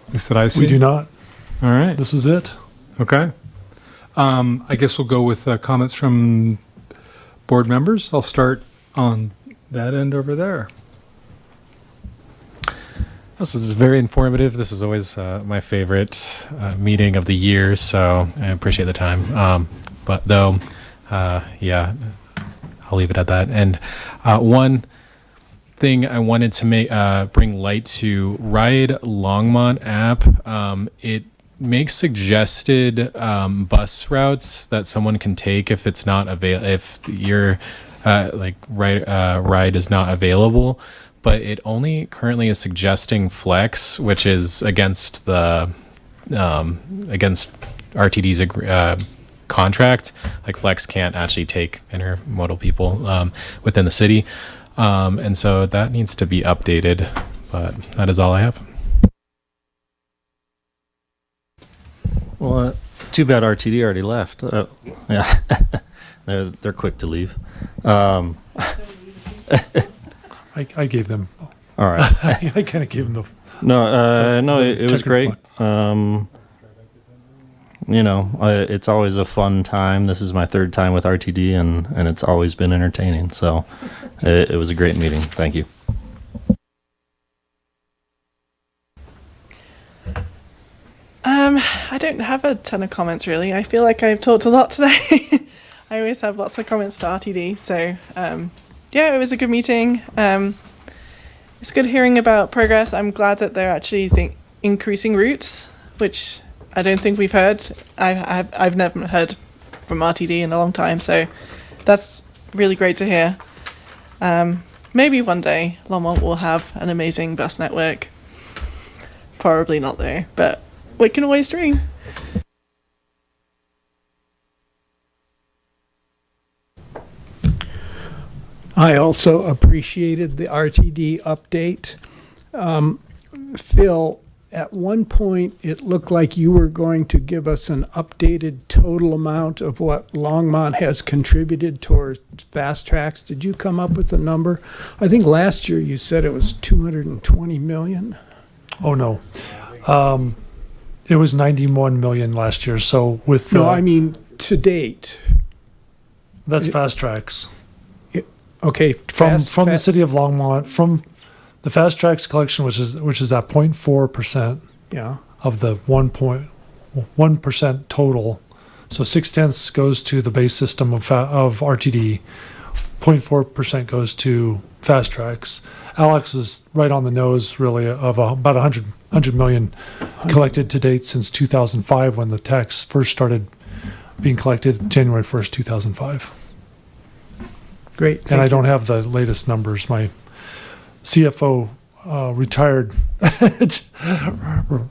At least that I see. We do not. All right. This is it. Okay. I guess we'll go with comments from board members. I'll start on that end over there. This is very informative. This is always my favorite meeting of the year, so I appreciate the time. But though, yeah, I'll leave it at that. And one thing I wanted to bring light to, Ride Longmont app. It makes suggested bus routes that someone can take if it's not if your ride is not available. But it only currently is suggesting flex, which is against the against RTD's contract. Like flex can't actually take intermodal people within the city, and so that needs to be updated. But that is all I have. Well, too bad RTD already left. Yeah, they're quick to leave. I gave them. All right. I kind of gave them the. No, it was great. It's always a fun time. This is my third time with RTD, and it's always been entertaining. So it was a great meeting. Thank you. I don't have a ton of comments really. I feel like I've talked a lot today. I always have lots of comments for RTD. So yeah, it was a good meeting. It's good hearing about progress. I'm glad that they're actually increasing routes, which I don't think we've heard. I've never heard from RTD in a long time, so that's really great to hear. Maybe one day Longmont will have an amazing bus network. Probably not though, but we can always dream. I also appreciated the RTD update. Phil, at one point, it looked like you were going to give us an updated total amount of what Longmont has contributed towards fast tracks. Did you come up with a number? I think last year you said it was 220 million. Oh, no. It was 91 million last year. So with No, I mean to date. That's fast tracks. Okay, from the city of Longmont, from the fast tracks collection, which is at 0.4%. Yeah. Of the 1% total. So 0.6 goes to the base system of RTD. 0.4% goes to fast tracks. Alex is right on the nose, really, of about 100 million collected to date since 2005, when the tax first started being collected, January 1st, 2005. Great. And I don't have the latest numbers. My CFO retired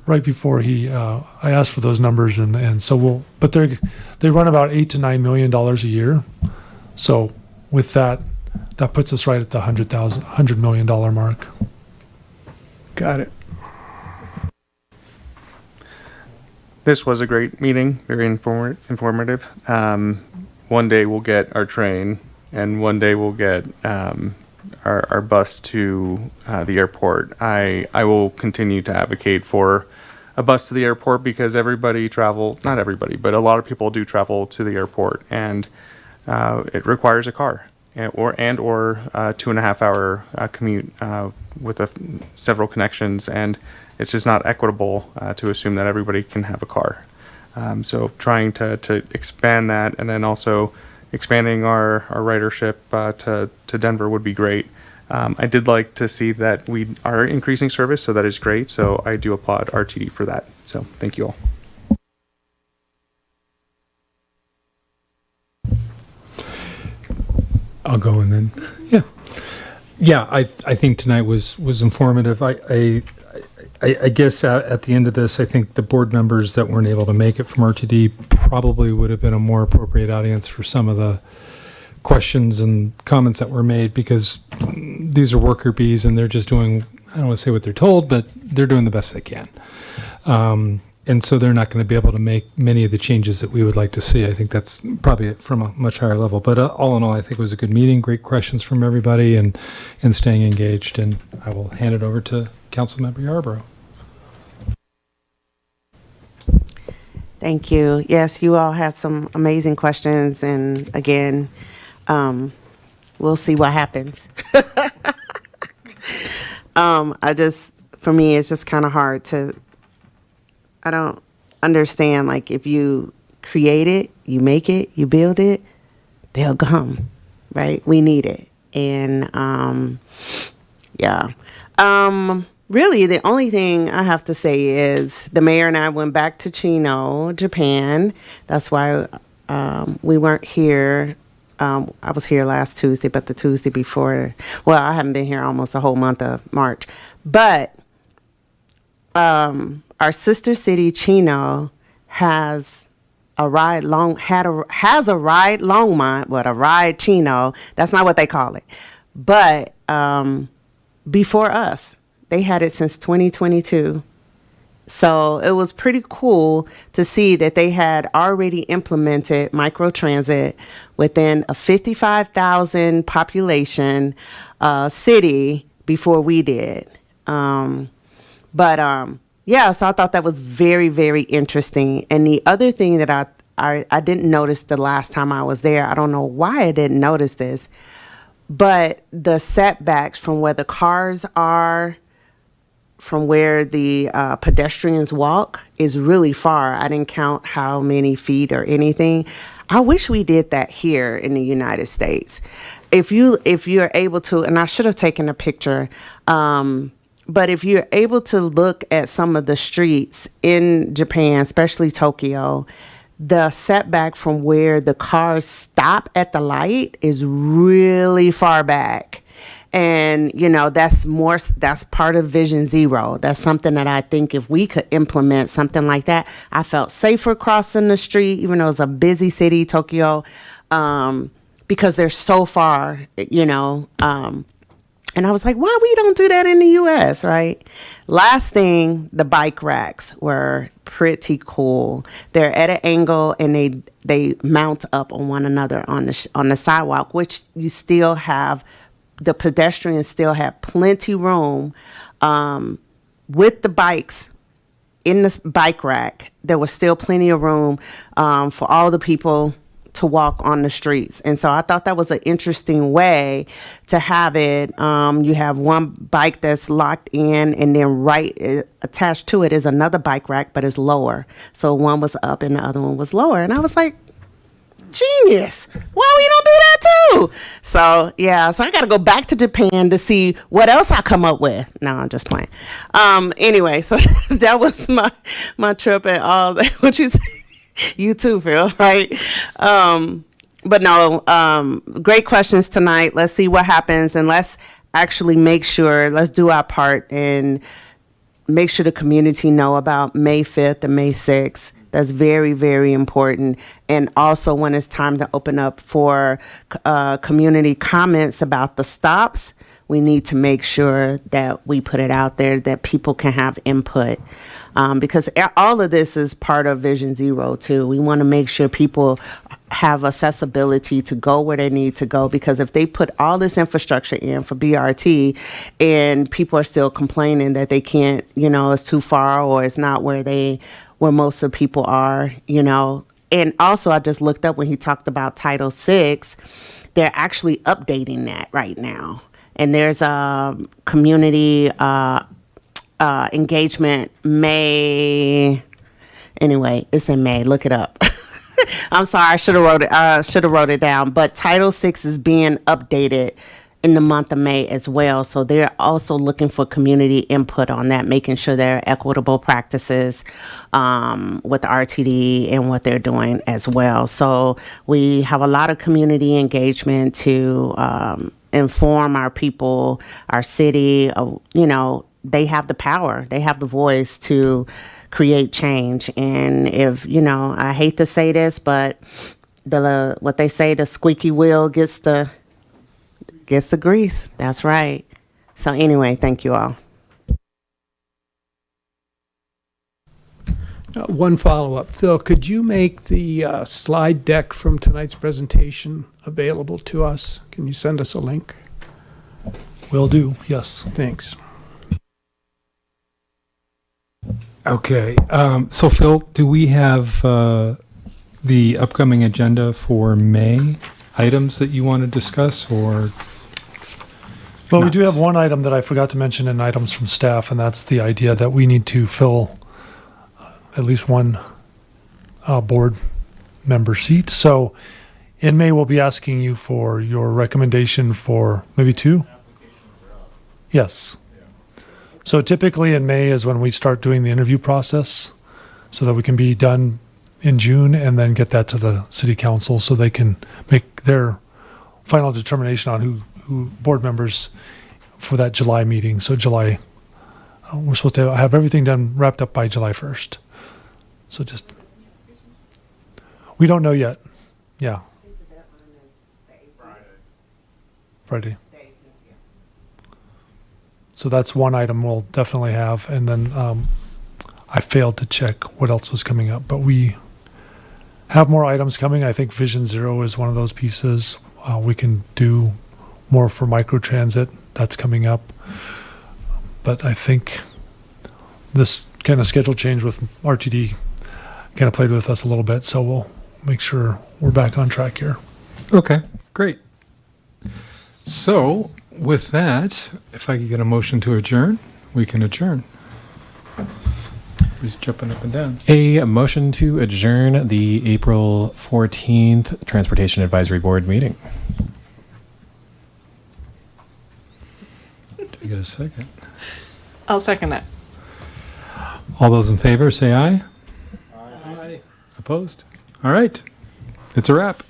right before I asked for those numbers, and so but they run about $8 to $9 million a year. So with that puts us right at the $100 million mark. Got it. This was a great meeting, very informative. One day we'll get our train, and one day we'll get our bus to the airport. I will continue to advocate for a bus to the airport, because not everybody, but a lot of people do travel to the airport, and it requires a car or 2.5 hour commute with several connections, and it's just not equitable to assume that everybody can have a car. So trying to expand that, and then also expanding our ridership to Denver would be great. I did like to see that we are increasing service, so that is great. So I do applaud RTD for that. So thank you all. I'll go and then, yeah. I think tonight was informative. I guess at the end of this, I think the board members that weren't able to make it from RTD probably would have been a more appropriate audience for some of the questions and comments that were made, because these are worker bees and they're just doing, I don't want to say what they're told, but they're doing the best they can. And so they're not going to be able to make many of the changes that we would like to see. I think that's probably from a much higher level. But all in all, I think it was a good meeting, great questions from everybody, and staying engaged. And I will hand it over to Councilmember Yarborough. Thank you. Yes, you all had some amazing questions, and again, we'll see what happens. For me, it's just kind of hard to, I don't understand, like, if you create it, you make it, you build it, they'll come, right? We need it. And, really, the only thing I have to say is the mayor and I went back to Chino, Japan. That's why we weren't here. I was here last Tuesday, but the Tuesday before, well, I haven't been here almost the whole month of March. But our sister city, Chino, has a ride Longmont, but a ride Chino. That's not what they call it. But before us, they had it since 2022. So it was pretty cool to see that they had already implemented microtransit within a 55,000 population city before we did. Yeah, so I thought that was very, very interesting. And the other thing that I didn't notice the last time I was there, I don't know why I didn't notice this, but the setbacks from where the cars are, from where the pedestrians walk, is really far. I didn't count how many feet or anything. I wish we did that here in the United States. If you're able to, and I should have taken a picture, but if you're able to look at some of the streets in Japan, especially Tokyo, the setback from where the cars stop at the light is really far back. And, that's part of Vision Zero. That's something that I think if we could implement something like that, I felt safer crossing the street, even though it's a busy city, Tokyo, because they're so far, and I was like, why we don't do that in the U.S., right? Last thing, the bike racks were pretty cool. They're at an angle and they mount up on one another on the sidewalk, which you still have, the pedestrians still have plenty room. With the bikes in the bike rack, there was still plenty of room for all the people to walk on the streets. And so I thought that was an interesting way to have it. You have one bike that's locked in, and then attached to it is another bike rack, but it's lower. So one was up and the other one was lower. And I was like, genius. Why we don't do that too? So yeah, so I got to go back to Japan to see what else I come up with. No, I'm just playing. Anyway, so that was my trip and all that, which is you too, Phil, right? But no, great questions tonight. Let's see what happens, and let's actually let's do our part and make sure the community know about May 5th and May 6th. That's very, very important. And also when it's time to open up for community comments about the stops, we need to make sure that we put it out there that people can have input. Because all of this is part of Vision Zero too. We want to make sure people have accessibility to go where they need to go, because if they put all this infrastructure in for BRT and people are still complaining that they can't, it's too far or it's not where most of the people are, And also I just looked up when he talked about Title VI, they're actually updating that right now. And there's a community engagement May Anyway, it's in May. Look it up. I'm sorry, I should have wrote it down. But Title VI is being updated in the month of May as well. So they're also looking for community input on that, making sure there are equitable practices with RTD and what they're doing as well. So we have a lot of community engagement to inform our people, our city. They have the power, they have the voice to create change. And if, I hate to say this, but what they say, the squeaky wheel gets the grease. That's right. So anyway, thank you all. One follow-up. Phil, could you make the slide deck from tonight's presentation available to us? Can you send us a link? Will do, yes. Thanks. Okay, so Phil, do we have the upcoming agenda for May items that you want to discuss, or? Well, we do have one item that I forgot to mention in items from staff, and that's the idea that we need to fill at least one board member seat. So in May, we'll be asking you for your recommendation for maybe two? Yes. So typically in May is when we start doing the interview process so that we can be done in June and then get that to the city council so they can make their final determination on who board members for that July meeting. So July, we're supposed to have everything done, wrapped up by July 1st. So we don't know yet. Yeah. Friday. So that's one item we'll definitely have. And then I failed to check what else was coming up, but we have more items coming. I think Vision Zero is one of those pieces. We can do more for microtransit. That's coming up. But I think this kind of schedule change with RTD kind of played with us a little bit. So we'll make sure we're back on track here. Okay, great. So with that, if I could get a motion to adjourn, we can adjourn. He's jumping up and down. A motion to adjourn the April 14th Transportation Advisory Board meeting. Do I get a second? I'll second it. All those in favor say aye. Aye. Opposed? All right. It's a wrap.